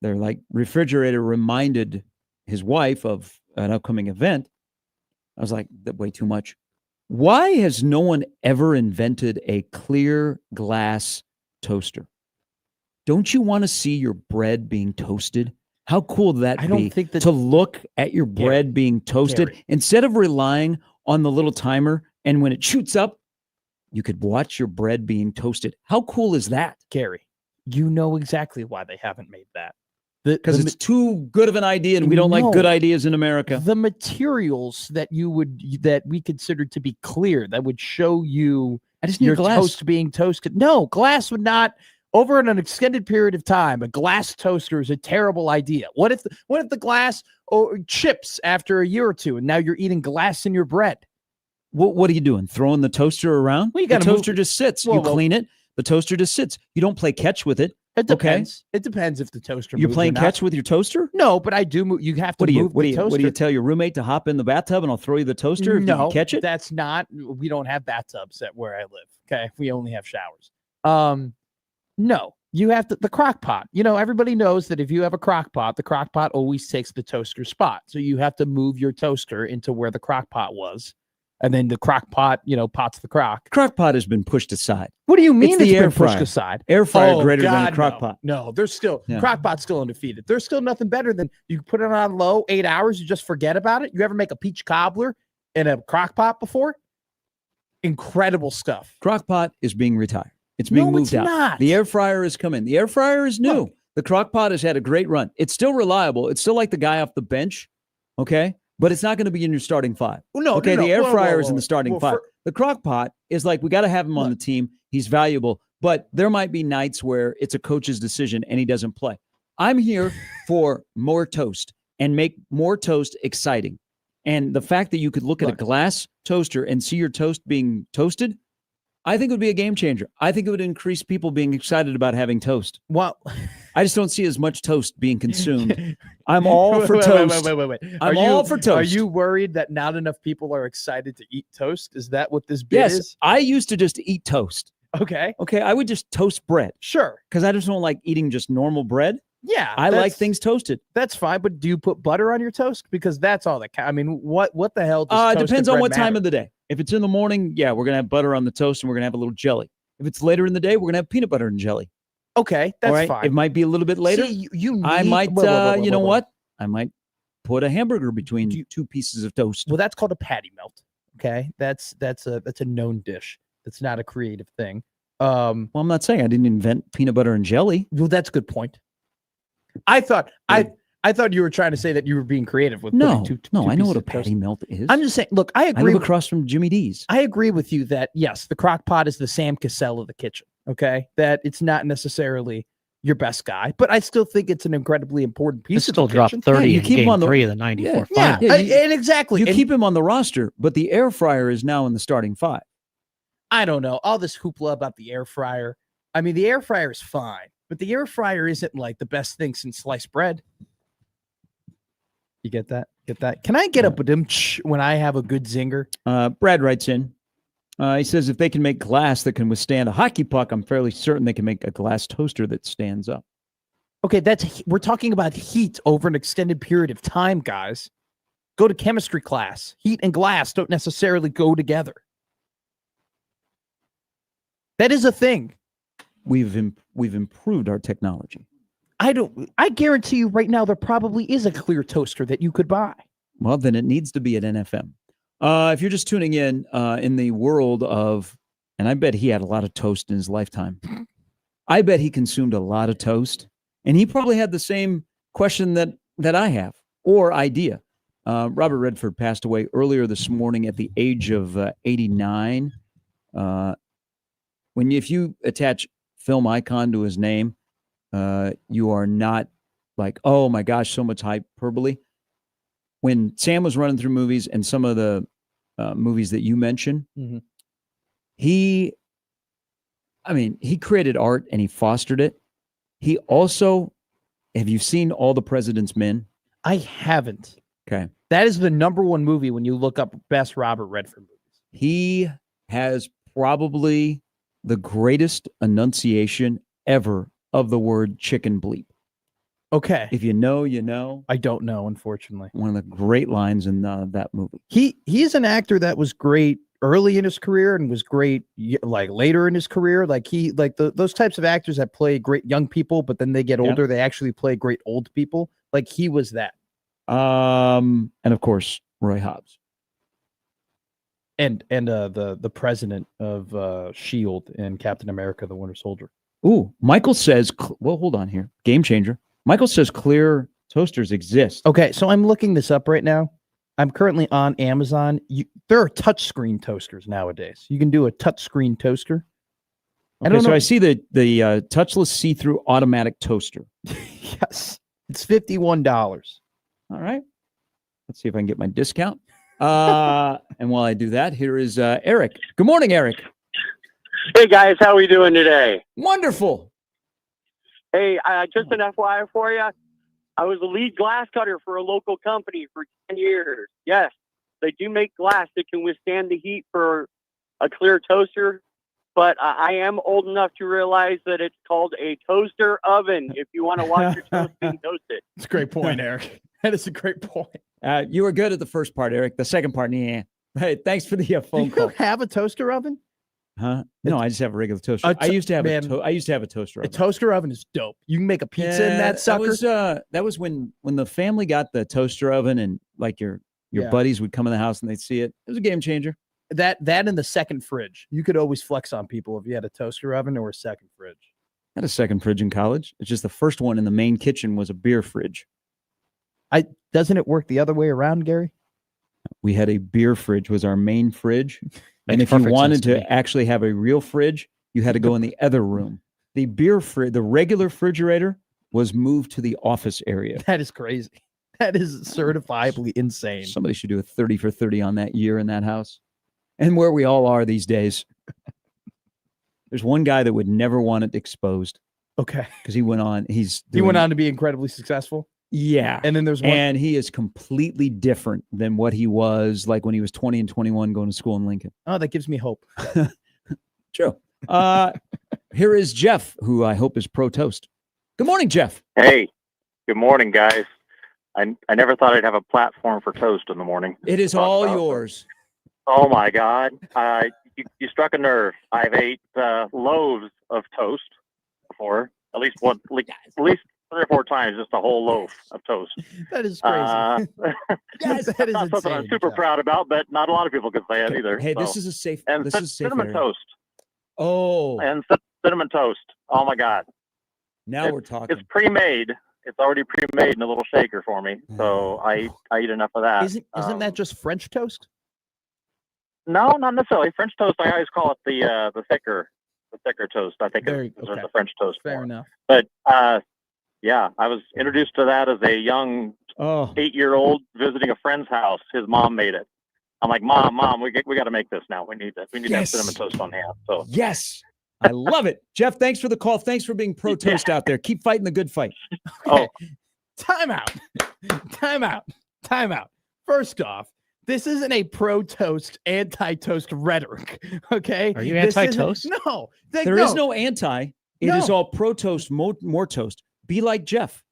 Speaker 1: like refrigerator reminded his wife of an upcoming event. I was like, that way too much. Why has no one ever invented a clear glass toaster? Don't you want to see your bread being toasted? How cool would that be to look at your bread being toasted instead of relying on the little timer, and when it shoots up, you could watch your bread being toasted. How cool is that?
Speaker 2: Gary, you know exactly why they haven't made that.
Speaker 1: Because it's too good of an idea, and we don't like good ideas in America.
Speaker 2: The materials that we consider to be clear, that would show you your toast being toasted. No, glass would not. Over an extended period of time, a glass toaster is a terrible idea. What if the glass chips after a year or two, and now you're eating glass in your bread?
Speaker 1: What are you doing? Throwing the toaster around?
Speaker 2: Well,
Speaker 1: the toaster just sits. You clean it. The toaster just sits. You don't play catch with it.
Speaker 2: It depends. Okay? It depends if the toaster.
Speaker 1: You're playing catch with your toaster?
Speaker 2: No, but I do move. You have to move the toaster.
Speaker 1: What do you tell your roommate to hop in the bathtub and I'll throw you the toaster if you can catch it?
Speaker 2: That's not. We don't have bathtubs at where I live. Okay, we only have showers. No, you have the crock pot. Everybody knows that if you have a crock pot, the crock pot always takes the toaster spot. So you have to move your toaster into where the crock pot was. And then the crock pot, pots the crock.
Speaker 1: Crock pot has been pushed aside.
Speaker 2: What do you mean
Speaker 1: it's
Speaker 2: been pushed aside?
Speaker 1: Air fryer greater than a crock pot.
Speaker 2: No, there's still crock pot's still undefeated. There's still nothing better than you put it on low 8 hours, you just forget about it. You ever make a peach cobbler in a crock pot before? Incredible stuff.
Speaker 1: Crock pot is being retired. It's being moved out.
Speaker 2: Not.
Speaker 1: The air fryer is coming. The air fryer is new. Look, the crock pot has had a great run. It's still reliable. It's still like the guy off the bench. Okay. But it's not going to be in your starting five.
Speaker 2: No,
Speaker 1: the air fryer is in the starting five. The crock pot is like, we got to have him on the team. He's valuable. But there might be nights where it's a coach's decision and he doesn't play. I'm here for more toast and make more toast exciting. And the fact that you could look at a glass toaster and see your toast being toasted, I think it would be a game changer. I think it would increase people being excited about having toast.
Speaker 2: Well,
Speaker 1: I just don't see as much toast being consumed. I'm all for toast.
Speaker 2: Wait.
Speaker 1: I'm all for toast.
Speaker 2: Are you worried that not enough people are excited to eat toast? Is that what this bit is?
Speaker 1: Yes, I used to just eat toast.
Speaker 2: Okay,
Speaker 1: I would just toast bread.
Speaker 2: Sure.
Speaker 1: Because I just don't like eating just normal bread.
Speaker 2: Yeah.
Speaker 1: I like things toasted.
Speaker 2: That's fine, but do you put butter on your toast? Because that's all that counts. I mean, what the hell does
Speaker 1: it depends on what
Speaker 2: matter?
Speaker 1: Time of the day. If it's in the morning, we're going to have butter on the toast and we're going to have a little jelly. If it's later in the day, we're going to have peanut butter and jelly.
Speaker 2: Okay, that's fine.
Speaker 1: It might be a little bit later.
Speaker 2: See, you
Speaker 1: I might, you know what? I might put a hamburger between two pieces of toast.
Speaker 2: Well, that's called a patty melt. Okay, that's a known dish. That's not a creative thing.
Speaker 1: Well, I'm not saying I didn't invent peanut butter and jelly.
Speaker 2: Well, that's a good point. I thought you were trying to say that you were being creative with
Speaker 1: no.
Speaker 2: two
Speaker 1: I know what a
Speaker 2: pieces of toast.
Speaker 1: patty melt is.
Speaker 2: I'm just saying. Look, I agree.
Speaker 1: I live across from Jimmy D's.
Speaker 2: I agree with you that yes, the crock pot is the Sam Cassell of the kitchen. Okay, that it's not necessarily your best guy, but I still think it's an incredibly important piece.
Speaker 3: It still dropped 30 in game 3 of the 94 final.
Speaker 2: And exactly.
Speaker 1: You keep him on the roster, but the air fryer is now in the starting five.
Speaker 2: I don't know. All this hoopla about the air fryer. I mean, the air fryer is fine, but the air fryer isn't like the best thing since sliced bread. You get that? Can I get a badumch when I have a good zinger?
Speaker 1: Brad writes in. He says if they can make glass that can withstand a hockey puck, I'm fairly certain they can make a glass toaster that stands up.
Speaker 2: Okay, we're talking about heat over an extended period of time, guys. Go to chemistry class. Heat and glass don't necessarily go together. That is a thing.
Speaker 1: We've improved our technology.
Speaker 2: I guarantee you right now there probably is a clear toaster that you could buy.
Speaker 1: Well, then it needs to be at NFM. If you're just tuning in the world of, and I bet he had a lot of toast in his lifetime. I bet he consumed a lot of toast, and he probably had the same question that I have or idea. Robert Redford passed away earlier this morning at the age of 89. If you attach film icon to his name, you are not like, oh my gosh, so much hyperbole. When Sam was running through movies and some of the movies that you mentioned, he created art and he fostered it. He also, have you seen All the President's Men?
Speaker 2: I haven't.
Speaker 1: Okay.
Speaker 2: That is the number one movie when you look up best Robert Redford movies.
Speaker 1: He has probably the greatest enunciation ever of the word chicken bleep.
Speaker 2: Okay.
Speaker 1: If you know, you know.
Speaker 2: I don't know, unfortunately.
Speaker 1: One of the great lines in that movie.
Speaker 2: He's an actor that was great early in his career and was great like later in his career. Like those types of actors that play great young people, but then they get older, they actually play great old people. Like he was that.
Speaker 1: And of course, Roy Hobbs.
Speaker 2: And the president of S.H.I.E.L.D. and Captain America, the Winter Soldier.
Speaker 1: Ooh, Michael says, well, hold on here. Game changer. Michael says clear toasters exist.
Speaker 2: Okay, so I'm looking this up right now. I'm currently on Amazon. There are touchscreen toasters nowadays. You can do a touchscreen toaster.
Speaker 1: Okay, so I see the touchless see-through automatic toaster.
Speaker 2: Yes, it's $51.
Speaker 1: All right. Let's see if I can get my discount. And while I do that, here is Eric. Good morning, Eric.
Speaker 5: Hey guys, how are we doing today?
Speaker 1: Wonderful.
Speaker 5: Hey, just an FYI for you. I was a lead glass cutter for a local company for 10 years. Yes, they do make glass that can withstand the heat for a clear toaster, but I am old enough to realize that it's called a toaster oven if you want to watch your toast being toasted.
Speaker 2: That's a great point, Eric. That is a great point.
Speaker 1: You were good at the first part, Eric. The second part, yeah. Hey, thanks for the phone
Speaker 2: Do
Speaker 1: call.
Speaker 2: you have a toaster oven?
Speaker 1: Huh? No, I just have a regular toaster. I used to have a toaster oven.
Speaker 2: A toaster oven is dope. You can make a pizza in that sucker.
Speaker 1: That was when the family got the toaster oven and like your buddies would come in the house and they'd see it. It was a game changer.
Speaker 2: That and the second fridge. You could always flex on people if you had a toaster oven or a second fridge.
Speaker 1: I had a second fridge in college. It's just the first one in the main kitchen was a beer fridge.
Speaker 2: Doesn't it work the other way around, Gary?
Speaker 1: We had a beer fridge was our main fridge. And if you wanted to actually have a real fridge, you had to go in the other room. The the regular refrigerator was moved to the office area.
Speaker 2: That is crazy. That is certifiably insane.
Speaker 1: Somebody should do a 30 for 30 on that year in that house. And where we all are these days. There's one guy that would never want it exposed.
Speaker 2: Okay.
Speaker 1: Because he went on.
Speaker 2: He went on to be incredibly successful.
Speaker 1: Yeah.
Speaker 2: And then there's one.
Speaker 1: And he is completely different than what he was like when he was 20 and 21 going to school in Lincoln.
Speaker 2: Oh, that gives me hope.
Speaker 1: True. Here is Jeff, who I hope is pro toast. Good morning, Jeff.
Speaker 6: Hey, good morning, guys. I never thought I'd have a platform for toast in the morning.
Speaker 1: It is all yours.
Speaker 6: Oh my God. You struck a nerve. I've ate loaves of toast before, at least 3 or 4 times, just a whole loaf of toast.
Speaker 2: That is crazy.
Speaker 6: Yes, that is not something I'm super proud about, but not a lot of people can say it either.
Speaker 1: Hey,
Speaker 6: so.
Speaker 1: this is a safe.
Speaker 6: And
Speaker 1: this is
Speaker 6: cinnamon
Speaker 1: safe
Speaker 6: toast.
Speaker 1: Oh,
Speaker 6: and cinnamon toast. Oh my God.
Speaker 1: Now we're talking.
Speaker 6: It's pre-made. It's already pre-made in a little shaker for me, so I eat enough of that.
Speaker 2: Isn't that just French toast?
Speaker 6: No, not necessarily. French toast, I always call it the thicker toast. I think it's the French toast.
Speaker 2: Fair enough.
Speaker 6: But yeah, I was introduced to that as a young 8-year-old visiting a friend's house. His mom made it. I'm like, Mom, we got to make this now. We need to have cinnamon toast on hand. So
Speaker 1: yes, I love it, Jeff. Thanks for the call. Thanks for being pro toast out there. Keep fighting the good fight.
Speaker 2: Okay. Time out. First off, this isn't a pro-toast, anti-toast rhetoric, okay?
Speaker 3: Are you anti-toast?
Speaker 2: No.
Speaker 1: There is no anti. It is all pro-toast, more toast. Be like Jeff.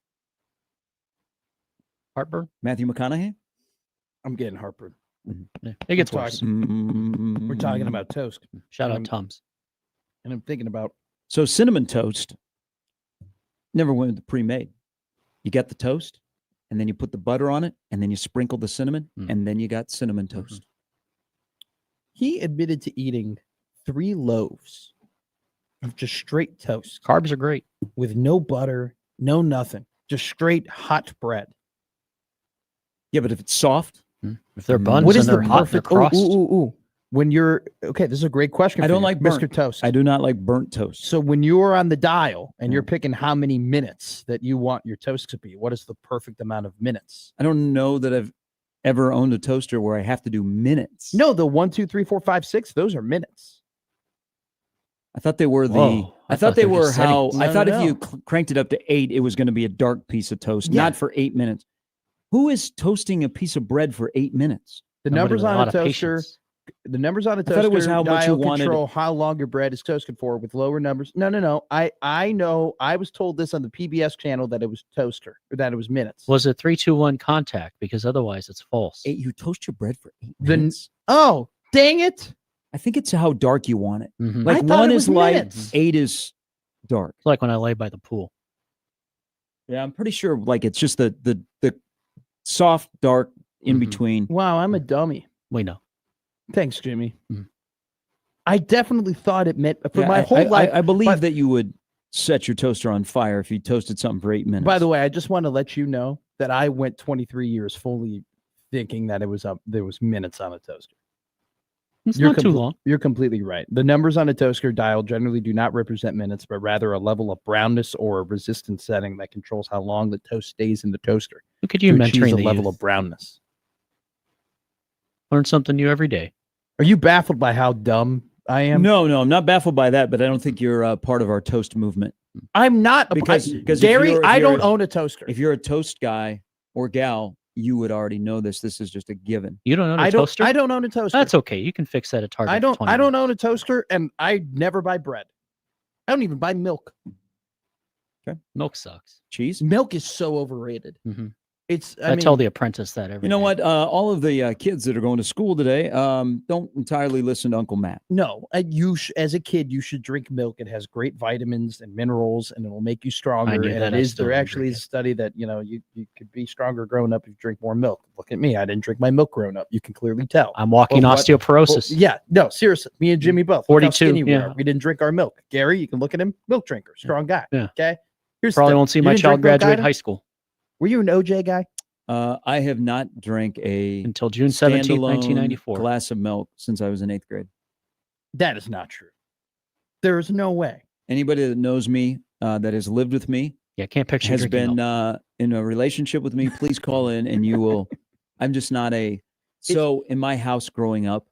Speaker 3: Heartburn?
Speaker 1: Matthew McConaughey?
Speaker 2: I'm getting heartburn.
Speaker 3: Yeah, it gets
Speaker 2: We're
Speaker 3: worse.
Speaker 2: We're talking about toast.
Speaker 3: Shout out
Speaker 2: Um,
Speaker 3: Tums.
Speaker 2: And I'm thinking about
Speaker 1: So cinnamon toast never went with the pre-made. You get the toast, and then you put the butter on it, and then you sprinkle the cinnamon, and then you got cinnamon toast.
Speaker 2: he admitted to eating 3 loaves of just straight toast
Speaker 3: Carbs are great.
Speaker 2: with no butter, no nothing, just straight hot bread.
Speaker 1: Yeah, but if it's soft,
Speaker 3: If they're buns
Speaker 2: What
Speaker 3: and
Speaker 2: is the
Speaker 3: they're hot, they're
Speaker 2: perfect?
Speaker 3: crust.
Speaker 2: When you're okay, this is a great question.
Speaker 1: I
Speaker 2: for
Speaker 1: don't
Speaker 2: you,
Speaker 1: like
Speaker 2: Mr.
Speaker 1: burnt.
Speaker 2: Toast.
Speaker 1: I do not like burnt toast.
Speaker 2: So when you're on the dial and you're
Speaker 1: Yeah.
Speaker 2: picking how many minutes that you want your toast to be, what is the perfect amount of minutes?
Speaker 1: I don't know that I've ever owned a toaster where I have to do minutes.
Speaker 2: No, the 1, 2, 3, 4, 5, 6. Those are minutes.
Speaker 1: I thought they were the.
Speaker 3: Whoa,
Speaker 1: I thought they were how.
Speaker 2: settings.
Speaker 1: I
Speaker 2: No,
Speaker 1: thought
Speaker 2: no,
Speaker 1: if you
Speaker 2: no.
Speaker 1: cranked it up to 8, it was going to be a dark piece of toast,
Speaker 2: Yeah.
Speaker 1: not for 8 minutes. Who is toasting a piece of bread for 8 minutes?
Speaker 2: The
Speaker 3: Somebody
Speaker 2: numbers
Speaker 3: with
Speaker 2: on
Speaker 3: lot
Speaker 2: a
Speaker 3: of
Speaker 2: toaster.
Speaker 3: patience.
Speaker 2: The numbers on a
Speaker 1: I
Speaker 2: toaster
Speaker 1: thought it was how much you
Speaker 2: dial
Speaker 1: wanted-
Speaker 2: control how long your bread is toasted for with lower numbers. No. I know. I was told this on the PBS channel that it was toaster or that it was minutes.
Speaker 3: Was it 3, 2, 1 contact? Because otherwise it's false.
Speaker 1: 8, you toast your bread for 8
Speaker 2: The-
Speaker 1: minutes?
Speaker 2: Oh, dang it.
Speaker 1: I think it's how dark you want it.
Speaker 3: Mhm.
Speaker 1: Like
Speaker 2: I thought
Speaker 1: 1
Speaker 2: it
Speaker 1: is
Speaker 2: was
Speaker 1: light,
Speaker 2: minutes.
Speaker 1: 8 is dark.
Speaker 3: It's like when I lay by the pool.
Speaker 1: Yeah, I'm pretty sure like it's just the soft dark in
Speaker 3: Mhm.
Speaker 1: between.
Speaker 2: Wow, I'm a dummy.
Speaker 3: We know.
Speaker 2: Thanks, Jimmy.
Speaker 3: Mhm.
Speaker 2: I definitely thought it meant for
Speaker 1: Yeah,
Speaker 2: my whole life.
Speaker 1: I believe
Speaker 2: but-
Speaker 1: that you would set your toaster on fire if you toasted something for 8 minutes.
Speaker 2: By the way, I just want to let you know that I went 23 years fully thinking that there was minutes on a toaster.
Speaker 3: It's
Speaker 2: You're
Speaker 3: not too
Speaker 2: compl-
Speaker 3: long.
Speaker 2: You're completely right. The numbers on a toaster dial generally do not represent minutes, but rather a level of brownness or a resistance setting that controls how long the toast stays in the toaster
Speaker 3: Look at you
Speaker 2: to achieve
Speaker 3: mentoring
Speaker 2: a
Speaker 3: the
Speaker 2: level
Speaker 3: youth.
Speaker 2: of brownness.
Speaker 3: Learn something new every day.
Speaker 2: Are you baffled by how dumb I am?
Speaker 1: No, I'm not baffled by that, but I don't think you're part of our toast movement.
Speaker 2: I'm not.
Speaker 1: Because if
Speaker 2: Gary,
Speaker 1: you're- if
Speaker 2: I don't
Speaker 1: you're-
Speaker 2: own a toaster.
Speaker 1: If you're a toast guy or gal, you would already know this. This is just a given.
Speaker 3: You don't own a
Speaker 2: I
Speaker 3: toaster?
Speaker 2: don't own a toaster.
Speaker 3: That's okay. You can fix that at Target.
Speaker 2: I
Speaker 3: for
Speaker 2: don't
Speaker 3: 20
Speaker 2: I don't
Speaker 3: bucks.
Speaker 2: own a toaster, and I never buy bread. I don't even buy milk.
Speaker 3: Milk sucks.
Speaker 1: Cheese?
Speaker 2: Milk is so overrated.
Speaker 3: Mhm.
Speaker 2: It's
Speaker 3: I tell the apprentice that every
Speaker 1: You know
Speaker 3: day.
Speaker 1: what? All of the kids that are going to school today don't entirely listen to Uncle Matt.
Speaker 2: no. As a kid, you should drink milk. It has great vitamins and minerals, and it will make you stronger.
Speaker 3: knew
Speaker 2: And
Speaker 3: that.
Speaker 2: it
Speaker 3: I
Speaker 2: is
Speaker 3: still
Speaker 2: there
Speaker 3: don't
Speaker 2: actually
Speaker 3: drink
Speaker 2: is a study that you could be stronger growing up if you drink more milk. Look at me, I didn't drink my milk growing up. You can clearly tell.
Speaker 3: I'm walking
Speaker 2: Well, what-
Speaker 3: osteoporosis.
Speaker 2: Well, yeah, no, seriously. Me and Jimmy both. Look how
Speaker 3: 42,
Speaker 2: skinny we
Speaker 3: yeah.
Speaker 2: are. We didn't drink our milk. Gary, you can look at him, milk drinker, strong guy.
Speaker 3: Yeah.
Speaker 2: Okay. Here's the
Speaker 3: Probably
Speaker 2: thing.
Speaker 3: won't see
Speaker 2: You
Speaker 3: my
Speaker 2: didn't
Speaker 3: child
Speaker 2: drink milk
Speaker 3: graduate
Speaker 2: either?
Speaker 3: high school
Speaker 2: Were you an OJ guy?
Speaker 1: I have not drank a
Speaker 3: until June 17th,
Speaker 1: standalone
Speaker 3: 1994.
Speaker 1: glass of milk since I was in 8th grade.
Speaker 2: That is not true. There is no way.
Speaker 1: Anybody that knows me, that has lived with me,
Speaker 3: Yeah, can't picture
Speaker 1: has
Speaker 3: drinking
Speaker 1: been
Speaker 3: milk.
Speaker 1: in a relationship with me, please call in and you will. I'm just not a. So in my house growing up,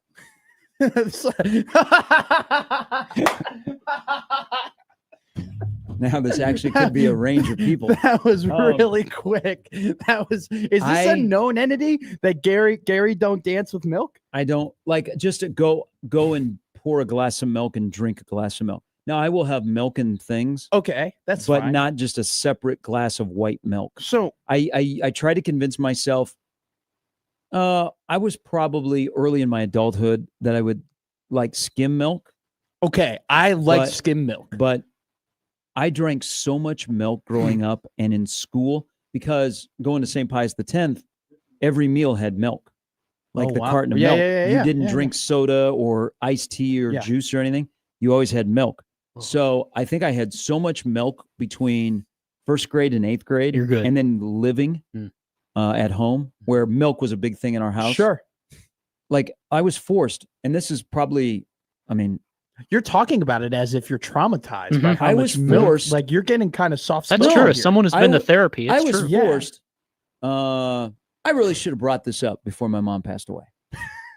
Speaker 1: now this actually could be a range of people.
Speaker 2: That was
Speaker 1: Um,
Speaker 2: really quick. That was. Is this a known entity that Gary don't dance with milk?
Speaker 1: I don't like just to go and pour a glass of milk and drink a glass of milk. Now I will have milk and things,
Speaker 2: Okay, that's
Speaker 1: but
Speaker 2: fine.
Speaker 1: not just a separate glass of white milk.
Speaker 2: So
Speaker 1: I try to convince myself. I was probably early in my adulthood that I would like skim milk,
Speaker 2: okay, I like
Speaker 1: But-
Speaker 2: skim milk.
Speaker 1: but I drank so much milk growing up and in school because going to St. Pius X, every meal had milk, like
Speaker 2: Oh,
Speaker 1: the
Speaker 2: wow.
Speaker 1: carton of
Speaker 2: Yeah,
Speaker 1: milk.
Speaker 2: yeah,
Speaker 1: You
Speaker 2: yeah,
Speaker 1: didn't
Speaker 2: yeah,
Speaker 1: drink soda or iced tea or
Speaker 2: Yeah.
Speaker 1: juice or anything. You always had milk.
Speaker 3: Oh.
Speaker 1: So I think I had so much milk between first grade and 8th grade,
Speaker 3: You're good.
Speaker 1: and then living
Speaker 3: Mm.
Speaker 1: at home where milk was a big thing in our house.
Speaker 2: Sure,
Speaker 1: Like I was forced, and this is probably, I mean,
Speaker 2: you're talking about it as if you're traumatized by
Speaker 3: Mhm.
Speaker 2: how
Speaker 1: I
Speaker 2: much
Speaker 1: was
Speaker 2: milk.
Speaker 1: forced-
Speaker 2: Like you're getting kind of soft.
Speaker 3: That's
Speaker 1: No,
Speaker 3: true.
Speaker 2: here.
Speaker 3: As someone who's
Speaker 1: I
Speaker 3: been to
Speaker 1: w-
Speaker 3: therapy, it's
Speaker 1: I was
Speaker 3: true.
Speaker 2: Yeah.
Speaker 1: forced. I really should have brought this up before my mom passed away.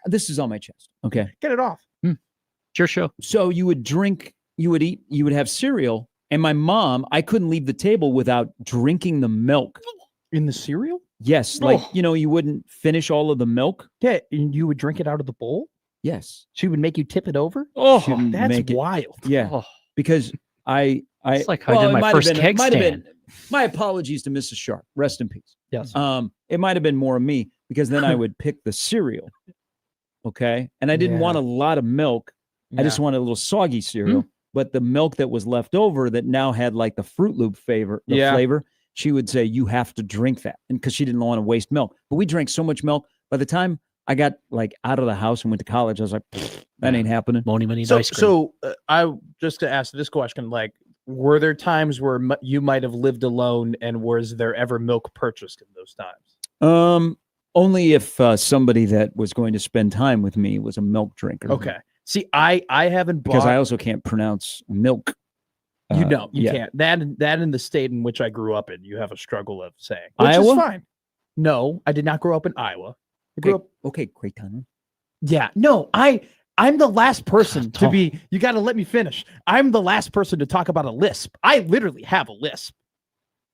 Speaker 1: This is on my chest. Okay.
Speaker 2: Get it off.
Speaker 3: It's your show.
Speaker 1: So you would drink, you would eat, you would have cereal. And my mom, I couldn't leave the table without drinking the milk.
Speaker 2: In the cereal?
Speaker 1: Yes. Like,
Speaker 2: Oh.
Speaker 1: you wouldn't finish all of the milk.
Speaker 2: Yeah, and you would drink it out of the bowl?
Speaker 1: Yes.
Speaker 2: She would make you tip it over?
Speaker 3: Oh,
Speaker 1: She didn't
Speaker 2: That's
Speaker 1: make it.
Speaker 2: wild.
Speaker 1: Yeah.
Speaker 3: oh,
Speaker 1: Because I
Speaker 3: it's like how I did
Speaker 1: it
Speaker 3: my
Speaker 1: might have
Speaker 3: first
Speaker 1: been-
Speaker 3: keg
Speaker 1: might have
Speaker 3: stand.
Speaker 1: been- my apologies to Mrs. Sharp. Rest in peace.
Speaker 2: Yes.
Speaker 1: It might have been more of me, because then I would pick the cereal. Okay. And I didn't want a lot of milk. I just wanted a little soggy cereal. But the milk that was left over that now had like the Fruit Loop flavor, she would say, you have to drink that. And because she didn't want to waste milk. But we drank so much milk. By the time I got like out of the house and went to college, I was like, that ain't happening.
Speaker 3: Money,
Speaker 2: So,
Speaker 3: ice cream.
Speaker 2: so I just to ask this question, like, were there times where you might have lived alone, and was there ever milk purchased in those times?
Speaker 1: Only if somebody that was going to spend time with me was a milk drinker.
Speaker 2: Okay. See, I haven't bought,
Speaker 1: because I also can't pronounce milk.
Speaker 2: You can't. That in the state in which I grew up in, you have a struggle of saying, which
Speaker 1: Iowa?
Speaker 2: is fine. No, I did not grow up in Iowa. I grew up.
Speaker 1: Okay, great time.
Speaker 2: Yeah, no, I'm the last person to be. You got to let me finish. I'm the last person to talk about a lisp. I literally have a lisp.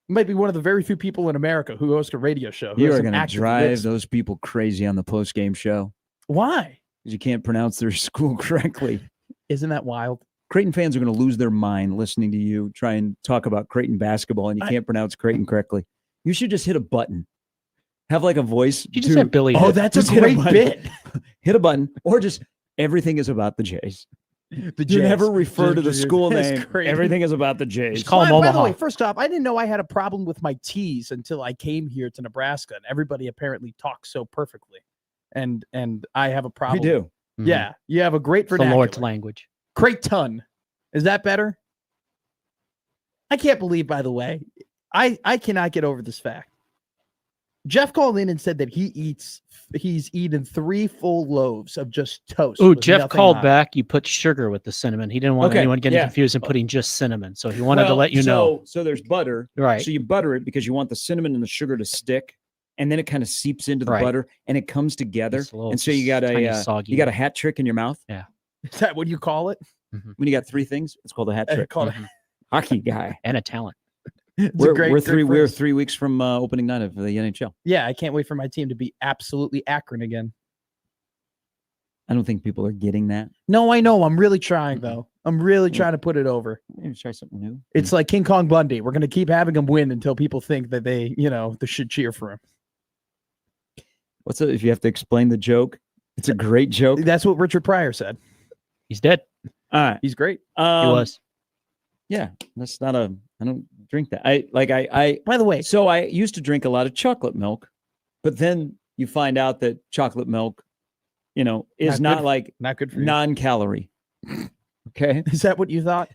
Speaker 2: Might be one of the very few people in America who host a radio show.
Speaker 1: You are going to drive those people crazy on the post-game show.
Speaker 2: Why?
Speaker 1: Because you can't pronounce their school correctly.
Speaker 2: Isn't that wild?
Speaker 1: Creighton fans are going to lose their mind listening to you try and talk about Creighton basketball, and you can't pronounce Creighton correctly. You should just hit a button. Have like a voice.
Speaker 3: You just have Billy.
Speaker 2: Oh, that's a great bit.
Speaker 1: Hit a button, or just everything is about the Jays.
Speaker 2: The
Speaker 1: You
Speaker 2: Jays.
Speaker 1: never refer to the school
Speaker 2: That's
Speaker 1: name.
Speaker 2: great.
Speaker 1: Everything is about the Jays.
Speaker 3: Just call them Omaha.
Speaker 2: By the way, first off, I didn't know I had a problem with my T's until I came here to Nebraska, and everybody apparently talks so perfectly, and I have a problem.
Speaker 1: We do.
Speaker 2: Yeah, you have a great
Speaker 3: The
Speaker 2: vernacular.
Speaker 3: Lord's language.
Speaker 2: Creighton. Is that better? I can't believe, by the way, I cannot get over this fact. Jeff called in and said that he's eaten 3 full loaves of just toast.
Speaker 3: Ooh,
Speaker 2: with
Speaker 3: Jeff
Speaker 2: nothing
Speaker 3: called
Speaker 2: on it.
Speaker 3: back. You put sugar with the cinnamon. He didn't want anyone getting confused and putting just cinnamon. So he wanted to let you know.
Speaker 1: So there's butter.
Speaker 3: Right.
Speaker 1: So you butter it because you want the cinnamon and the sugar to stick, and then it kind of seeps into the butter and it comes together. And so you got a hat trick in your mouth.
Speaker 3: Yeah.
Speaker 2: Is that what you call it?
Speaker 1: When you got 3 things, it's called a hat trick.
Speaker 2: Call it.
Speaker 1: Hockey guy.
Speaker 3: And a talent.
Speaker 1: We're 3 weeks from opening night of the NHL.
Speaker 2: Yeah, I can't wait for my team to be absolutely Akron again.
Speaker 1: I don't think people are getting that.
Speaker 2: No, I know. I'm really trying, though. I'm really trying to put it over.
Speaker 1: Maybe try something new.
Speaker 2: It's like King Kong Bundy. We're going to keep having him win until people think that they should cheer for him.
Speaker 1: If you have to explain the joke? It's a great joke.
Speaker 2: That's what Richard Pryor said.
Speaker 3: He's dead.
Speaker 1: All right.
Speaker 2: He's great.
Speaker 3: He was.
Speaker 1: Yeah, that's not I don't drink that. I
Speaker 2: By the way,
Speaker 1: so I used to drink a lot of chocolate milk, but then you find out that chocolate milk, is not
Speaker 2: good for you.
Speaker 1: Non-calorie. Okay.
Speaker 2: Is that what you thought?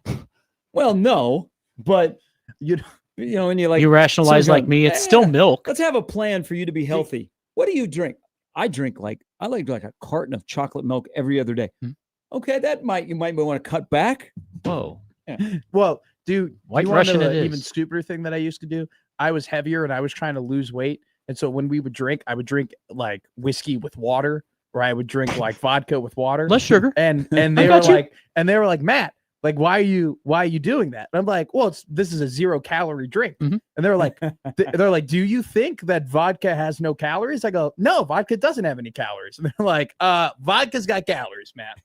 Speaker 1: Well, no, but and you like
Speaker 3: you rationalize like me. It's still milk.
Speaker 1: Let's have a plan for you to be healthy. What do you drink? I drink I like a carton of chocolate milk every other day. Okay, you might want to cut back.
Speaker 3: Whoa.
Speaker 1: Yeah.
Speaker 2: Well, dude,
Speaker 3: White
Speaker 2: you want
Speaker 3: Russian
Speaker 2: to know
Speaker 3: it
Speaker 2: the
Speaker 3: is.
Speaker 2: even stupider thing that I used to do? I was heavier and I was trying to lose weight. And so when we would drink, I would drink like whiskey with water, or I would drink like vodka with water.
Speaker 3: Less sugar.
Speaker 2: And they were like, Matt, like, why are you doing that? And I'm like, well, this is a 0-calorie drink.
Speaker 3: Mm-hmm.
Speaker 2: And they're like, do you think that vodka has no calories? I go, no, vodka doesn't have any calories. And they're like, vodka's got calories, Matt.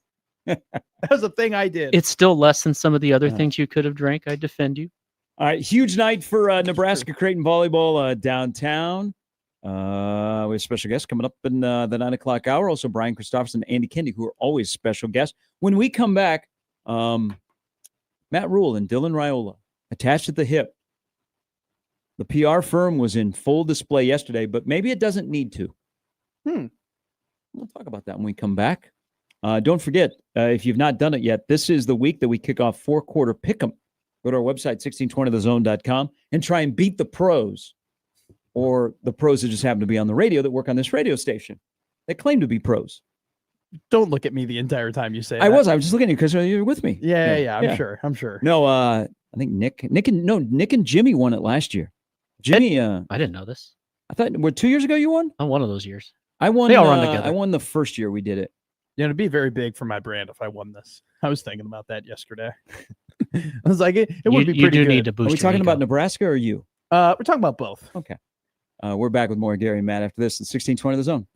Speaker 2: That was a thing I did.
Speaker 3: It's still less than some of the other things you could have drank. I defend you.
Speaker 1: All right, huge night for Nebraska Creighton volleyball downtown. We have a special guest coming up in the 9 o'clock hour. Also, Brian Christopherson and Andy Kendi, who are always special guests. When we come back, Matt Rule and Dylan Raiola attached at the hip. The PR firm was in full display yesterday, but maybe it doesn't need to. We'll talk about that when we come back. Don't forget, if you've not done it yet, this is the week that we kick off 4-quarter pick'em. Go to our website, 1620thezone.com, and try and beat the pros, or the pros that just happen to be on the radio that work on this radio station. They claim to be pros.
Speaker 2: Don't look at me the entire time you say
Speaker 1: I was just looking at you because you were with me.
Speaker 2: Yeah, I'm sure.
Speaker 1: No, I think Nick and Jimmy won it last year. Jimmy,
Speaker 3: I didn't know this.
Speaker 1: I thought 2 years ago you won?
Speaker 3: On one of those years.
Speaker 1: I won.
Speaker 3: They all run together.
Speaker 1: I won the first year we did it.
Speaker 2: It'd be very big for my brand if I won this. I was thinking about that yesterday. I was like, it would be pretty
Speaker 3: You do
Speaker 2: good.
Speaker 3: need to boost.
Speaker 1: Are we
Speaker 3: your
Speaker 1: talking
Speaker 3: ego.
Speaker 1: about Nebraska or you?
Speaker 2: We're talking about both.
Speaker 1: Okay. We're back with more Gary and Matt after this. At 1620 The Zone.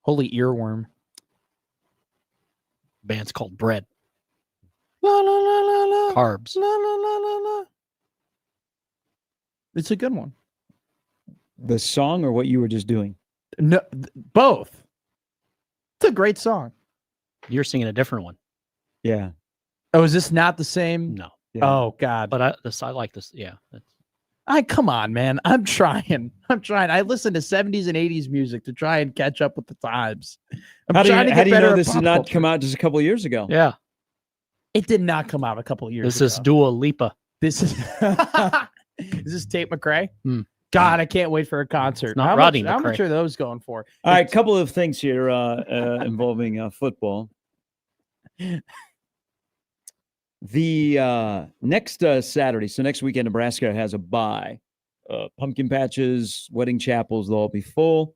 Speaker 2: Holy earworm.
Speaker 3: Band's called Bread.
Speaker 2: La la la la la.
Speaker 3: Carbs.
Speaker 2: La la la la la. It's a good one.
Speaker 1: The song or what you were just doing?
Speaker 2: No, both. It's a great song.
Speaker 3: You're singing a different one.
Speaker 1: Yeah.
Speaker 2: Oh, is this not the same?
Speaker 3: No.
Speaker 1: Yeah.
Speaker 2: Oh God.
Speaker 3: But I like this. Yeah.
Speaker 2: Come on, man. I'm trying. I listen to 70s and 80s music to try and catch up with the times.
Speaker 1: How do you know
Speaker 2: at
Speaker 1: this did
Speaker 2: pop
Speaker 1: not
Speaker 2: culture.
Speaker 1: come out just a couple of years ago?
Speaker 3: Yeah.
Speaker 2: It did not come out a couple of years
Speaker 3: This
Speaker 2: ago.
Speaker 3: is Dua Lipa.
Speaker 2: This is Is this Tate McRae?
Speaker 3: Hmm.
Speaker 2: God, I can't wait for a concert.
Speaker 3: It's not
Speaker 2: how
Speaker 3: Rodney
Speaker 2: much, how
Speaker 3: McRae.
Speaker 2: much are those going for?
Speaker 1: All right, couple of things here involving football. The next Saturday, so next weekend, Nebraska has a bye. Pumpkin patches, wedding chapels, they'll all be full.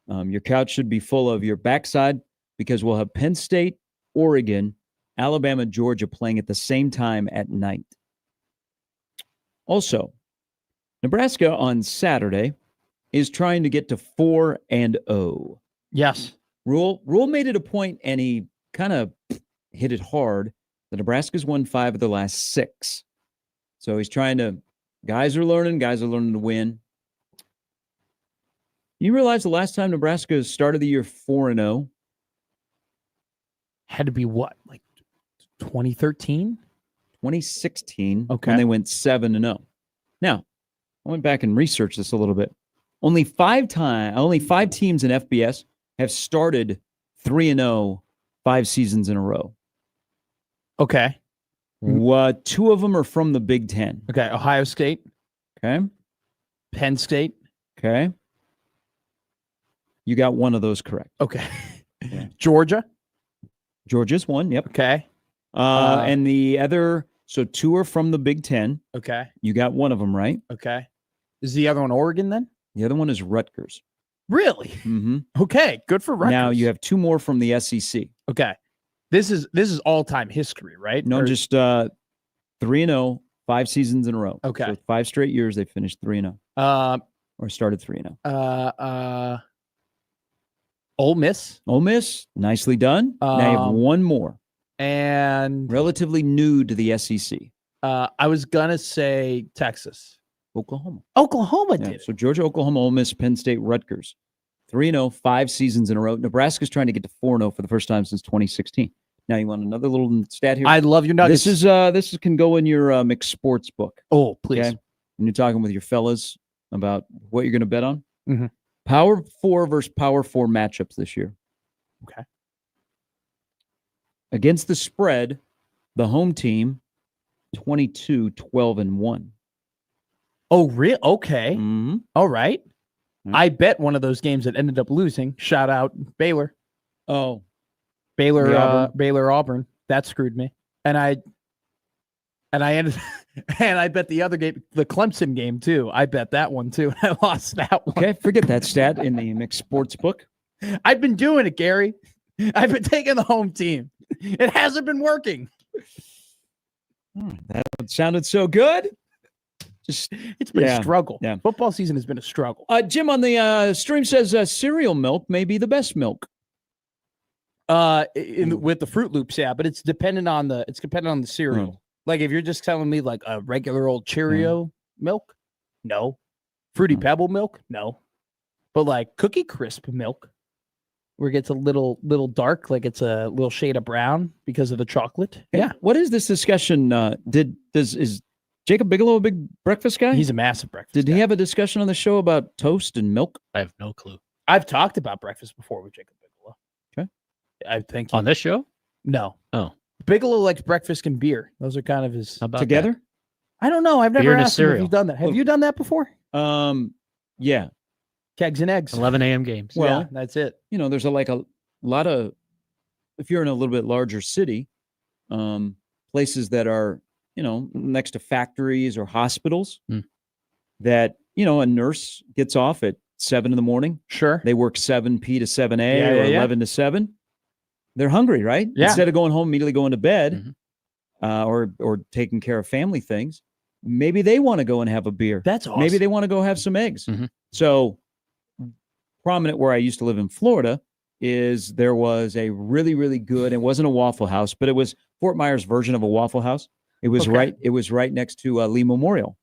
Speaker 1: Your couch should be full of your backside because we'll have Penn State, Oregon, Alabama, Georgia playing at the same time at night. Also, Nebraska on Saturday is trying to get to 4-0.
Speaker 2: Yes.
Speaker 1: Rule made it a point, and he kind of hit it hard. The Nebraska's won 5 of the last 6. So he's trying to, guys are learning to win. You realize the last time Nebraska started the year 4-0?
Speaker 2: Had to be what? Like 2013?
Speaker 1: 2016,
Speaker 2: Okay.
Speaker 1: when they went 7-0. Now, I went back and researched this a little bit. Only 5 teams in FBS have started 3-0 5 seasons in a row.
Speaker 2: Okay.
Speaker 1: 2 of them are from the Big Ten.
Speaker 2: Okay. Ohio State.
Speaker 1: Okay.
Speaker 2: Penn State.
Speaker 1: Okay. You got one of those correct.
Speaker 2: Okay.
Speaker 1: Yeah.
Speaker 2: Georgia.
Speaker 1: Georgia's one. Yep.
Speaker 2: Okay.
Speaker 1: And the other, so 2 are from the Big Ten.
Speaker 2: Okay.
Speaker 1: You got one of them right.
Speaker 2: Okay. Is the other one Oregon then?
Speaker 1: The other one is Rutgers.
Speaker 2: Really?
Speaker 1: Mm-hmm.
Speaker 2: Okay. Good for Rutgers.
Speaker 1: Now you have 2 more from the SEC.
Speaker 2: Okay. This is all-time history, right?
Speaker 1: No,
Speaker 2: Or-
Speaker 1: just 3-0, 5 seasons in a row.
Speaker 2: Okay.
Speaker 1: So 5 straight years they finished 3-0 or started 3-0.
Speaker 2: Ole Miss
Speaker 1: Ole Miss, nicely done. Now you have one more,
Speaker 2: and
Speaker 1: relatively new to the SEC.
Speaker 2: I was gonna say Texas.
Speaker 1: Oklahoma.
Speaker 2: Oklahoma
Speaker 1: Yeah,
Speaker 2: did.
Speaker 1: so Georgia, Oklahoma, Ole Miss, Penn State, Rutgers. 3-0, 5 seasons in a row. Nebraska's trying to get to 4-0 for the first time since 2016. Now you want another little stat here?
Speaker 2: I love your nuggets.
Speaker 1: This can go in your mixed sports book.
Speaker 2: Oh, please.
Speaker 1: Okay? When you're talking with your fellas about what you're going to bet on.
Speaker 2: Mhm.
Speaker 1: Power 4 versus Power 4 matchups this year.
Speaker 2: Okay.
Speaker 1: Against the spread, the home team, 22-12-1.
Speaker 2: Oh, real? Okay.
Speaker 1: Mm-hmm.
Speaker 2: All right.
Speaker 1: Mhm.
Speaker 2: I bet one of those games that ended up losing. Shout out Baylor.
Speaker 1: Oh,
Speaker 2: Baylor,
Speaker 1: The Auburn.
Speaker 2: Baylor Auburn. That screwed me. And I ended and I bet the other game, the Clemson game too. I bet that one too. I lost that one.
Speaker 1: okay. Forget that stat in the mixed sports book.
Speaker 2: I've been doing it, Gary. I've been taking the home team. It hasn't been working.
Speaker 1: That sounded so good. Just
Speaker 2: It's been
Speaker 1: Yeah,
Speaker 2: a struggle.
Speaker 1: yeah.
Speaker 2: Football season has been a struggle.
Speaker 1: Jim on the stream says cereal milk may be the best milk.
Speaker 2: With the Fruit Loops, yeah, but it's dependent on the cereal. Like if you're just telling me like a regular old Cheerio milk, no. Fruity Pebble milk, no. But like Cookie Crisp milk, where it gets a little dark, like it's a little shade of brown because of the chocolate.
Speaker 1: Hey,
Speaker 2: Yeah,
Speaker 1: what is this discussion? Is Jacob Bigelow a big breakfast guy?
Speaker 2: he's a massive breakfast.
Speaker 1: Did he
Speaker 2: guy.
Speaker 1: have a discussion on the show about toast and milk?
Speaker 3: I have no clue.
Speaker 2: I've talked about breakfast before with Jacob Bigelow.
Speaker 1: Okay.
Speaker 2: I think
Speaker 3: On this show?
Speaker 2: no.
Speaker 3: Oh.
Speaker 2: Bigelow likes breakfast and beer. Those are kind of his.
Speaker 3: How about
Speaker 1: Together?
Speaker 2: I don't know. I've never
Speaker 3: Beer and a
Speaker 2: asked him if
Speaker 3: cereal.
Speaker 2: he's done that. Have you done that before?
Speaker 1: Yeah.
Speaker 2: Kegs and eggs.
Speaker 3: that? 11 a.m. games.
Speaker 1: Well,
Speaker 2: yeah, that's it.
Speaker 1: You know, there's a lot of, if you're in a little bit larger city, places that are, you know, next to factories or hospitals that, you know, a nurse gets off at 7 a.m.
Speaker 2: Sure.
Speaker 1: They work 7 p to 7 a
Speaker 2: Yeah,
Speaker 1: or
Speaker 2: yeah, yeah.
Speaker 1: 11 to 7. They're hungry, right?
Speaker 2: Yeah.
Speaker 1: Instead of going home, immediately going to bed or taking care of family things, maybe they want to go and have a beer.
Speaker 2: That's awesome.
Speaker 1: Maybe they want to go have some eggs.
Speaker 3: Mhm.
Speaker 1: So prominent where I used to live in Florida, is there was a really, really good, it wasn't a Waffle House, but it was Fort Myers' version of a Waffle House. It was right next to Lee Memorial.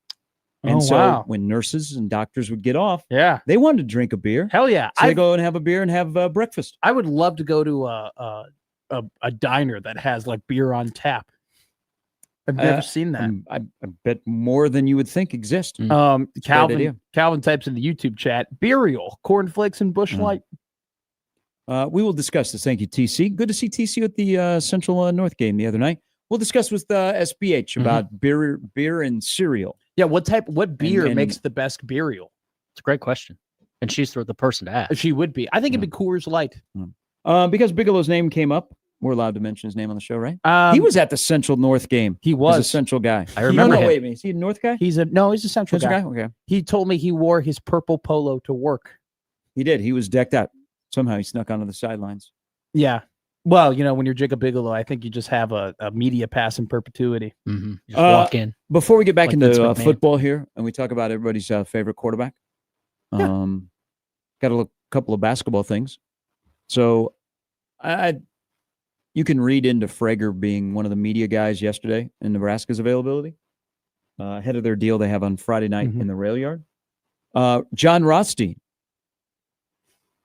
Speaker 1: And so when nurses and doctors would get off, they wanted to drink a beer.
Speaker 2: Hell yeah.
Speaker 1: So they go and have a beer and have breakfast.
Speaker 2: I would love to go to a diner that has like beer on tap. I've never seen that.
Speaker 1: I bet more than you would think exist.
Speaker 2: Calvin types in the YouTube chat, burial, cornflakes and Busch Light.
Speaker 1: We will discuss this. Thank you, TC. Good to see TC at the Central North game the other night. We'll discuss with SBH about beer and cereal.
Speaker 2: Yeah, what beer makes the best burial?
Speaker 3: It's a great question. And she's the person to ask.
Speaker 2: She would be. I think it'd be Coors Light.
Speaker 1: Because Bigelow's name came up. We're allowed to mention his name on the show, right? He was at the Central North game.
Speaker 2: He was
Speaker 1: a Central guy.
Speaker 2: I remember him.
Speaker 1: Wait a minute. Is he a North guy?
Speaker 2: He's a Central guy.
Speaker 1: Okay.
Speaker 2: He told me he wore his purple polo to work.
Speaker 1: He did. He was decked out. Somehow he snuck onto the sidelines.
Speaker 2: Yeah. Well, when you're Jacob Bigelow, I think you just have a media pass in perpetuity.
Speaker 3: You just walk in.
Speaker 1: Before we get back into football here, and we talk about everybody's favorite quarterback, got a couple of basketball things. So you can read into Frager being one of the media guys yesterday in Nebraska's availability. Ahead of their deal they have on Friday night in the rail yard. John Rothstein.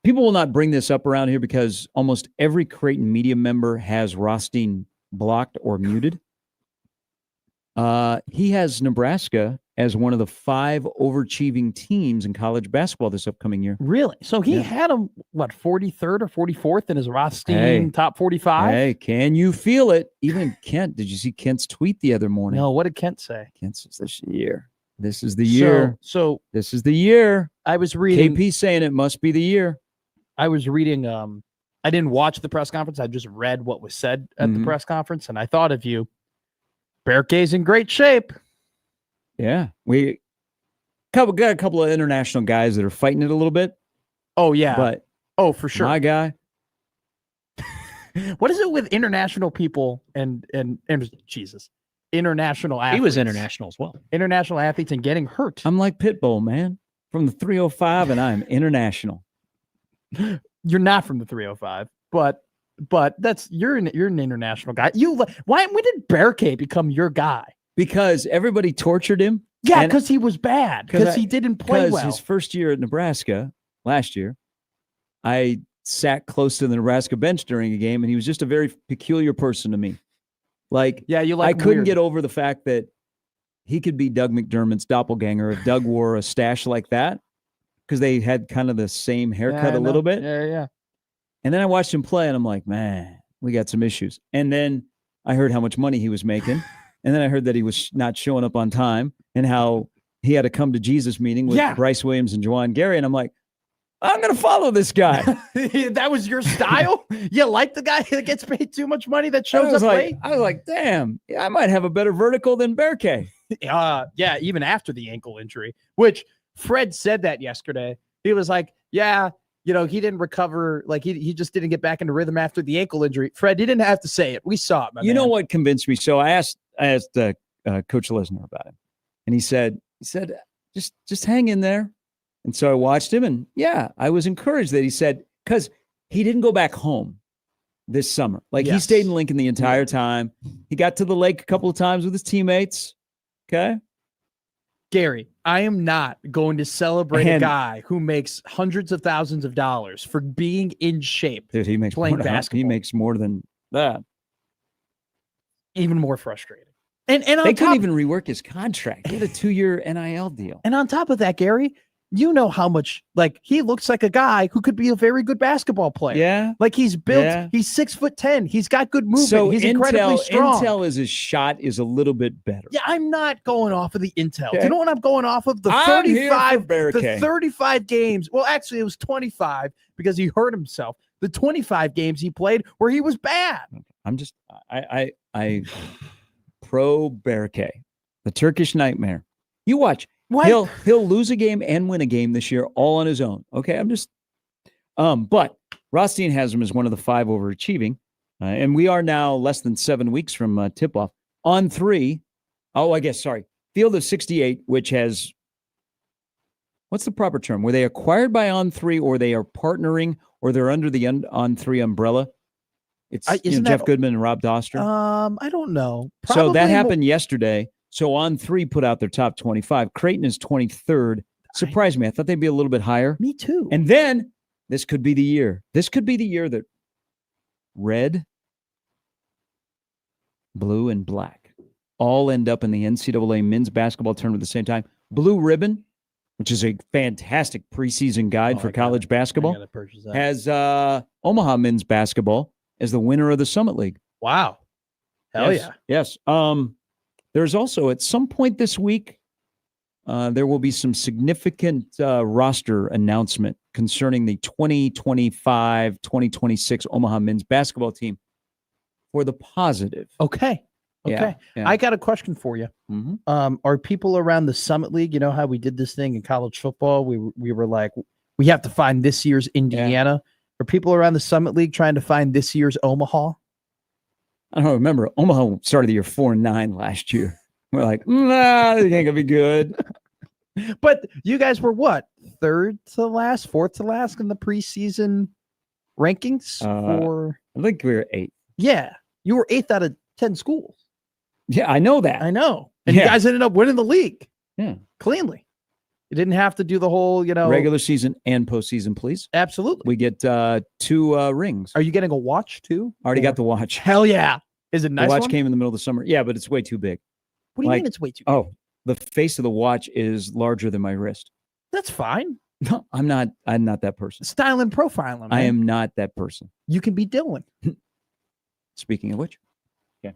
Speaker 1: People will not bring this up around here because almost every Creighton media member has Rothstein blocked or muted. He has Nebraska as one of the 5 overachieving teams in college basketball this upcoming year.
Speaker 2: Really? So he had him, 43rd or 44th in his Rothstein top 45?
Speaker 1: Hey, can you feel it? Even Kent, did you see Kent's tweet the other morning?
Speaker 2: No, what did Kent say?
Speaker 1: Kent says this year. This is the year.
Speaker 2: So
Speaker 1: this is the year.
Speaker 2: I was reading.
Speaker 1: KP saying it must be the year.
Speaker 2: I was reading. I didn't watch the press conference. I just read what was said at the press conference, and I thought of you. Berkey's in great shape.
Speaker 1: Yeah, we got a couple of international guys that are fighting it a little bit.
Speaker 2: Oh yeah,
Speaker 1: but
Speaker 2: for sure,
Speaker 1: my guy.
Speaker 2: What is it with international people and Jesus, international athletes?
Speaker 3: He was international as well.
Speaker 2: International athletes and getting hurt.
Speaker 1: I'm like Pitbull, man, from the 305, and I'm international.
Speaker 2: You're not from the 305, but that's you're an international guy. When did Berkey become your guy?
Speaker 1: Because everybody tortured him.
Speaker 2: Yeah, because he was bad. Because he didn't play well.
Speaker 1: His first year at Nebraska last year, I sat close to the Nebraska bench during a game, and he was just a very peculiar person to me. I couldn't get over the fact that he could be Doug McDermott's doppelganger if Doug wore a stash like that. Because they had kind of the same haircut a little bit.
Speaker 2: Yeah.
Speaker 1: And then I watched him play, and I'm like, man, we got some issues. And then I heard how much money he was making. And then I heard that he was not showing up on time and how he had a come to Jesus meeting with Bryce Williams and Juwan Gary. And I'm like, I'm going to follow this guy.
Speaker 2: That was your style? You like the guy that gets paid too much money that shows up late?
Speaker 1: I was like, damn, I might have a better vertical than Berkey.
Speaker 2: Yeah, even after the ankle injury, which Fred said that yesterday. He was like, yeah, he didn't recover. Like he just didn't get back into rhythm after the ankle injury. Fred, he didn't have to say it. We saw it, man.
Speaker 1: Know what convinced me? So I asked Coach Lesnar about it. And he said, just hang in there. And so I watched him, and I was encouraged that he said, because he didn't go back home this summer. He stayed in Lincoln the entire time. He got to the lake a couple of times with his teammates. Okay.
Speaker 2: Gary, I am not going to celebrate a guy who makes hundreds of thousands of dollars for being in shape.
Speaker 1: Dude, he makes
Speaker 2: playing basketball.
Speaker 1: He makes more than that.
Speaker 2: Even more frustrating. And
Speaker 1: they couldn't even rework his contract. He had a 2-year NIL deal.
Speaker 2: And on top of that, Gary, you know how much he looks like a guy who could be a very good basketball player.
Speaker 1: Yeah.
Speaker 2: He's built. Yeah. He's 6'10". He's got good movement. So he's incredibly strong.
Speaker 1: Intel is his shot is a little bit better.
Speaker 2: Yeah, I'm not going off of the intel. Okay. Do you know what I'm going off of? The 35 games. Well, actually, it was 25 because he hurt himself. The 25 games he played where he was bad.
Speaker 1: I'm just I pro Berkey, the Turkish nightmare. You watch. What? He'll lose a game and win a game this year all on his own. Okay, I'm just but Rothstein has him as one of the 5 overachieving, and we are now less than 7 weeks from tip-off. On 3, field of 68, which has what's the proper term? Were they acquired by On3 or they are partnering or they're under the On3 umbrella? It's Jeff Goodman and Rob Doster.
Speaker 2: I don't know.
Speaker 1: So that happened yesterday. So On3 put out their top 25. Creighton is 23rd. Surprised me. I thought they'd be a little bit higher.
Speaker 2: Me too.
Speaker 1: And then this could be the year. This could be the year that red, blue, and black all end up in the NCAA men's basketball tournament at the same time. Blue Ribbon, which is a fantastic preseason guide for college basketball, has Omaha men's basketball as the winner of the Summit League.
Speaker 2: Wow. Hell
Speaker 1: yes, yeah. Yes. There's also, at some point this week, there will be some significant roster announcement concerning the 2025-2026 Omaha men's basketball team for the positive.
Speaker 2: Okay.
Speaker 1: Yeah.
Speaker 2: I got a question for you.
Speaker 1: Mm-hmm.
Speaker 2: Are people around the Summit League, you know how we did this thing in college football? We were like, we have to find this year's Indiana. Yeah. Are people around the Summit League trying to find this year's Omaha?
Speaker 1: I don't remember. Omaha started the year 4-9 last year. We're like, nah, it ain't gonna be good.
Speaker 2: But you guys were what? Fourth to last in the preseason rankings?
Speaker 1: I think we were 8th.
Speaker 2: Yeah. You were 8th out of 10 schools.
Speaker 1: Yeah, I know that.
Speaker 2: I know. And you guys ended up winning the league.
Speaker 1: Yeah.
Speaker 2: Cleanly. You didn't have to do the whole,
Speaker 1: regular season and postseason, please.
Speaker 2: Absolutely.
Speaker 1: We get 2 rings.
Speaker 2: Are you getting a watch too?
Speaker 1: Already got the watch.
Speaker 2: Hell yeah. Is it nice?
Speaker 1: The watch came in the middle of the summer. Yeah, but it's way too big.
Speaker 2: What do you mean it's way too big?
Speaker 1: Oh, the face of the watch is larger than my wrist.
Speaker 2: That's fine.
Speaker 1: No, I'm not that person.
Speaker 2: Style and profiling. Man.
Speaker 1: I am not that person.
Speaker 2: You can be Dylan.
Speaker 1: Speaking of which. Okay.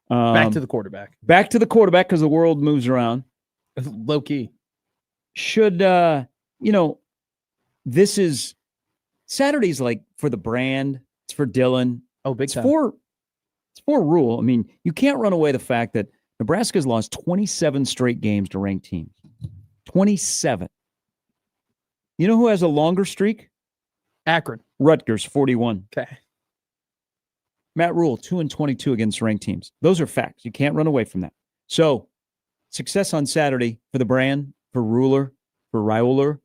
Speaker 2: Back to the quarterback.
Speaker 1: Back to the quarterback because the world moves around.
Speaker 2: Low key.
Speaker 1: Should, this is Saturday's like for the brand. It's for Dylan.
Speaker 2: Oh, big time.
Speaker 1: It's for Rule. I mean, you can't run away the fact that Nebraska's lost 27 straight games to ranked teams. 27. You know who has a longer streak?
Speaker 2: Akron.
Speaker 1: Rutgers, 41.
Speaker 2: Okay.
Speaker 1: Matt Rule, 2-22 against ranked teams. Those are facts. You can't run away from that. So, success on Saturday for the brand, for Ruler, for Rivalry,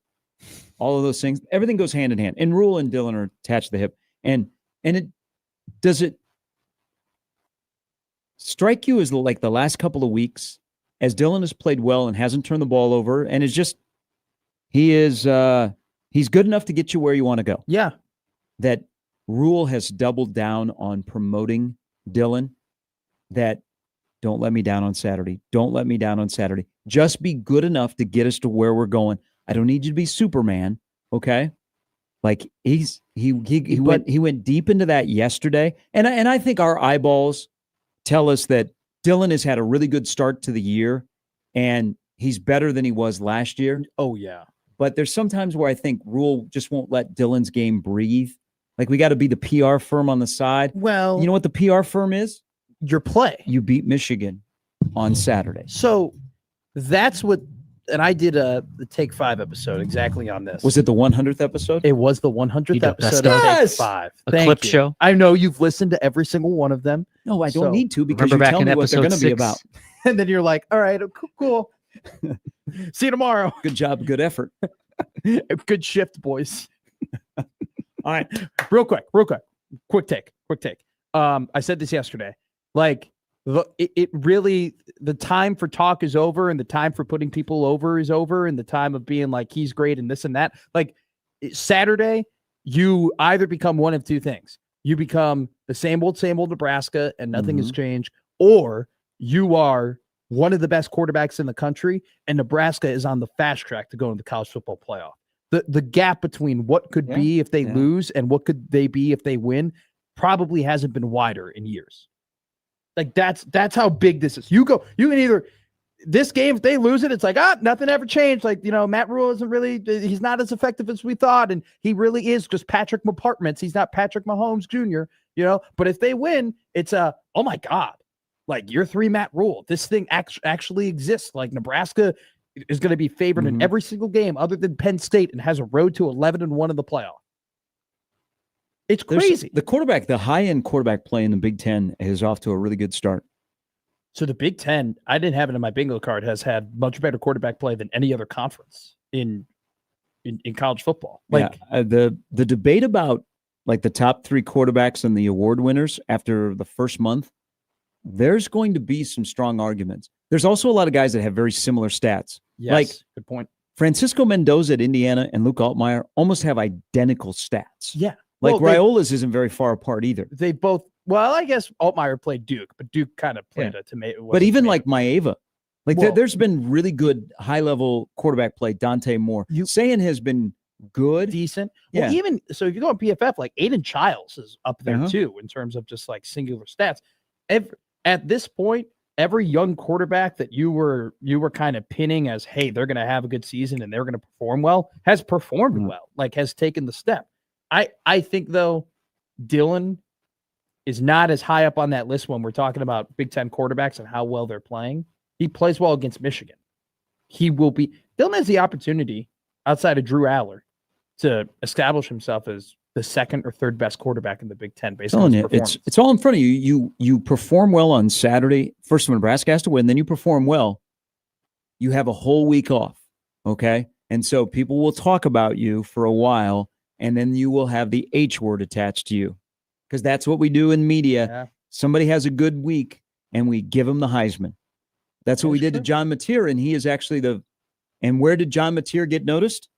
Speaker 1: all of those things. Everything goes hand in hand. And Rule and Dylan are attached to the hip. And it strike you as like the last couple of weeks, as Dylan has played well and hasn't turned the ball over, and is just he's good enough to get you where you want to go.
Speaker 2: Yeah.
Speaker 1: That Rule has doubled down on promoting Dylan. That don't let me down on Saturday. Don't let me down on Saturday. Just be good enough to get us to where we're going. I don't need you to be Superman, okay? Like he went deep into that yesterday, and I think our eyeballs tell us that Dylan has had a really good start to the year, and he's better than he was last year.
Speaker 2: Oh yeah,
Speaker 1: but there's sometimes where I think Rule just won't let Dylan's game breathe. Like we got to be the PR firm on the side.
Speaker 2: Well,
Speaker 1: you know what the PR firm is?
Speaker 2: Your play.
Speaker 1: You beat Michigan on Saturday.
Speaker 2: So that's what. And I did the Take 5 episode exactly on this.
Speaker 1: Was it the 100th episode?
Speaker 2: It was the 100th episode of Take 5.
Speaker 3: A clip show.
Speaker 2: I know you've listened to every single one of them.
Speaker 1: No, I don't need to because you tell me what they're going to be about.
Speaker 2: And then you're like, all right, cool. See you tomorrow.
Speaker 1: Good job. Good effort.
Speaker 2: Good shift, boys.
Speaker 1: All right.
Speaker 2: Real quick. Quick take. I said this yesterday. Like, it really, the time for talk is over, and the time for putting people over is over, and the time of being like, he's great and this and that. Like Saturday, you either become one of two things. You become the same old Nebraska and nothing has changed, or you are one of the best quarterbacks in the country, and Nebraska is on the fast track to go into the college football playoff. The gap between what could be if they lose and what could they be if they win probably hasn't been wider in years. Like that's how big this is. You can either this game, if they lose it, it's like, nothing ever changed. Like, Matt Rule isn't really, he's not as effective as we thought. And he really is just Patrick Mahomes. He's not Patrick Mahomes Jr., but if they win, it's oh my God, like year 3 Matt Rule, this thing actually exists. Like Nebraska is going to be favored in every single game other than Penn State and has a road to 11-1 in the playoff. It's crazy.
Speaker 1: The high-end quarterback play in the Big Ten is off to a really good start.
Speaker 2: So the Big Ten, I didn't have it in my bingo card, has had much better quarterback play than any other conference. in college football. Like
Speaker 1: the debate about like the top 3 quarterbacks and the award winners after the first month, there's going to be some strong arguments. There's also a lot of guys that have very similar stats.
Speaker 2: Yes,
Speaker 1: like
Speaker 2: good point.
Speaker 1: Francisco Mendoza at Indiana and Luke Altmaier almost have identical stats.
Speaker 2: Yeah.
Speaker 1: Like Raiola's isn't very far apart either.
Speaker 2: They both, well, I guess Altmaier played Duke, but Duke kind of played a tomato.
Speaker 1: But even like Maeva, like there's been really good high-level quarterback play. Dante Moore. Sayin has been good.
Speaker 2: Decent.
Speaker 1: Yeah.
Speaker 2: Well, even, so if you go on PFF, like Aiden Childs is up there too in terms of just like singular stats. At this point, every young quarterback that you were kind of pinning as, hey, they're going to have a good season and they're going to perform well, has performed well, like has taken the step. I think, though, Dylan is not as high up on that list when we're talking about Big Ten quarterbacks and how well they're playing. He plays well against Michigan. Dylan has the opportunity, outside of Drew Aller, to establish himself as the second or third best quarterback in the Big Ten based on his performance.
Speaker 1: It's all in front of you. You perform well on Saturday. First, when Nebraska has to win, then you perform well. You have a whole week off, okay? And so people will talk about you for a while, and then you will have the H word attached to you, because that's what we do in media.
Speaker 2: Yeah.
Speaker 1: Somebody has a good week, and we give him the Heisman. That's what we did to John Mateer, and he is actually and where did John Mateer get noticed?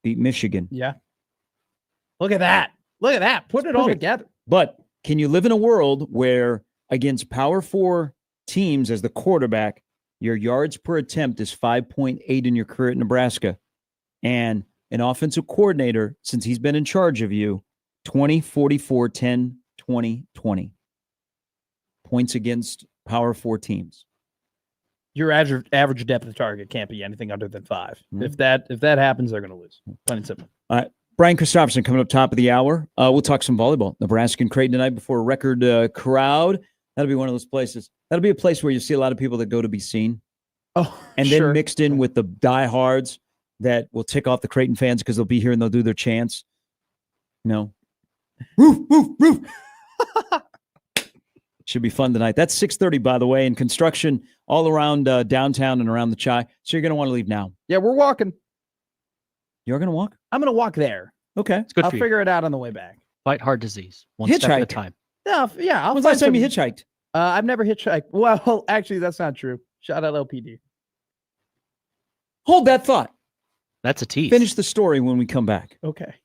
Speaker 1: Beat Michigan.
Speaker 2: Yeah. Look at that. Look at that. Put it all together.
Speaker 1: But can you live in a world where against Power 4 teams as the quarterback, your yards per attempt is 5.8 in your career at Nebraska, and an offensive coordinator, since he's been in charge of you, 20, 44, 10, 20, 20 points against Power 4 teams?
Speaker 2: Your average depth of target can't be anything under than 5. Mm-hmm. If that happens, they're going to lose. Plain and simple.
Speaker 1: All right. Brian Christopherson coming up top of the hour. We'll talk some volleyball. Nebraska and Creighton tonight before a record crowd. That'll be one of those places. That'll be a place where you see a lot of people that go to be seen.
Speaker 2: Oh,
Speaker 1: and then mixed in with the diehards that will tick off the Creighton fans because they'll be here and they'll do their chants. Roof, roof, roof. Should be fun tonight. That's 6:30, by the way, and construction all around downtown and around the Chai. So you're going to want to leave now.
Speaker 2: Yeah, we're walking.
Speaker 1: You're going to walk?
Speaker 2: I'm going to walk there.
Speaker 1: Okay.
Speaker 3: It's good.
Speaker 2: I'll figure it out on the way back.
Speaker 3: Fight heart disease. One step at a time.
Speaker 2: Yeah.
Speaker 1: When's the last time you hitchhiked?
Speaker 2: I've never hitchhiked. Well, actually, that's not true. Shout out LPD.
Speaker 1: Hold that thought.
Speaker 3: That's a tease.
Speaker 1: Finish the story when we come back.
Speaker 2: Okay.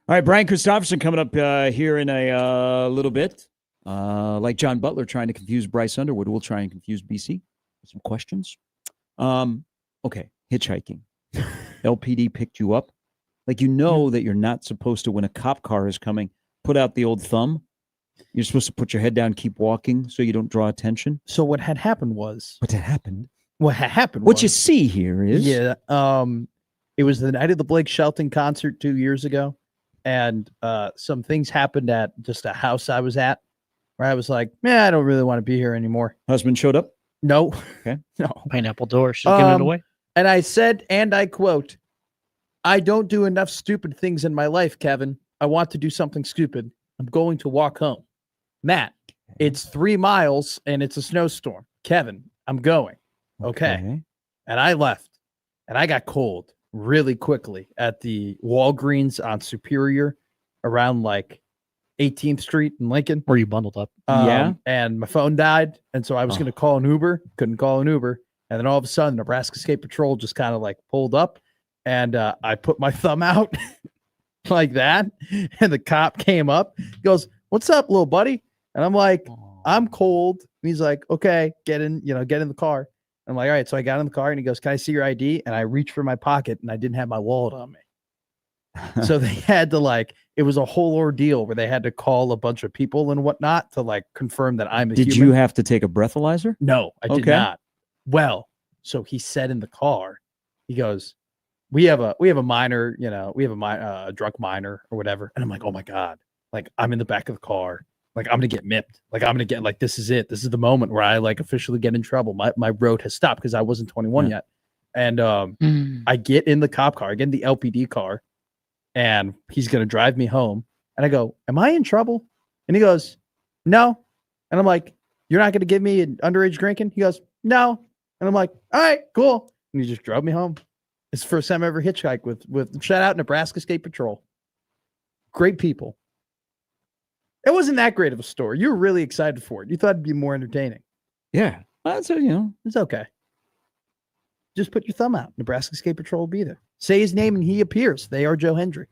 Speaker 1: All right, Brian Christopherson coming up here in a little bit. Like John Butler trying to confuse Bryce Underwood, we'll try and confuse BC with some questions. Okay, hitchhiking. LPD picked you up. Like, you know that you're not supposed to, when a cop car is coming, put out the old thumb. You're supposed to put your head down, keep walking so you don't draw attention.
Speaker 2: So what had happened was...
Speaker 1: What had happened?
Speaker 2: What
Speaker 1: you see here is...
Speaker 2: Yeah, it was the night of the Blake Shelton concert 2 years ago, and some things happened at just a house I was at where I was like, I don't really want to be here anymore.
Speaker 1: Husband showed up?
Speaker 2: No.
Speaker 1: Okay.
Speaker 2: No.
Speaker 3: Pineapple door. She's giving it away.
Speaker 2: And I said, and I quote, "I don't do enough stupid things in my life, Kevin. I want to do something stupid. I'm going to walk home. Matt, it's 3 miles and it's a snowstorm. Kevin, I'm going." Okay. And I left, and I got cold really quickly at the Walgreens on Superior around like 18th Street in Lincoln.
Speaker 3: Were you bundled up?
Speaker 2: And my phone died. And so I was going to call an Uber, couldn't call an Uber. And then all of a sudden, Nebraska State Patrol just kind of like pulled up, and I put my thumb out like that. And the cop came up. He goes, "What's up, little buddy?" And I'm like, "I'm cold." And he's like, "Okay, get in the car." I'm like, "All right." So I got in the car, and he goes, "Can I see your ID?" And I reached for my pocket, and I didn't have my wallet on me. So they had to it was a whole ordeal where they had to call a bunch of people and whatnot to confirm that I'm a human.
Speaker 1: Did you have to take a breathalyzer?
Speaker 2: No, I did not. Well, so he said in the car, he goes, we have a minor, a drunk minor or whatever. And I'm like, oh my God, I'm in the back of the car. I'm going to get mipped. I'm going to get this is it. This is the moment where I officially get in trouble. My road has stopped because I wasn't 21 yet. And I get in the cop car, I get in the LPD car, and he's going to drive me home. And I go, "Am I in trouble?" And he goes, "No." And I'm like, "You're not going to give me an underage drinking?" He goes, "No." And I'm like, "All right, cool." And he just drove me home. It's the first time I ever hitchhiked with shout out Nebraska State Patrol. Great people. It wasn't that great of a story. You were really excited for it. You thought it'd be more entertaining.
Speaker 1: Yeah. That's
Speaker 2: it's okay. Just put your thumb out. Nebraska State Patrol will be there. Say his name and he appears. They are Joe Hendry.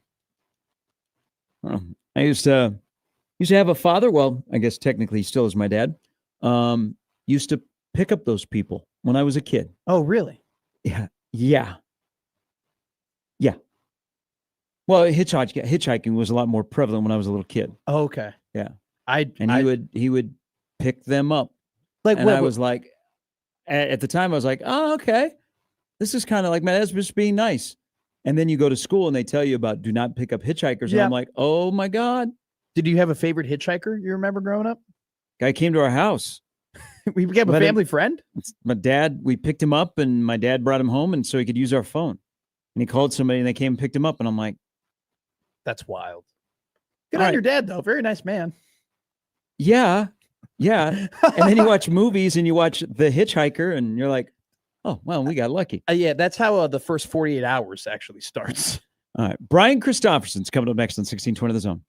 Speaker 1: I used to have a father. Well, I guess technically he still is my dad. Used to pick up those people when I was a kid.
Speaker 2: Oh, really?
Speaker 1: Yeah. Well, hitchhiking was a lot more prevalent when I was a little kid.
Speaker 2: Oh, okay.
Speaker 1: Yeah. He would pick them up. I was like, at the time I was like, oh, okay. This is kind of like, man, that's just being nice. And then you go to school and they tell you about do not pick up hitchhikers. And I'm like, oh my God.
Speaker 2: Did you have a favorite hitchhiker you remember growing up?
Speaker 1: Guy came to our house.
Speaker 2: We became a family friend?
Speaker 1: My dad, we picked him up and my dad brought him home and so he could use our phone. And he called somebody and they came and picked him up. And I'm like,
Speaker 2: that's wild. Good on your dad, though. Very nice man.
Speaker 1: Yeah. And then you watch movies and you watch The Hitchhiker and you're like, oh, well, we got lucky.
Speaker 2: Yeah, that's how the first 48 hours actually starts.
Speaker 1: All right. Brian Christopherson's coming up next on 1620 The Zone.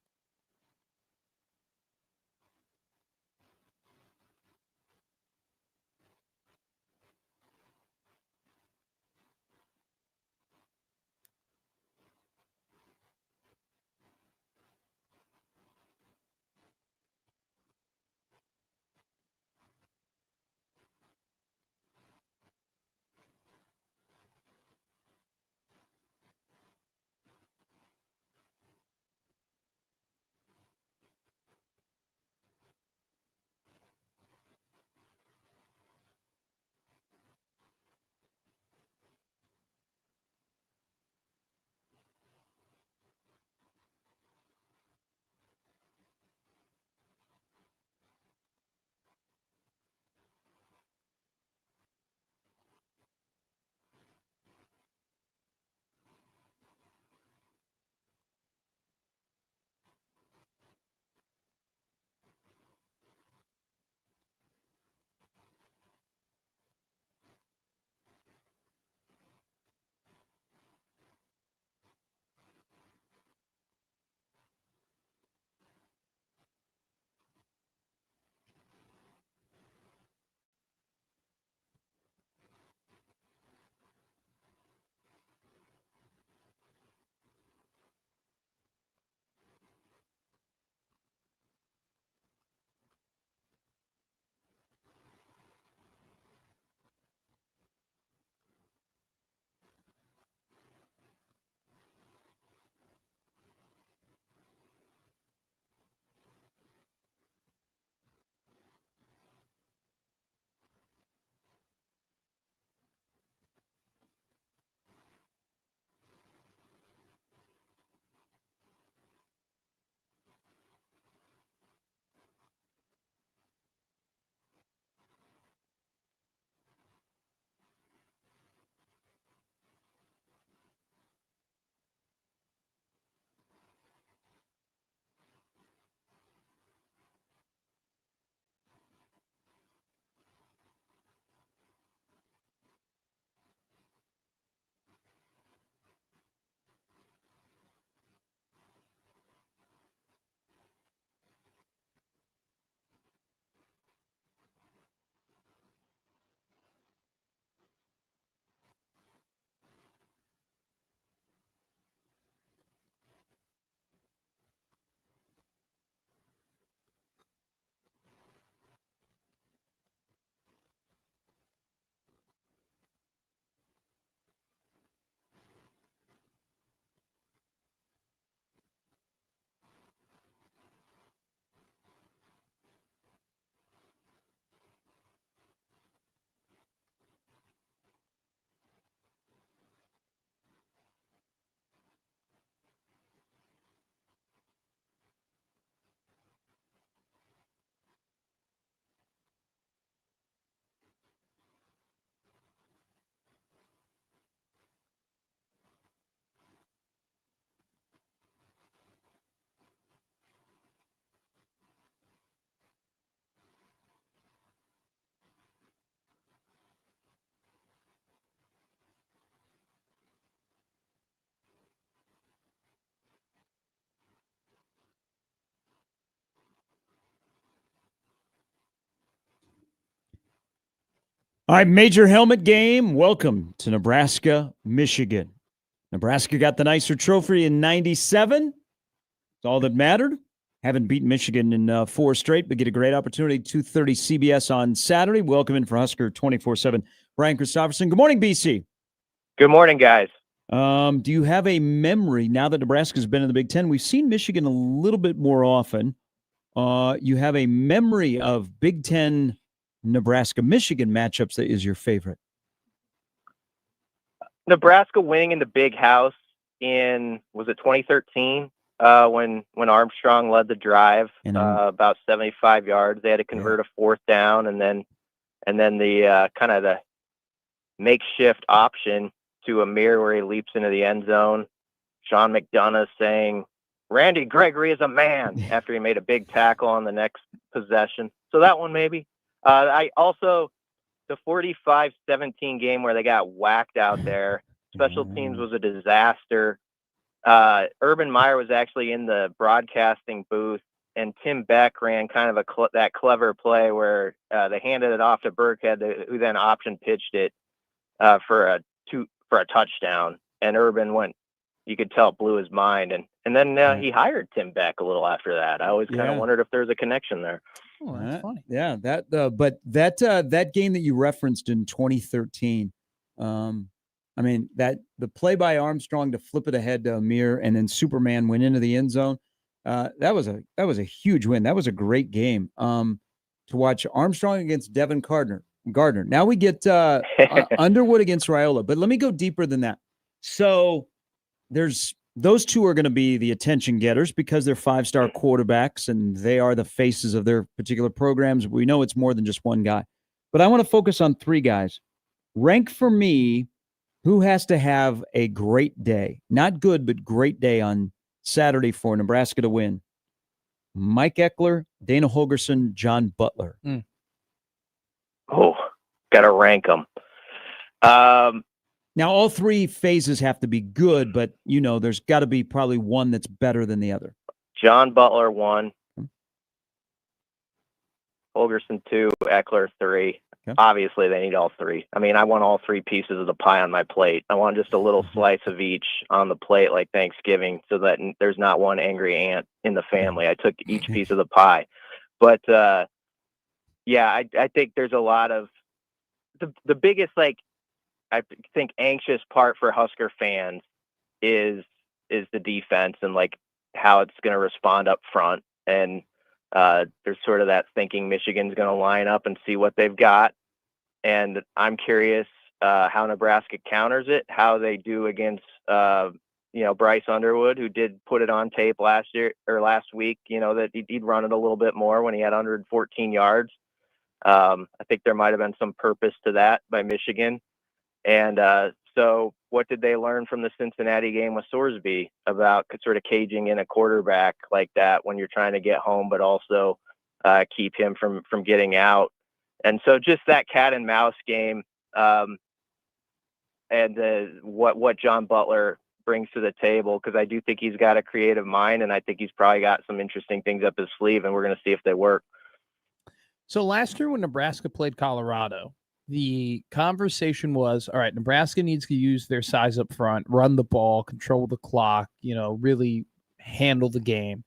Speaker 1: All right, major helmet game. Welcome to Nebraska, Michigan. Nebraska got the nicer trophy in 97. It's all that mattered. Haven't beaten Michigan in 4 straight, but get a great opportunity. 2:30 CBS on Saturday. Welcome in for Husker 24/7. Brian Christopherson. Good morning, BC.
Speaker 7: Good morning, guys.
Speaker 1: Do you have a memory, now that Nebraska's been in the Big Ten? We've seen Michigan a little bit more often. You have a memory of Big Ten Nebraska-Michigan matchups that is your favorite?
Speaker 7: Nebraska winning in the Big House in, was it 2013? When Armstrong led the drive, about 75 yards. They had to convert a 4th down, and then the kind of the makeshift option to Amir where he leaps into the end zone. Sean McDonough saying, "Randy Gregory is a man," after he made a big tackle on the next possession. So that one maybe. I also, the 45-17 game where they got whacked out there. Special teams was a disaster. Urban Meyer was actually in the broadcasting booth, and Tim Beck ran kind of that clever play where they handed it off to Burkhead, who then option pitched it for a touchdown. And Urban went, you could tell, blew his mind, and then he hired Tim Beck a little after that. I always kind of wondered if there's a connection there.
Speaker 2: Oh, that's funny.
Speaker 1: Yeah, that game that you referenced in 2013, I mean, that the play by Armstrong to flip it ahead to Amir, and then Superman went into the end zone. That was a huge win. That was a great game to watch. Armstrong against Devin Gardner. Now we get Underwood against Raiola, but let me go deeper than that. So those two are going to be the attention getters because they're 5-star quarterbacks and they are the faces of their particular programs. We know it's more than just one guy. But I want to focus on 3 guys. Rank for me who has to have a great day, not good, but great day on Saturday for Nebraska to win. Mike Eckler, Dana Holgorsen, John Butler.
Speaker 7: Oh, got to rank them.
Speaker 1: Now, all 3 phases have to be good, but, there's got to be probably one that's better than the other.
Speaker 7: John Butler 1, Holgorsen 2, Eckler 3. Okay. Obviously, they need all 3. I mean, I want all 3 pieces of the pie on my plate. I want just a little slice of each on the plate like Thanksgiving so that there's not one angry aunt in the family. I took each piece of the pie. But, I think there's a lot of the biggest, I think, anxious part for Husker fans is the defense and how it's going to respond up front. And there's sort of that thinking Michigan's going to line up and see what they've got. And I'm curious how Nebraska counters it, how they do against Bryce Underwood, who did put it on tape last week, that he'd run it a little bit more when he had 114 yards. I think there might have been some purpose to that by Michigan. And so what did they learn from the Cincinnati game with Sorsby about sort of caging in a quarterback like that when you're trying to get home, but also keep him from getting out? And so just that cat and mouse game and what John Butler brings to the table, because I do think he's got a creative mind, and I think he's probably got some interesting things up his sleeve, and we're going to see if they work.
Speaker 2: So last year when Nebraska played Colorado, the conversation was, all right, Nebraska needs to use their size up front, run the ball, control the clock, really handle the game.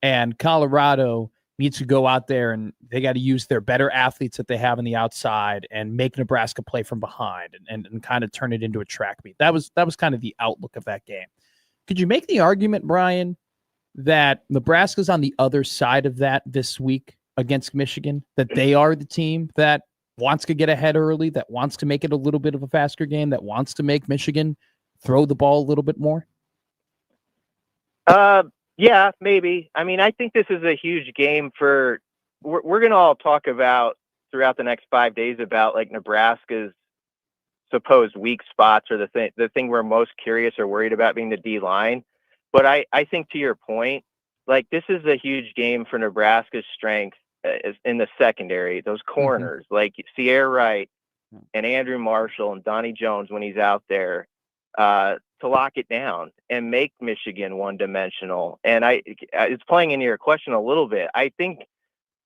Speaker 2: And Colorado needs to go out there and they got to use their better athletes that they have on the outside and make Nebraska play from behind and kind of turn it into a track meet. That was kind of the outlook of that game. Could you make the argument, Brian, that Nebraska's on the other side of that this week against Michigan, that they are the team that wants to get ahead early, that wants to make it a little bit of a faster game, that wants to make Michigan throw the ball a little bit more?
Speaker 7: Yeah, maybe. I mean, I think this is a huge game we're going to all talk about throughout the next 5 days about Nebraska's supposed weak spots or the thing we're most curious or worried about being the D-line. But I think to your point, this is a huge game for Nebraska's strength in the secondary, those corners, like Sierra Wright and Andrew Marshall and Donnie Jones when he's out there, to lock it down and make Michigan one-dimensional. And it's playing into your question a little bit. I think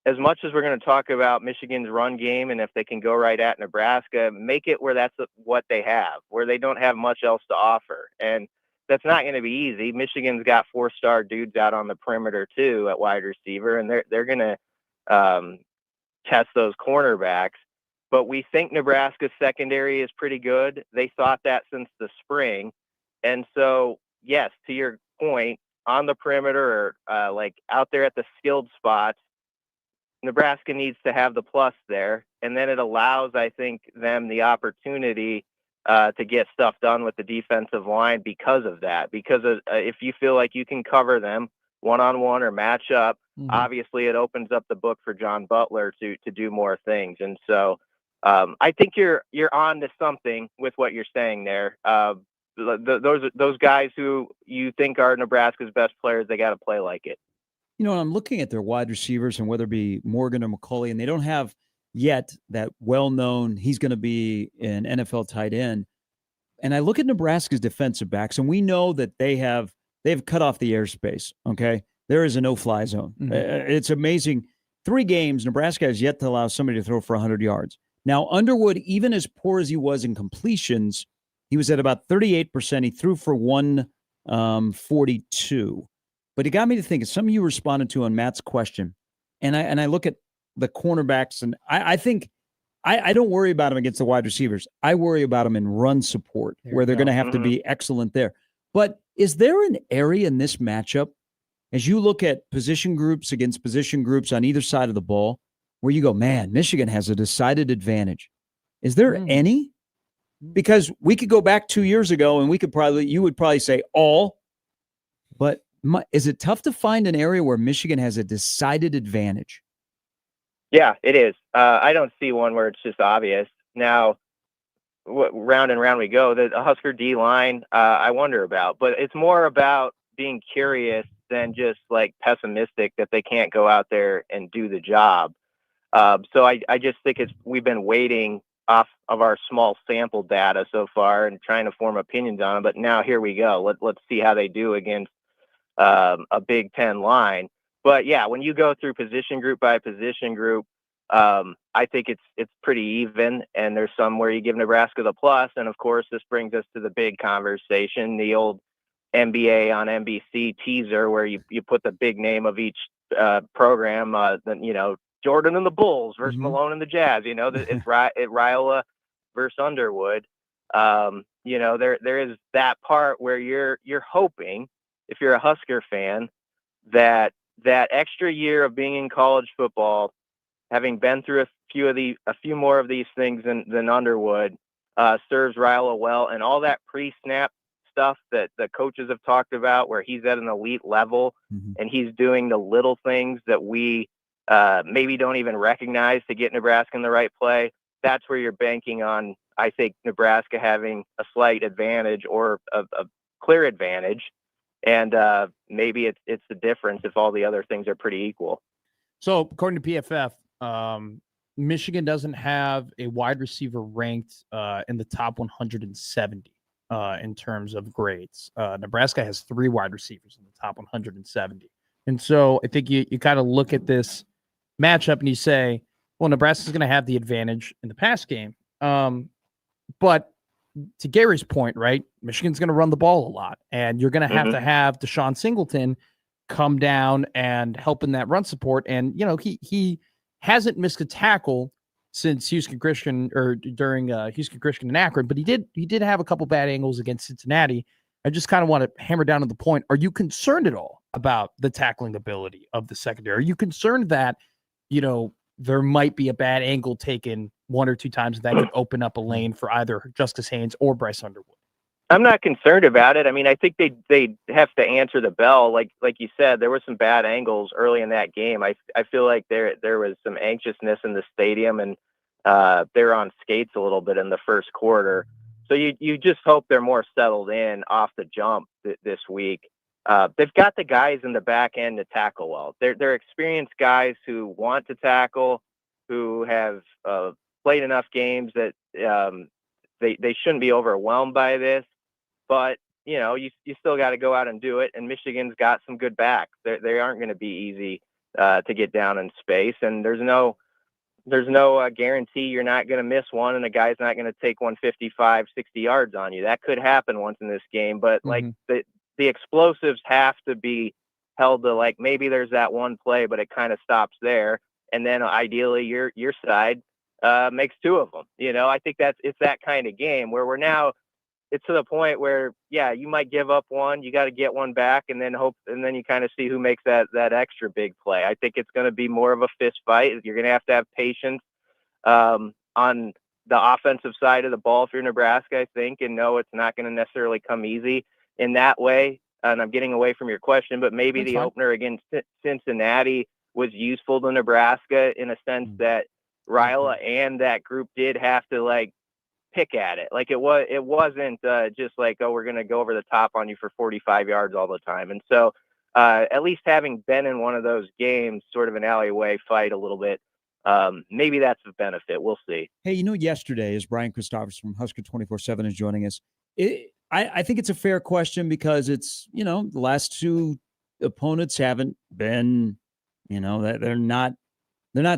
Speaker 7: as much as we're going to talk about Michigan's run game and if they can go right at Nebraska, make it where that's what they have, where they don't have much else to offer. And that's not going to be easy. Michigan's got 4-star dudes out on the perimeter too at wide receiver, and they're going to test those cornerbacks. But we think Nebraska's secondary is pretty good. They thought that since the spring. And so, yes, to your point, on the perimeter or like out there at the skilled spots, Nebraska needs to have the plus there. And then it allows, I think, them the opportunity to get stuff done with the defensive line because of that. Because if you feel like you can cover them one-on-one or match up, obviously it opens up the book for John Butler to do more things. And so I think you're on to something with what you're saying there. Those guys who you think are Nebraska's best players, they got to play like it.
Speaker 1: You know, I'm looking at their wide receivers and whether it be Morgan or McCauley, and they don't have yet that well-known, he's going to be an NFL tight end. And I look at Nebraska's defensive backs, and we know that they've cut off the airspace, okay? There is a no-fly zone. It's amazing. 3 games, Nebraska has yet to allow somebody to throw for 100 yards. Now, Underwood, even as poor as he was in completions, he was at about 38%. He threw for 142. But it got me to think, some of you responded to on Matt's question, and I look at the cornerbacks, and I think I don't worry about them against the wide receivers. I worry about them in run support, where they're going to have to be excellent there. But is there an area in this matchup, as you look at position groups against position groups on either side of the ball, where you go, man, Michigan has a decided advantage? Is there any? Because we could go back 2 years ago, and you would probably say all, but is it tough to find an area where Michigan has a decided advantage?
Speaker 7: Yeah, it is. I don't see one where it's just obvious. Now, round and round we go. The Husker D-line, I wonder about. But it's more about being curious than just, like, pessimistic that they can't go out there and do the job. So I just think we've been waiting off of our small sample data so far and trying to form opinions on them. But now here we go. Let's see how they do against a Big Ten line. But yeah, when you go through position group by position group, I think it's pretty even, and there's some where you give Nebraska the plus. And of course, this brings us to the big conversation, the old NBA on NBC teaser, where you put the big name of each program, Jordan and the Bulls versus Malone and the Jazz. It's Riola versus Underwood. There is that part where you're hoping, if you're a Husker fan, that extra year of being in college football, having been through a few more of these things than Underwood, serves Riola well, and all that pre-snap stuff that the coaches have talked about, where he's at an elite level and he's doing the little things that we maybe don't even recognize to get Nebraska in the right play. That's where you're banking on, I think, Nebraska having a slight advantage or a clear advantage. And maybe it's the difference if all the other things are pretty equal.
Speaker 2: So according to PFF, Michigan doesn't have a wide receiver ranked in the top 170 in terms of grades. Nebraska has 3 wide receivers in the top 170. And so I think you kind of look at this matchup and you say, well, Nebraska's going to have the advantage in the pass game. But to Gary's point, right, Michigan's going to run the ball a lot, and you're going to have Deshaun Singleton come down and help in that run support. And, he hasn't missed a tackle since Houston Christian or during Houston Christian and Akron, but he did have a couple bad angles against Cincinnati. I just kind of want to hammer down on the point. Are you concerned at all about the tackling ability of the secondary? Are you concerned that, there might be a bad angle taken 1 or 2 times that could open up a lane for either Justice Haynes or Bryce Underwood?
Speaker 7: I'm not concerned about it. I mean, I think they have to answer the bell. Like you said, there were some bad angles early in that game. I feel like there was some anxiousness in the stadium, and they were on skates a little bit in the first quarter. So you just hope they're more settled in off the jump this week. They've got the guys in the back end to tackle well. They're experienced guys who want to tackle, who have played enough games that they shouldn't be overwhelmed by this. But, you still got to go out and do it. And Michigan's got some good backs. They aren't going to be easy to get down in space. And there's no guarantee you're not going to miss one and a guy's not going to take 155, 60 yards on you. That could happen once in this game, but like the explosives have to be held to, like, maybe there's that one play, but it kind of stops there. And then ideally your side makes two of them. I think it's that kind of game where it's to the point where, yeah, you might give up one, you got to get one back and then then you kind of see who makes that extra big play. I think it's going to be more of a fist fight. You're going to have patience on the offensive side of the ball if you're Nebraska, I think, and know it's not going to necessarily come easy in that way. And I'm getting away from your question, but maybe the opener against Cincinnati was useful to Nebraska in a sense that Rila and that group did have to, like, pick at it. Like, it wasn't just like, oh, we're going to go over the top on you for 45 yards all the time. And so at least having been in one of those games, sort of an alleyway fight a little bit, maybe that's a benefit. We'll see.
Speaker 1: Hey, yesterday, as Brian Christopherson from Husker 24/7 is joining us, I think it's a fair question because it's, the last two opponents haven't been, they're not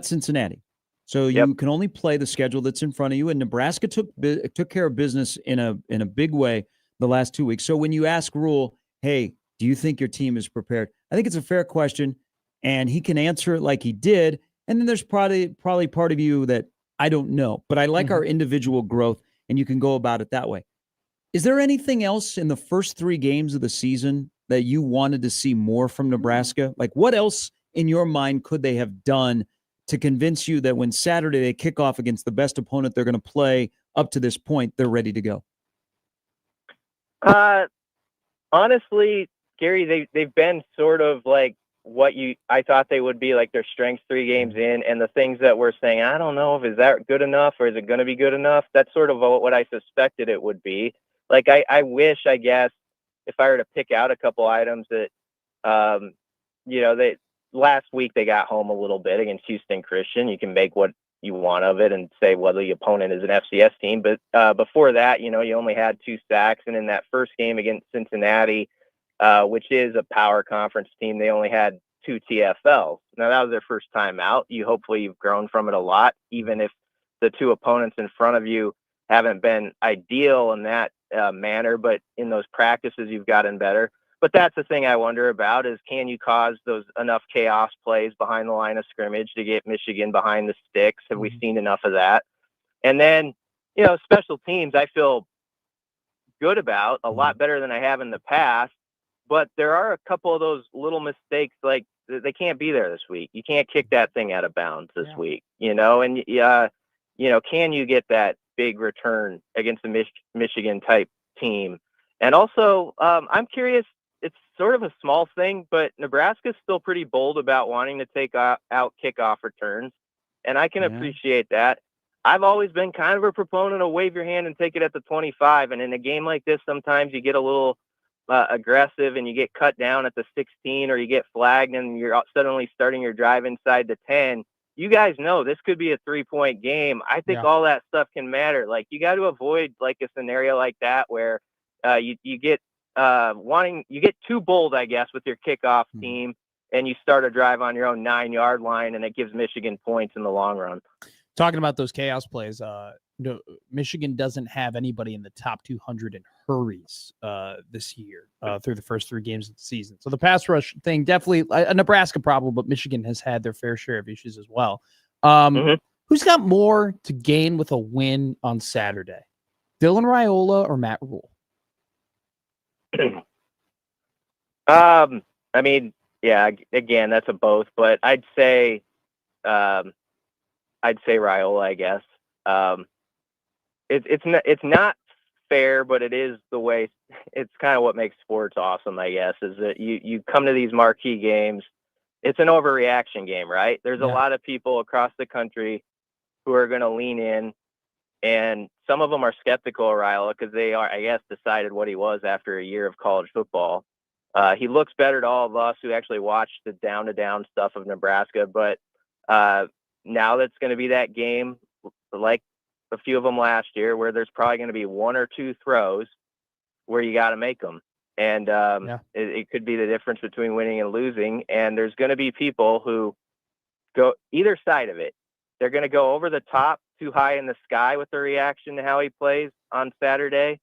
Speaker 1: Cincinnati. So you can only play the schedule that's in front of you. And Nebraska took care of business in a big way the last 2 weeks. So when you ask Rule, hey, do you think your team is prepared? I think it's a fair question, and he can answer it like he did. And then there's probably part of you that I don't know, but I like our individual growth, and you can go about it that way. Is there anything else in the first 3 games of the season that you wanted to see more from Nebraska? Like, what else in your mind could they have done to convince you that when Saturday they kick off against the best opponent they're going to play up to this point, they're ready to go?
Speaker 7: Honestly, Gary, they've been sort of like what I thought they would be, like their strengths 3 games in, and the things that we're saying, I don't know if is that good enough or is it going to be good enough? That's sort of what I suspected it would be. Like, I wish, I guess, if I were to pick out a couple items that, last week they got home a little bit against Houston Christian. You can make what you want of it and say whether the opponent is an FCS team. But before that, you only had 2 sacks. And in that first game against Cincinnati, which is a power conference team, they only had 2 TFLs. Now, that was their first time out. Hopefully you've grown from it a lot, even if the 2 opponents in front of you haven't been ideal in that manner. But in those practices, you've gotten better. But that's the thing I wonder about is, can you cause those enough chaos plays behind the line of scrimmage to get Michigan behind the sticks? Have we seen enough of that? And then, special teams, I feel good about a lot better than I have in the past. But there are a couple of those little mistakes, like they can't be there this week. You can't kick that thing out of bounds this week, and, can you get that big return against a Michigan type team? And also, I'm curious, it's sort of a small thing, but Nebraska's still pretty bold about wanting to take out kickoff returns. And I can appreciate that. I've always been kind of a proponent of wave your hand and take it at the 25. And in a game like this, sometimes you get a little aggressive and you get cut down at the 16, or you get flagged and you're suddenly starting your drive inside the 10. You guys know this could be a 3-point game. I think all that stuff can matter. Like, you got to avoid like a scenario like that where you get too bold, I guess, with your kickoff team, and you start a drive on your own 9-yard line, and it gives Michigan points in the long run.
Speaker 2: Talking about those chaos plays, Michigan doesn't have anybody in the top 200 in hurries this year through the first 3 games of the season. So the pass rush thing, definitely a Nebraska problem, but Michigan has had their fair share of issues as well. Who's got more to gain with a win on Saturday? Dylan Raiola or Matt Rule?
Speaker 7: I mean, yeah, again, that's a both, but I'd say Raiola, I guess. It's not fair, but it is the way. It's kind of what makes sports awesome, I guess, is that you come to these marquee games. It's an overreaction game, right? There's a lot of people across the country who are going to lean in, and some of them are skeptical of Raiola because they are, I guess, decided what he was after a year of college football. He looks better to all of us who actually watched the down-to-down stuff of Nebraska, but now that's going to be that game, like a few of them last year, where there's probably going to be 1 or 2 throws where you got to make them. And it could be the difference between winning and losing. And there's going to be people who go either side of it. They're going to go over the top, too high in the sky with the reaction to how he plays on Saturday,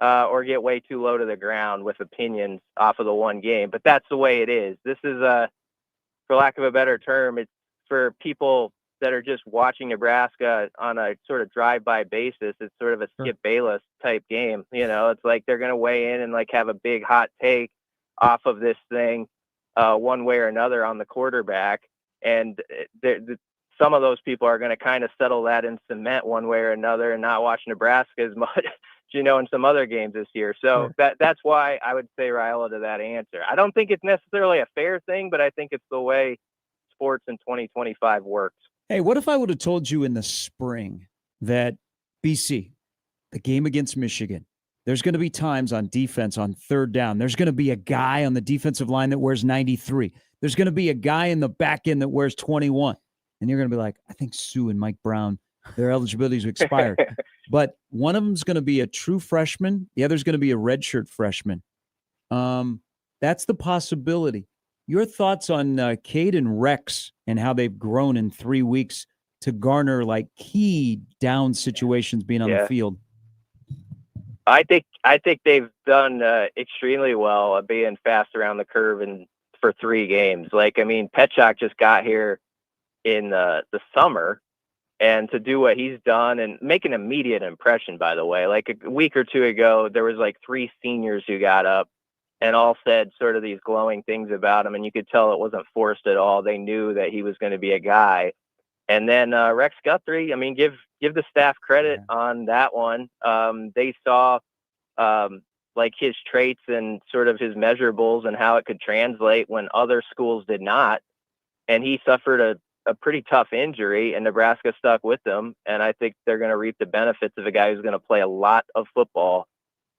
Speaker 7: or get way too low to the ground with opinions off of the one game. But that's the way it is. This is, for lack of a better term, it's for people that are just watching Nebraska on a sort of drive-by basis. It's sort of a Skip Bayless type game. It's like they're going to weigh in and like have a big hot take off of this thing one way or another on the quarterback. And some of those people are going to kind of settle that in cement one way or another and not watch Nebraska as much, in some other games this year. So that's why I would say Raiola to that answer. I don't think it's necessarily a fair thing, but I think it's the way sports in 2025 works.
Speaker 1: Hey, what if I would have told you in the spring that BC, the game against Michigan, there's going to be times on defense on third down. There's going to be a guy on the defensive line that wears 93. There's going to be a guy in the back end that wears 21. And you're going to be like, I think Sue and Mike Brown, their eligibilities expired. But one of them's going to be a true freshman. The other's going to be a redshirt freshman. That's the possibility. Your thoughts on Cade and Rex and how they've grown in 3 weeks to garner like key down situations being on the field?
Speaker 7: I think they've done extremely well being fast around the curve and for 3 games. Petchak just got here in the summer, and to do what he's done and make an immediate impression, by the way, like a week or two ago, there was like 3 seniors who got up and all said sort of these glowing things about him. And you could tell it wasn't forced at all. They knew that he was going to be a guy. And then Rex Guthrie, give the staff credit on that one. They saw like his traits and sort of his measurables and how it could translate when other schools did not. And he suffered a pretty tough injury, and Nebraska stuck with him. And I think they're going to reap the benefits of a guy who's going to play a lot of football,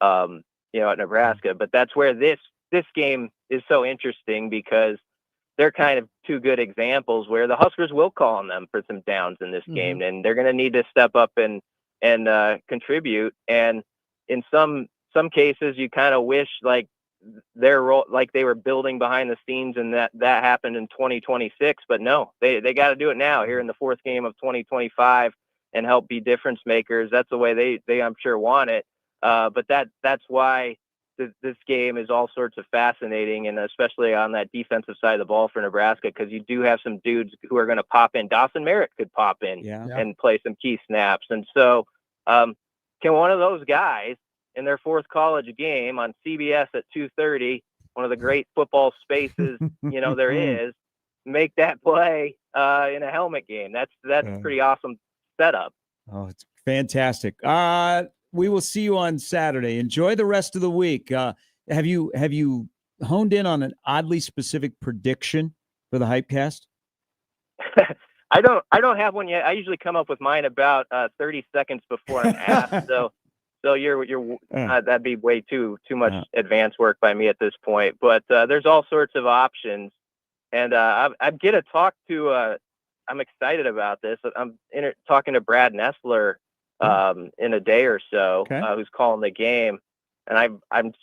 Speaker 7: at Nebraska. But that's where this game is so interesting, because they're kind of 2 good examples where the Huskers will call on them for some downs in this game, and they're going to need to step up and contribute. And in some cases, you kind of wish like their role, like they were building behind the scenes, and that happened in 2026. But no, they got to do it now here in the 4th game of 2025 and help be difference makers. That's the way they I'm sure want it. But that's why this game is all sorts of fascinating, and especially on that defensive side of the ball for Nebraska, because you do have some dudes who are going to pop in. Dawson Merritt could pop in and play some key snaps. And so can one of those guys in their 4th college game on CBS at 2:30, one of the great football spaces, there is, make that play in a helmet game? That's a pretty awesome setup.
Speaker 1: Oh, it's fantastic. We will see you on Saturday. Enjoy the rest of the week. Have you honed in on an oddly specific prediction for the Hypecast?
Speaker 7: I don't have one yet. I usually come up with mine about 30 seconds before I'm asked. So you're that'd be way too much advanced work by me at this point. But there's all sorts of options, and I'm going to talk to. I'm excited about this. I'm talking to Brad Nessler in a day or so, who's calling the game, and I'm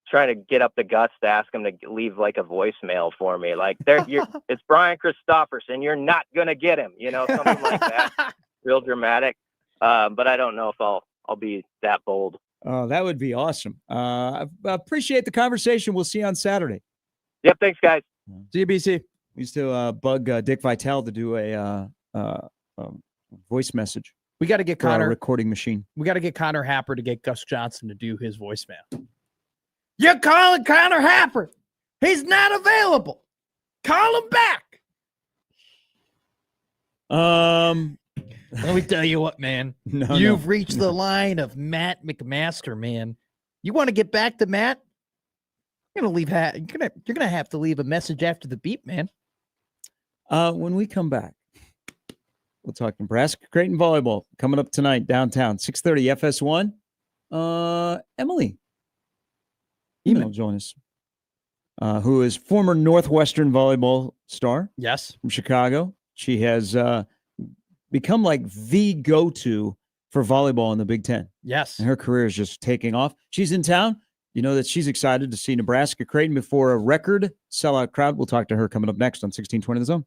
Speaker 7: trying to get up the guts to ask him to leave like a voicemail for me. Like it's Brian Christopherson. You're not gonna get him, something like that. Real dramatic. But I don't know if I'll be that bold.
Speaker 1: Oh, that would be awesome. I appreciate the conversation. We'll see you on Saturday.
Speaker 7: Yep. Thanks, guys.
Speaker 2: See you, BC.
Speaker 1: We used to bug Dick Vitale to do a voice message.
Speaker 2: We got to get Connor
Speaker 1: recording machine.
Speaker 2: We got to get Connor Happer to get Gus Johnson to do his voicemail. You're calling Connor Happer. He's not available. Call him back. Let me tell you what, man. You've reached the line of Matt McMaster, man. You want to get back to Matt? You're gonna have to leave a message after the beep, man.
Speaker 1: When we come back, we'll talk Nebraska Creighton volleyball coming up tonight downtown, 6:30 FS1. Emily will join us, who is former Northwestern volleyball star.
Speaker 2: Yes,
Speaker 1: from Chicago. She has become like the go-to for volleyball in the Big Ten.
Speaker 2: Yes,
Speaker 1: and her career is just taking off. She's in town. you know that she's excited to see Nebraska Creighton before a record sellout crowd. We'll talk to her coming up next on 1620 The Zone.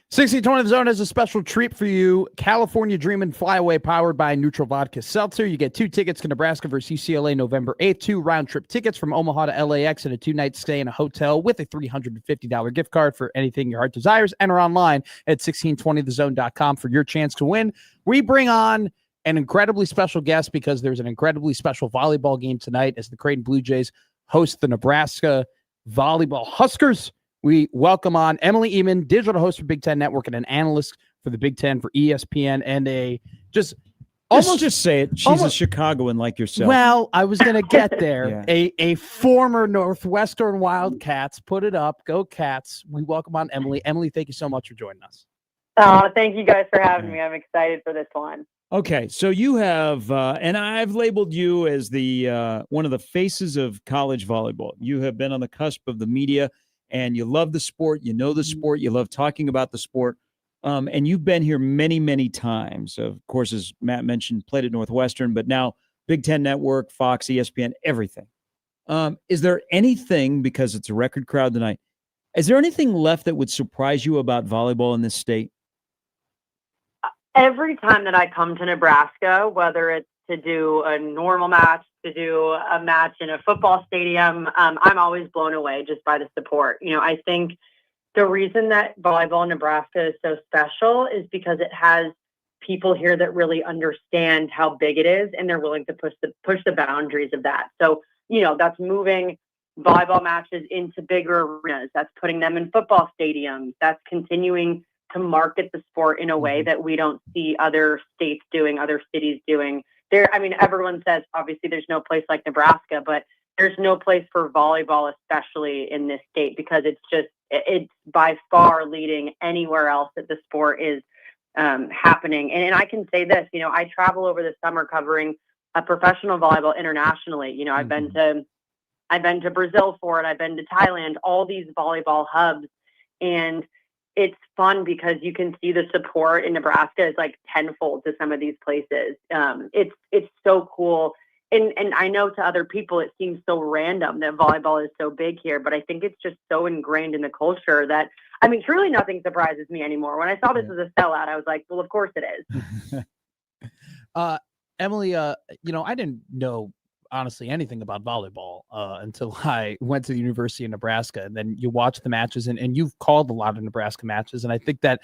Speaker 2: 1620 The Zone has a special treat for you. California Dreamin' Flyaway powered by Neutral Vodka Seltzer. You get 2 tickets to Nebraska versus UCLA November 8th, 2 round-trip tickets from Omaha to LAX, and a 2-night stay in a hotel with a $350 gift card for anything your heart desires. Enter online at 1620thezone.com for your chance to win. We bring on an incredibly special guest because there's an incredibly special volleyball game tonight as the Creighton Blue Jays host the Nebraska Volleyball Huskers. We welcome on Emily Eman, digital host for Big Ten Network and an analyst for the Big Ten for ESPN, and just
Speaker 1: say it. She's a Chicagoan like yourself.
Speaker 2: Well, I was going to get there. Yeah. A former Northwestern Wildcats. Put it up. Go Cats. We welcome on Emily. Emily, thank you so much for joining us.
Speaker 8: Thank you guys for having me. I'm excited for this one.
Speaker 1: Okay, so you have, and I've labeled you as the one of the faces of college volleyball. You have been on the cusp of the media, and you love the sport. You know the sport. You love talking about the sport. And you've been here many, many times. Of course, as Matt mentioned, played at Northwestern, but now Big Ten Network, Fox, ESPN, everything. Is there anything, because it's a record crowd tonight, is there anything left that would surprise you about volleyball in this state?
Speaker 8: Every time that I come to Nebraska, whether it's to do a normal match, to do a match in a football stadium, I'm always blown away just by the support. You know, I think the reason that volleyball in Nebraska is so special is because it has people here that really understand how big it is, and they're willing to push the boundaries of that. So, you know, that's moving volleyball matches into bigger arenas. That's putting them in football stadiums. That's continuing to market the sport in a way that we don't see other states doing, other cities doing. Everyone says, obviously, there's no place like Nebraska, but there's no place for volleyball, especially in this state, because it's by far leading anywhere else that the sport is happening. And I can say this, you know, I travel over the summer covering a professional volleyball internationally. You know, I've been to Brazil for it. I've been to Thailand, all these volleyball hubs. And it's fun because you can see the support in Nebraska is like tenfold to some of these places. It's so cool. And I know to other people, it seems so random that volleyball is so big here, but I think it's just so ingrained in the culture that, I mean, truly nothing surprises me anymore. When I saw this as a sellout, I was like, well, of course it is.
Speaker 2: Emily, you know, I didn't know honestly anything about volleyball until I went to the University of Nebraska, and then you watch the matches, and you've called a lot of Nebraska matches. And I think that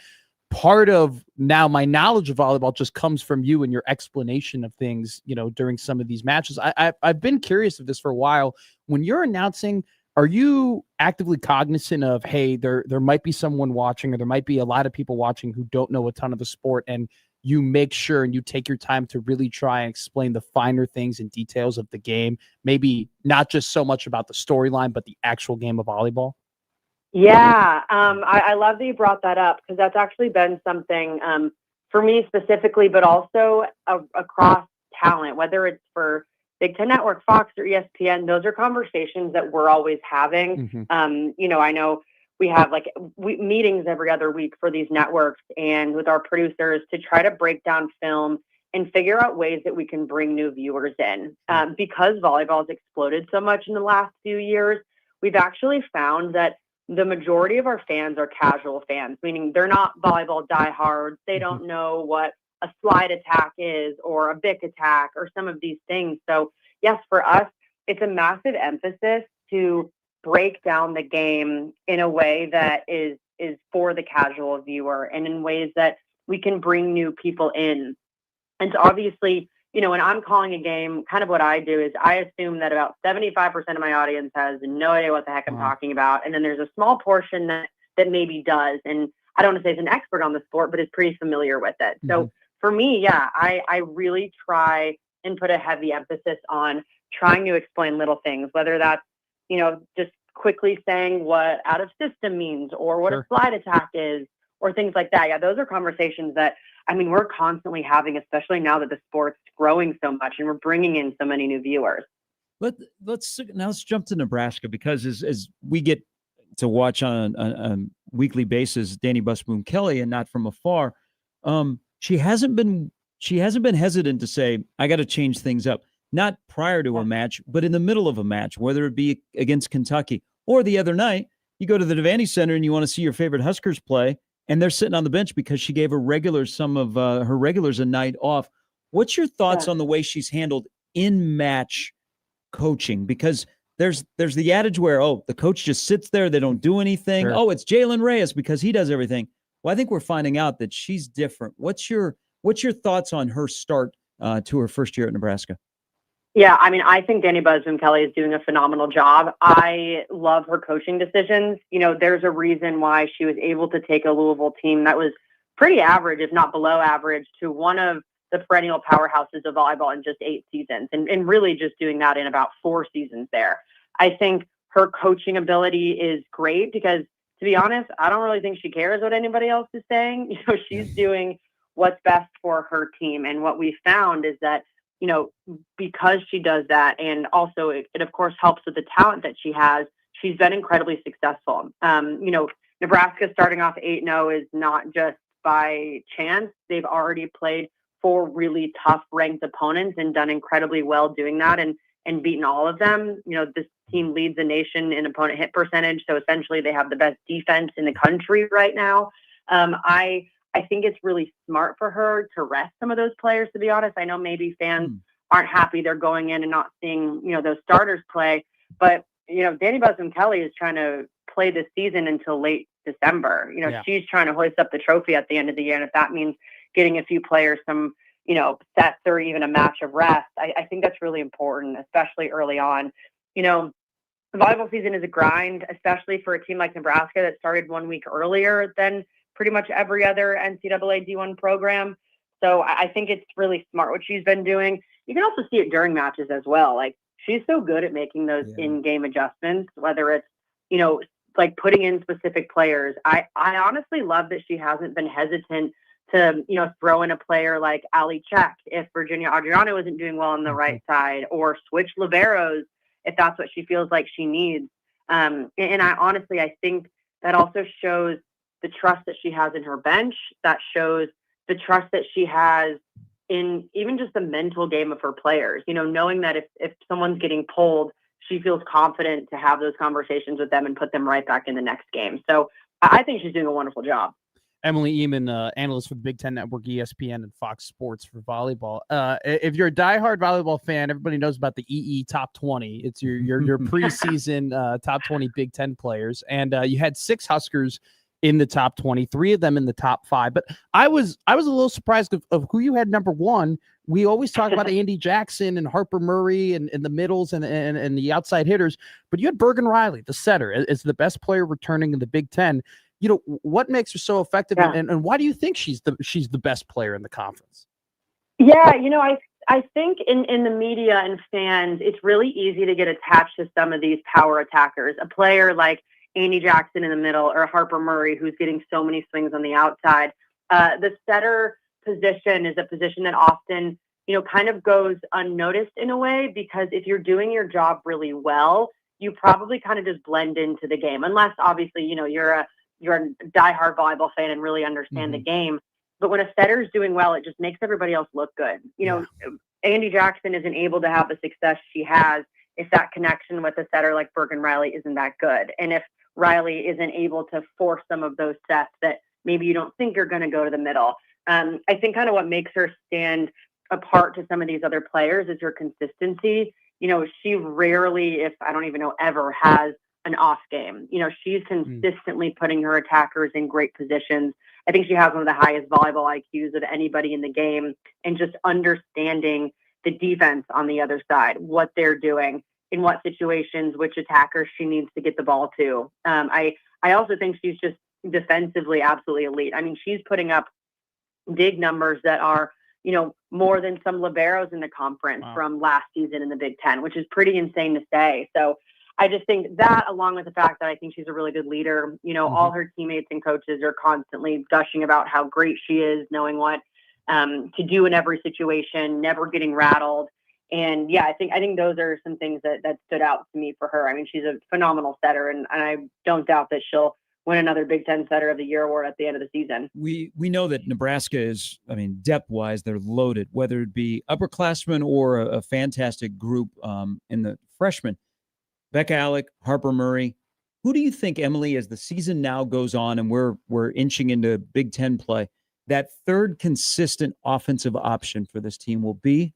Speaker 2: part of now my knowledge of volleyball just comes from you and your explanation of things, you know, during some of these matches. I've been curious of this for a while. When you're announcing, are you actively cognizant of, hey, there might be someone watching, or there might be a lot of people watching who don't know a ton of the sport, and you make sure and you take your time to really try and explain the finer things and details of the game, maybe not just so much about the storyline, but the actual game of volleyball?
Speaker 8: Yeah, I love that you brought that up, because that's actually been something for me specifically, but also across talent, whether it's for Big Ten Network, Fox, or ESPN. Those are conversations that we're always having. You know, I know we have meetings every other week for these networks and with our producers to try to break down film and figure out ways that we can bring new viewers in. Because volleyball has exploded so much in the last few years, we've actually found that the majority of our fans are casual fans, meaning they're not volleyball diehards. They don't know what a slide attack is or a Bic attack or some of these things. So yes, for us, it's a massive emphasis to break down the game in a way that is for the casual viewer, and in ways that we can bring new people in. And so obviously, you know, when I'm calling a game, kind of what I do is I assume that about 75% of my audience has no idea what the heck I'm talking about. And then there's a small portion that maybe does. And I don't want to say is an expert on the sport, but is pretty familiar with it. So for me, yeah, I really try and put a heavy emphasis on trying to explain little things, whether that's, you know, just quickly saying what out of system means or what a slide attack is or things like that. Yeah, those are conversations that, I mean, we're constantly having, especially now that the sport's growing so much and we're bringing in so many new viewers.
Speaker 1: Let's jump to Nebraska, because as we get to watch on a weekly basis, Danny Busboom Kelly, and not from afar, she hasn't been hesitant to say, I got to change things up. Not prior to a match, but in the middle of a match, whether it be against Kentucky or the other night, you go to the Devaney Center and you want to see your favorite Huskers play, and they're sitting on the bench because she gave some of her regulars a night off. What's your thoughts on the way she's handled in-match coaching? Because there's the adage where, the coach just sits there, they don't do anything.
Speaker 2: Sure.
Speaker 1: Oh, it's Jalen Reyes because he does everything. Well, I think we're finding out that she's different. What's your thoughts on her start to her first year at Nebraska?
Speaker 8: Yeah, I mean, I think Danny Busman-Kelly is doing a phenomenal job. I love her coaching decisions. There's a reason why she was able to take a Louisville team that was pretty average, if not below average, to one of the perennial powerhouses of volleyball in just 8 seasons, and really just doing that in about 4 seasons there. I think her coaching ability is great because, to be honest, I don't really think she cares what anybody else is saying. She's doing what's best for her team. And what we found is that, because she does that, and also it of course helps with the talent that she has, she's been incredibly successful. Nebraska starting off 8-0 is not just by chance. They've already played 4 really tough ranked opponents and done incredibly well doing that and beaten all of them. This team leads the nation in opponent hit percentage. So essentially they have the best defense in the country right now. I think it's really smart for her to rest some of those players, to be honest. I know maybe fans aren't happy they're going in and not seeing, those starters play. But, Danny Busman-Kelly is trying to play this season until late December. She's trying to hoist up the trophy at the end of the year. And if that means getting a few players some, sets or even a match of rest, I think that's really important, especially early on. The volleyball season is a grind, especially for a team like Nebraska that started 1 week earlier than pretty much every other NCAA D1 program. So I think it's really smart what she's been doing. You can also see it during matches as well. Like, she's so good at making those in-game adjustments, whether it's, like putting in specific players. I honestly love that she hasn't been hesitant to, throw in a player like Ali Check if Virginia Adriano isn't doing well on the right side, or switch liberos if that's what she feels like she needs. And I think that also shows the trust that she has in her bench. That shows the trust that she has in even just the mental game of her players, knowing that if someone's getting pulled, she feels confident to have those conversations with them and put them right back in the next game. So I think she's doing a wonderful job.
Speaker 2: Emily Eamon, analyst for the Big Ten Network, ESPN, and Fox Sports for volleyball. If you're a diehard volleyball fan, everybody knows about the EE Top 20. It's your preseason top 20 Big Ten players, and you had 6 Huskers in the top 20, 3 of them in the top 5. But I was a little surprised of who you had number 1. We always talk about Andy Jackson and Harper Murray and the middles and the outside hitters, but you had Bergen Riley, the setter, as the best player returning in the Big Ten. What makes her so effective, and why do you think she's the best player in the conference?
Speaker 8: Yeah, I think in the media and fans, it's really easy to get attached to some of these power attackers. A player like Andy Jackson in the middle, or Harper Murray, who's getting so many swings on the outside. The setter position is a position that often, kind of goes unnoticed in a way, because if you're doing your job really well, you probably kind of just blend into the game, unless obviously, you're a diehard volleyball fan and really understand the game. But when a setter's doing well, it just makes everybody else look good. Andy Jackson isn't able to have the success she has if that connection with a setter like Bergen Riley isn't that good. And if Riley isn't able to force some of those sets that maybe you don't think are going to go to the middle. I think kind of what makes her stand apart to some of these other players is her consistency. She rarely, if I don't even know ever, has an off game. She's consistently putting her attackers in great positions. I think she has one of the highest volleyball IQs of anybody in the game, and just understanding the defense on the other side, what they're doing, in what situations, which attackers she needs to get the ball to. I also think she's just defensively absolutely elite. I mean, she's putting up dig numbers that are, more than some liberos in the conference from last season in the Big Ten, which is pretty insane to say. So I just think that, along with the fact that I think she's a really good leader, all her teammates and coaches are constantly gushing about how great she is, knowing what to do in every situation, never getting rattled. And yeah, I think those are some things that stood out to me for her. I mean, she's a phenomenal setter, and I don't doubt that she'll win another Big Ten Setter of the Year award at the end of the season.
Speaker 1: We know that Nebraska is, depth-wise, they're loaded, whether it be upperclassmen or a fantastic group in the freshmen. Becca Alec, Harper Murray, Who do you think, Emily, as the season now goes on and we're inching into Big Ten play, that third consistent offensive option for this team will be?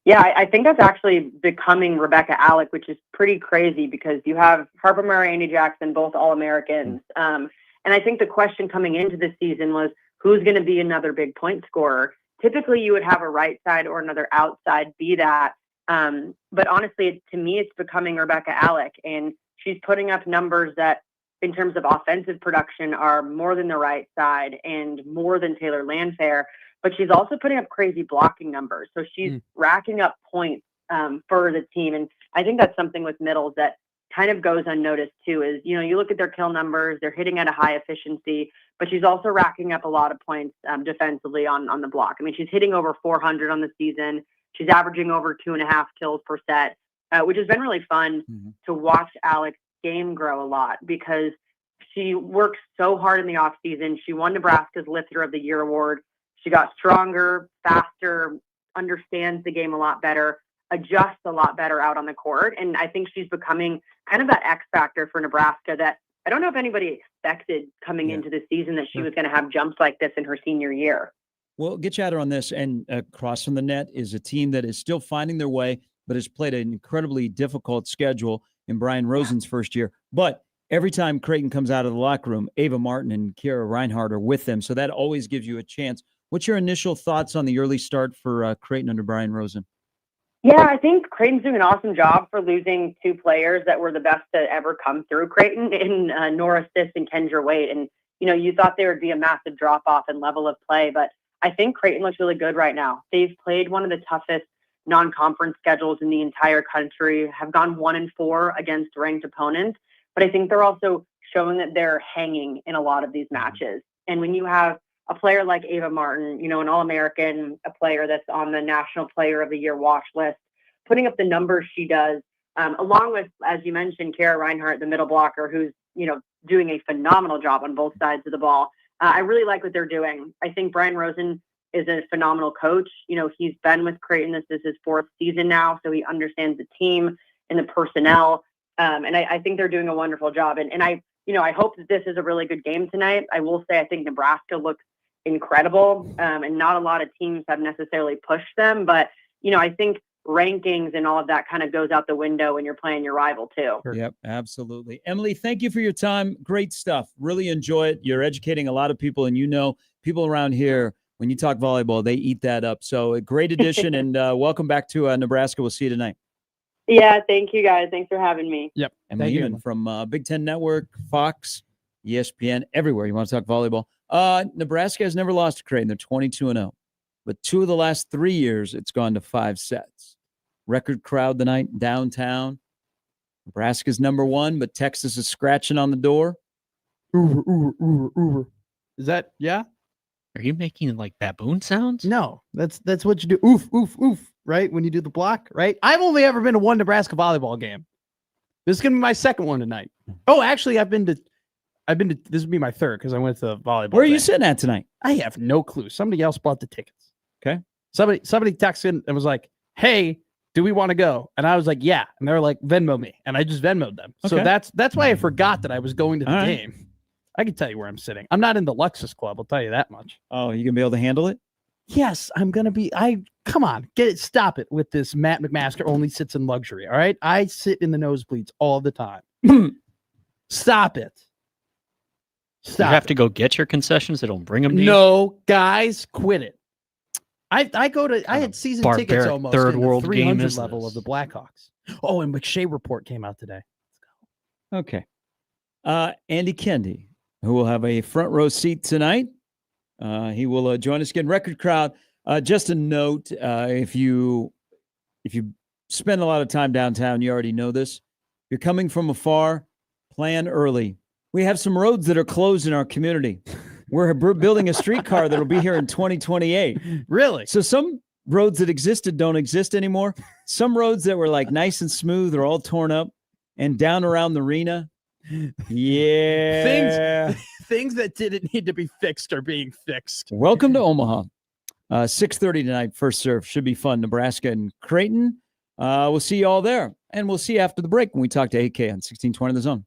Speaker 8: Yeah, I think that's actually becoming Rebecca Alec, which is pretty crazy because you have Harper Murray, Andy Jackson, both All-Americans. And I think the question coming into the season was, who's going to be another big point scorer? Typically, you would have a right side or another outside be that. But honestly, to me, it's becoming Rebecca Alec. And she's putting up numbers that, in terms of offensive production, are more than the right side and more than Taylor Landfair. But she's also putting up crazy blocking numbers. So she's racking up points for the team. And I think that's something with middles that kind of goes unnoticed too, is, you look at their kill numbers, they're hitting at a high efficiency, but she's also racking up a lot of points defensively on the block. I mean, she's hitting over 400 on the season. She's averaging over 2.5 kills per set, which has been really fun to watch Alec's game grow a lot because she works so hard in the off season. She won Nebraska's Lifter of the Year award. She got stronger, faster, understands the game a lot better, adjusts a lot better out on the court. And I think she's becoming kind of that X factor for Nebraska that I don't know if anybody expected coming into the season that she was going to have jumps like this in her senior year.
Speaker 1: Well, get you out on this. And across from the net is a team that is still finding their way, but has played an incredibly difficult schedule in Brian Rosen's first year. But every time Creighton comes out of the locker room, Ava Martin and Kiera Reinhardt are with them. So that always gives you a chance. What's your initial thoughts on the early start for Creighton under Brian Rosen?
Speaker 8: Yeah, I think Creighton's doing an awesome job for losing two players that were the best to ever come through Creighton in Nora Stiss and Kendra Wade. And, you thought there would be a massive drop-off in level of play, but I think Creighton looks really good right now. They've played one of the toughest non-conference schedules in the entire country, have gone 1-4 against ranked opponents, but I think they're also showing that they're hanging in a lot of these matches. And when you have a player like Ava Martin, an All-American, a player that's on the National Player of the Year watch list, putting up the numbers she does, along with, as you mentioned, Kiera Reinhardt, the middle blocker, who's, doing a phenomenal job on both sides of the ball. I really like what they're doing. I think Brian Rosen is a phenomenal coach. He's been with Creighton. This is his fourth season now, so he understands the team and the personnel. And I think they're doing a wonderful job. And I hope that this is a really good game tonight. I will say I think Nebraska looks incredible, and not a lot of teams have necessarily pushed them. But, I think rankings and all of that kind of goes out the window when you're playing your rival too.
Speaker 1: Yep, absolutely. Emily, thank you for your time. Great stuff. Really enjoy it. You're educating a lot of people, and people around here, when you talk volleyball, they eat that up. So a great addition, and welcome back to Nebraska. We'll see you tonight.
Speaker 8: Yeah, thank you guys. Thanks for having me.
Speaker 2: Yep.
Speaker 1: Emily Eamon from Big Ten Network, Fox, ESPN, everywhere you want to talk volleyball. Nebraska has never lost to Creighton. They're 22-0. But 2 of the last 3 years, it's gone to 5 sets. Record crowd tonight downtown. Nebraska's number 1, but Texas is scratching on the door.
Speaker 2: Is that, yeah?
Speaker 3: Are you making like baboon sounds?
Speaker 2: No, that's what you do. Oof, oof, oof, right? When you do the block, right? I've only ever been to one Nebraska volleyball game. This is going to be my second one tonight. Oh, actually, I've been to, this would be my third because I went to the volleyball.
Speaker 1: Where are you sitting at tonight?
Speaker 2: I have no clue. Somebody else bought the tickets.
Speaker 1: Okay.
Speaker 2: Somebody texted and was like, hey, do we want to go? And I was like, yeah. And they were like, Venmo me. And I just Venmoed them. Okay. So that's why I forgot that I was going to the game. I can tell you where I'm sitting. I'm not in the Lexus Club. I'll tell you that much.
Speaker 1: Oh, you gonna be able to handle it?
Speaker 2: Yes, I'm going to be. Come on, stop it with this. Matt McMaster only sits in luxury. All right. I sit in the nosebleeds all the time. Stop it.
Speaker 3: You have to go get your concessions. They don't bring them to you?
Speaker 2: No, guys, quit it. I had season tickets almost
Speaker 3: third
Speaker 2: in
Speaker 3: world
Speaker 2: the 300
Speaker 3: game is
Speaker 2: level
Speaker 3: this?
Speaker 2: of the Blackhawks. Oh, and McShay report came out today.
Speaker 1: Okay. Andy Kendi, who will have a front row seat tonight. He will join us again. Record crowd. Just a note, if you spend a lot of time downtown, you already know this. If you're coming from afar, plan early. We have some roads that are closed in our community. We're building a streetcar that will be here in 2028.
Speaker 2: Really?
Speaker 1: So some roads that existed don't exist anymore. Some roads that were like nice and smooth are all torn up. And down around the arena, yeah.
Speaker 2: Things that didn't need to be fixed are being fixed.
Speaker 1: Welcome to Omaha. 6:30 tonight, first serve. Should be fun. Nebraska and Creighton. We'll see you all there. And we'll see you after the break when we talk to AK on 1620 The Zone.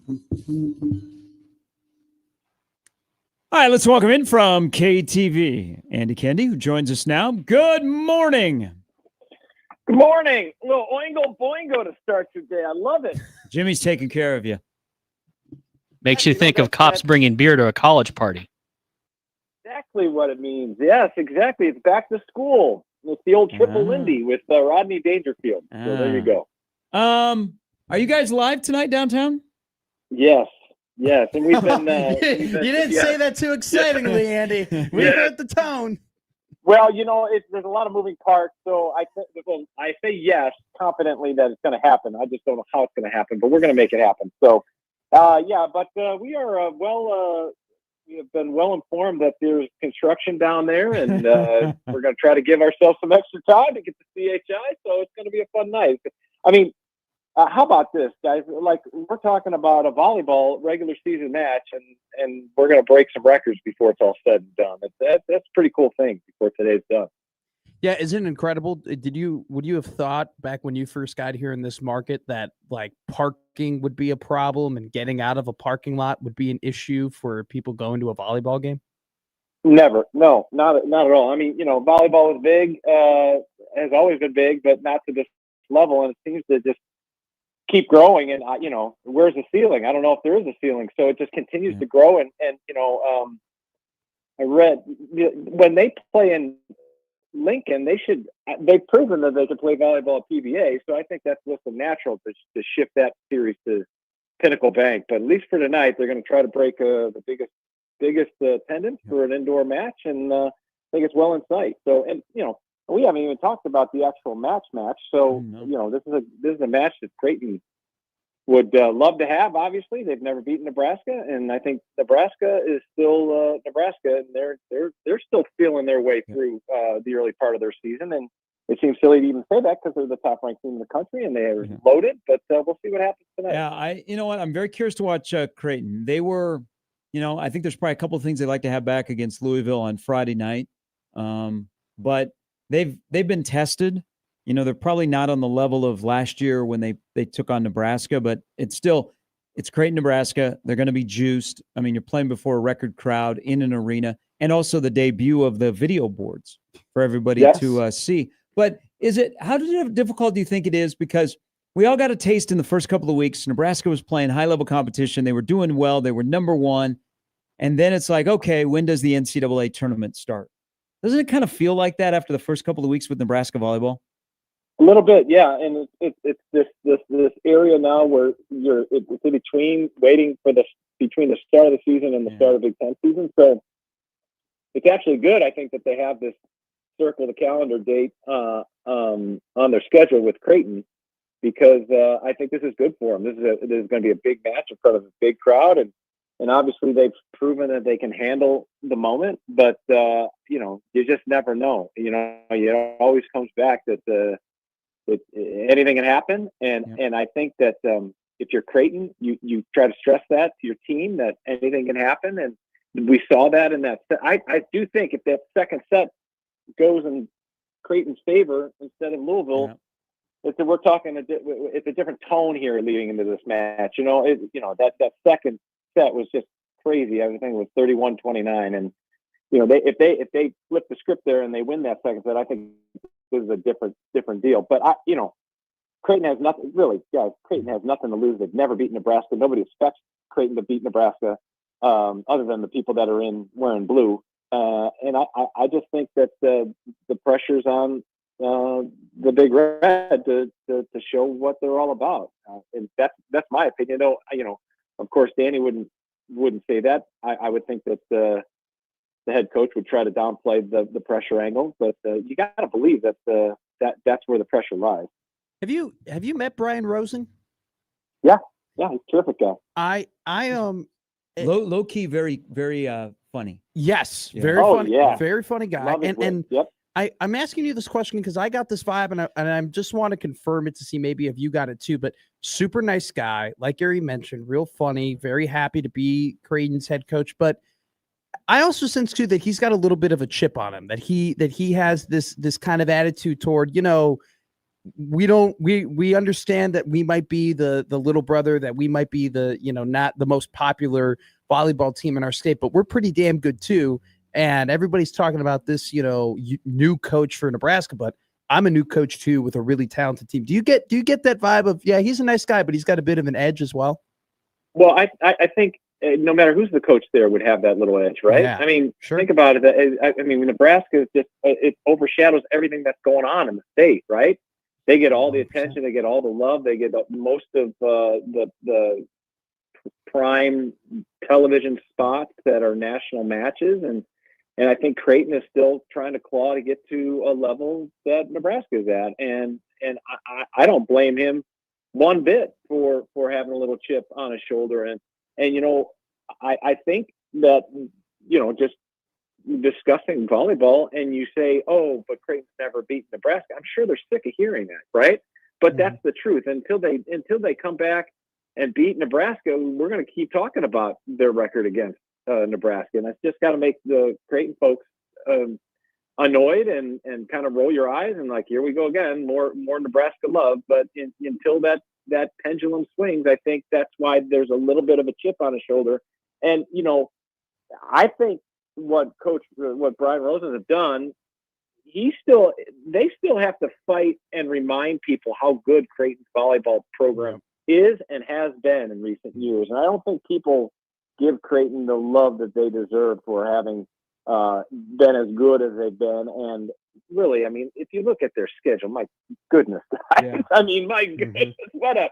Speaker 1: All right, let's welcome in from KTV, Andy Kendi, who joins us now. Good morning.
Speaker 5: Good morning. A little oingo boingo to start your day. I love it.
Speaker 1: Jimmy's taking care of you.
Speaker 3: Makes you think of cops bringing beer to a college party.
Speaker 5: Exactly what it means. Yes, exactly. It's back to school. It's the old Triple Lindy with Rodney Dangerfield. So there you go.
Speaker 1: Are you guys live tonight downtown?
Speaker 5: Yes. Yes, and we've been.
Speaker 2: You didn't say that too excitingly, Andy. We heard the tone.
Speaker 5: Well, there's a lot of moving parts, so I say yes confidently that it's going to happen. I just don't know how it's going to happen, but we're going to make it happen. So, but we are we have been well informed that there's construction down there, and we're going to try to give ourselves some extra time to get to CHI. So it's going to be a fun night. I mean. How about this, guys? Like, we're talking about a volleyball regular season match, and we're going to break some records before it's all said and done. That's a pretty cool thing before today's done.
Speaker 2: Yeah, isn't it incredible? Would you have thought back when you first got here in this market that like parking would be a problem and getting out of a parking lot would be an issue for people going to a volleyball game?
Speaker 5: Never. No, not at all. I mean, volleyball is big, has always been big, but not to this level, and it seems to just keep growing. And where's the ceiling? I don't know if there is a ceiling. So it just continues to grow. And I read when they play in Lincoln, they've proven that they can play volleyball at PBA. So I think that's just natural to shift that series to Pinnacle Bank. But at least for tonight, they're going to try to break the biggest attendance for an indoor match, and I think it's well in sight. So, and we haven't even talked about the actual match. So, this is a match that Creighton would love to have. Obviously, they've never beaten Nebraska, and I think Nebraska is still Nebraska, and they're still feeling their way through the early part of their season. And it seems silly to even say that because they're the top ranked team in the country and they are loaded. But we'll see what happens tonight.
Speaker 1: Yeah, I'm very curious to watch Creighton. They were, I think there's probably a couple of things they'd like to have back against Louisville on Friday night, but they've been tested. They're probably not on the level of last year when they took on Nebraska, but it's Creighton, Nebraska. They're going to be juiced. I mean, you're playing before a record crowd in an arena, and also the debut of the video boards for everybody to see. But how difficult do you think it is? Because we all got a taste in the first couple of weeks. Nebraska was playing high-level competition. They were doing well. They were number one. And then it's like, okay, when does the NCAA tournament start? Doesn't it kind of feel like that after the first couple of weeks with Nebraska volleyball?
Speaker 5: A little bit, yeah. And it's this area now where it's in between, waiting for between the start of the season and the start of the Big Ten season. So it's actually good, I think, that they have this circle the calendar date on their schedule with Creighton, because I think this is good for them. This is going to be a big match in front of a big crowd, and obviously they've proven that they can handle the moment. But you just never know. It always comes back that anything can happen, and I think that if you're Creighton, you try to stress that to your team that anything can happen, and we saw that in that set. I do think if that second set goes in Creighton's favor instead of Louisville, we're talking it's a different tone here leading into this match. That second set was just crazy. I think it was 31-29, and if they flip the script there and they win that second set, I think this is a different deal. But Creighton has nothing really, guys. Creighton has nothing to lose. They've never beaten Nebraska. Nobody expects Creighton to beat Nebraska, other than the people that are wearing blue. And I just think that the pressure's on the Big Red to show what they're all about, and that's my opinion. Though of course, Danny wouldn't say that. I would think that the head coach would try to downplay the pressure angle, but you got to believe that that's where the pressure lies.
Speaker 2: Have you met Brian Rosen?
Speaker 5: Yeah, he's a terrific guy.
Speaker 1: Low key, very very funny.
Speaker 2: Yes,
Speaker 1: Yeah.
Speaker 2: very funny. Yeah. Very funny guy. And
Speaker 5: yep.
Speaker 2: I'm asking you this question because I got this vibe, and I just want to confirm it to see maybe if you got it too. But super nice guy, like Gary mentioned, real funny, very happy to be Creighton's head coach. But I also sense too that he's got a little bit of a chip on him, that he has this kind of attitude toward, we understand that we might be the little brother, that we might be the, not the most popular volleyball team in our state, but we're pretty damn good too. And everybody's talking about this, new coach for Nebraska, but I'm a new coach too with a really talented team. Do you get that vibe of, yeah, he's a nice guy, but he's got a bit of an edge as well?
Speaker 9: Well, I think no matter who's the coach there would have that little edge, right?
Speaker 2: Yeah,
Speaker 9: I mean,
Speaker 2: sure.
Speaker 9: Think about it. I mean, Nebraska is just, it overshadows everything that's going on in the state, right? They get all the attention, they get all the love, they get most of the prime television spots that are national matches, and I think Creighton is still trying to claw to get to a level that Nebraska is at, and I don't blame him one bit for having a little chip on his shoulder, and I think that just discussing volleyball and you say, oh, but Creighton's never beaten Nebraska, I'm sure they're sick of hearing that, right? But that's the truth. Until they come back and beat Nebraska, we're going to keep talking about their record against Nebraska, and that's just got to make the Creighton folks annoyed and kind of roll your eyes and like, here we go again, more Nebraska love. But until that pendulum swings, I think that's why there's a little bit of a chip on his shoulder. And I think what Brian Rosen has done, they still have to fight and remind people how good Creighton's volleyball program is and has been in recent years. And I don't think people give Creighton the love that they deserve for having been as good as they've been. And really, I mean, if you look at their schedule, my goodness, I mean, my goodness, what a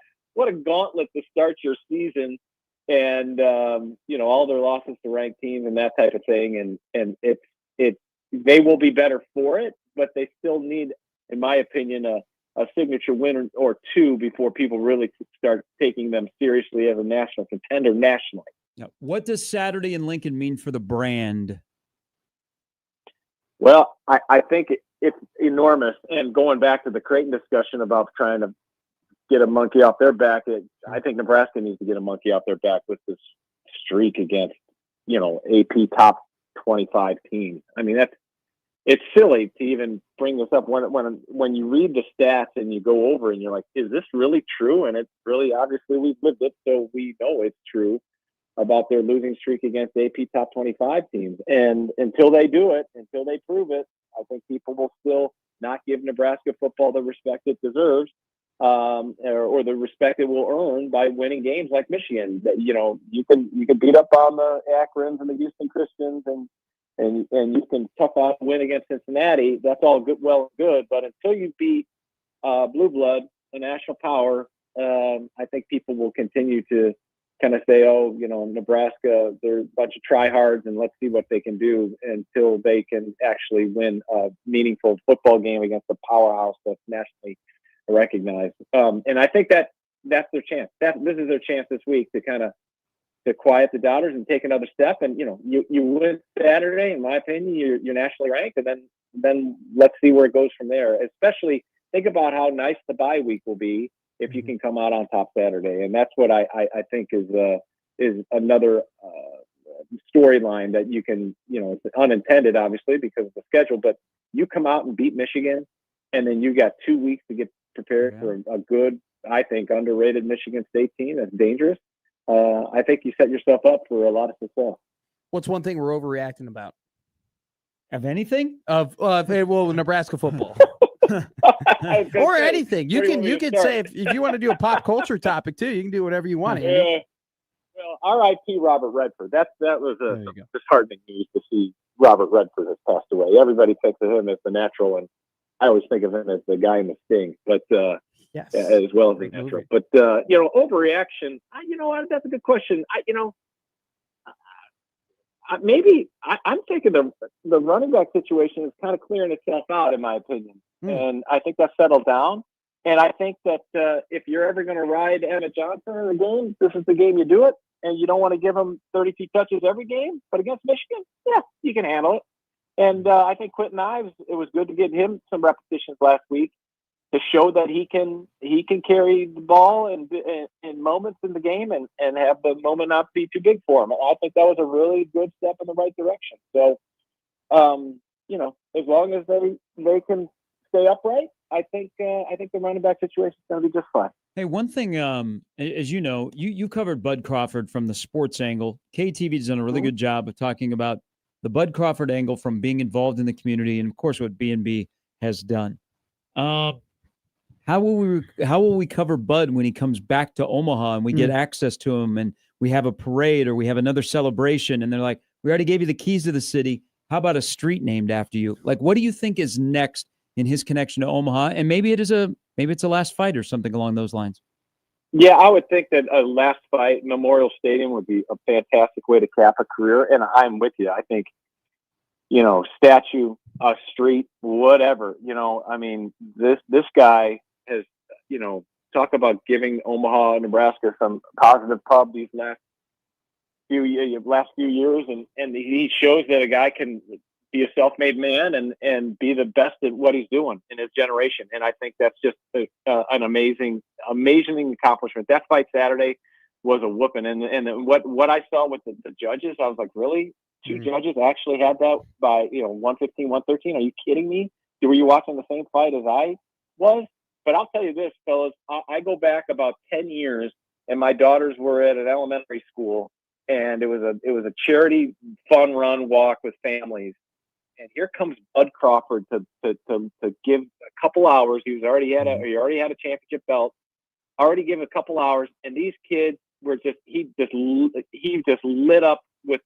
Speaker 9: gauntlet to start your season. And all their losses to ranked teams and that type of thing, and they will be better for it, but they still need, in my opinion, a signature win or two before people really start taking them seriously as a national contender nationally.
Speaker 1: Now, what does Saturday in Lincoln mean for the brand?
Speaker 9: Well, I think it's enormous. And going back to the Creighton discussion about trying to get a monkey off their back, I think Nebraska needs to get a monkey off their back with this streak against, AP top 25 teams. I mean, it's silly to even bring this up when you read the stats and you go over and you're like, is this really true? And it's really, obviously we've lived it, so we know it's true about their losing streak against AP top 25 teams. And until they do it, until they prove it, I think people will still not give Nebraska football the respect it deserves. Or the respect it will earn by winning games like Michigan. That you can beat up on the Akrons and the Houston Christians and you can tough out win against Cincinnati. That's all good, well and good. But until you beat Blue Blood, a national power, I think people will continue to kind of say, oh, Nebraska, they're a bunch of tryhards, and let's see what they can do until they can actually win a meaningful football game against a powerhouse that's nationally recognized. And I think that's their chance. This is their chance this week to kind of to quiet the doubters and take another step. And you win Saturday, in my opinion, you're nationally ranked, and then let's see where it goes from there. Especially think about how nice the bye week will be if you can come out on top Saturday. And that's what I think is another storyline that you can, it's unintended obviously because of the schedule, but you come out and beat Michigan, and then you got 2 weeks to get prepared for a good, I think, underrated Michigan State team that's dangerous. I think you set yourself up for a lot of success.
Speaker 2: What's one thing we're overreacting about?
Speaker 1: Of anything?
Speaker 2: Of Nebraska football. Or anything. You can say if you want to do a pop culture topic too, you can do whatever you want.
Speaker 9: Yeah. Well, R.I.P. Robert Redford. That was a disheartening news to see Robert Redford has passed away. Everybody thinks of him as the natural, and I always think of him as the guy in the Sting, but
Speaker 2: yes,
Speaker 9: as well as the natural. But overreaction. That's a good question. I'm thinking the running back situation is kind of clearing itself out, in my opinion, and I think that's settled down. And I think that if you're ever going to ride Emmett Johnson in a game, this is the game you do it. And you don't want to give him 32 touches every game, but against Michigan, yeah, you can handle it. And I think Quentin Ives, it was good to get him some repetitions last week to show that he can carry the ball in moments in the game and have the moment not be too big for him. I think that was a really good step in the right direction. So, as long as they can stay upright I think the running back situation is going to be just fine.
Speaker 1: Hey, one thing, as you know, you covered Bud Crawford from the sports angle. KTV's done a really good job of talking about the Bud Crawford angle from being involved in the community, and of course, what B&B has done. How will we cover Bud when he comes back to Omaha and we get access to him and we have a parade or we have another celebration and they're like, we already gave you the keys to the city. How about a street named after you? Like, what do you think is next in his connection to Omaha? And maybe it's a last fight or something along those lines.
Speaker 9: Yeah, I would think that a last fight, Memorial Stadium, would be a fantastic way to cap a career. And I'm with you. I think, statue, a street, whatever, I mean, this guy has, talk about giving Omaha, Nebraska some positive pub these last few years. And he shows that a guy can be a self-made man and be the best at what he's doing in his generation. And I think that's just an amazing accomplishment. That fight Saturday was a whooping. And what I saw with the judges, I was like, really? Two judges actually had that by, 115, 113. Are you kidding me? Were you watching the same fight as I was? But I'll tell you this, fellas, I go back about 10 years and my daughters were at an elementary school and it was a charity fun run walk with families. And here comes Bud Crawford to give a couple hours. He already had a championship belt. Already give a couple hours, and these kids were he just lit up with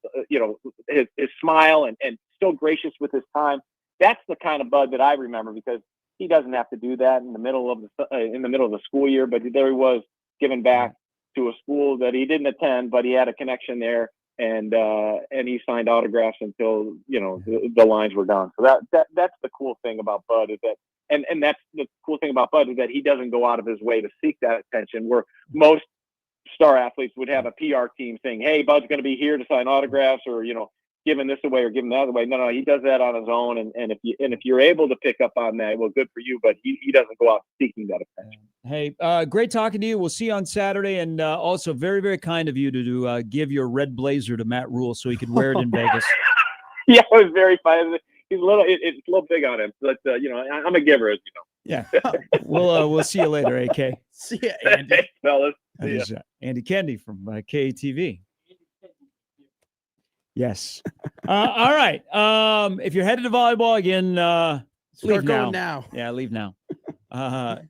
Speaker 9: his smile and so gracious with his time. That's the kind of Bud that I remember because he doesn't have to do that in the middle of the school year. But there he was giving back to a school that he didn't attend, but he had a connection there. And he signed autographs until the lines were done. So that's the cool thing about Bud is that, and that's the cool thing about Bud is that he doesn't go out of his way to seek that attention. Where most star athletes would have a PR team saying, "Hey, Bud's going to be here to sign autographs," or giving this away or giving that away. No, he does that on his own. And if you're able to pick up on that, well, good for you. But he doesn't go out seeking that attention.
Speaker 1: Hey, great talking to you. We'll see you on Saturday. And also very, very kind of you to give your red blazer to Matt Rule so he could wear it in Vegas.
Speaker 9: Yeah, it was very fun. He's it's a little big on him, but I'm a giver, as you know.
Speaker 1: Yeah. We'll see you later, AK.
Speaker 2: See ya, Andy.
Speaker 9: Thanks, fellas.
Speaker 1: That is Andy Kendi from KTV. Yes. All right. If you're headed to volleyball again, leave
Speaker 2: now.
Speaker 1: Yeah, leave now.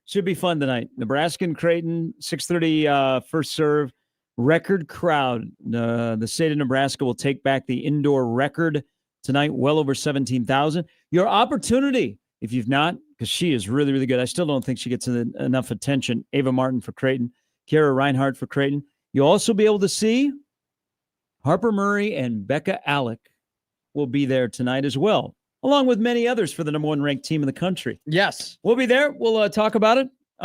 Speaker 1: Should be fun tonight. Nebraska and Creighton, 6:30 first serve. Record crowd. The state of Nebraska will take back the indoor record tonight, well over 17,000. Your opportunity, if you've not, because she is really, really good. I still don't think she gets enough attention. Ava Martin for Creighton, Kara Reinhardt for Creighton. You'll also be able to see Harper Murray and Becca Alec will be there tonight as well, along with many others for the number one ranked team in the country.
Speaker 2: Yes.
Speaker 1: We'll be there. We'll talk about it.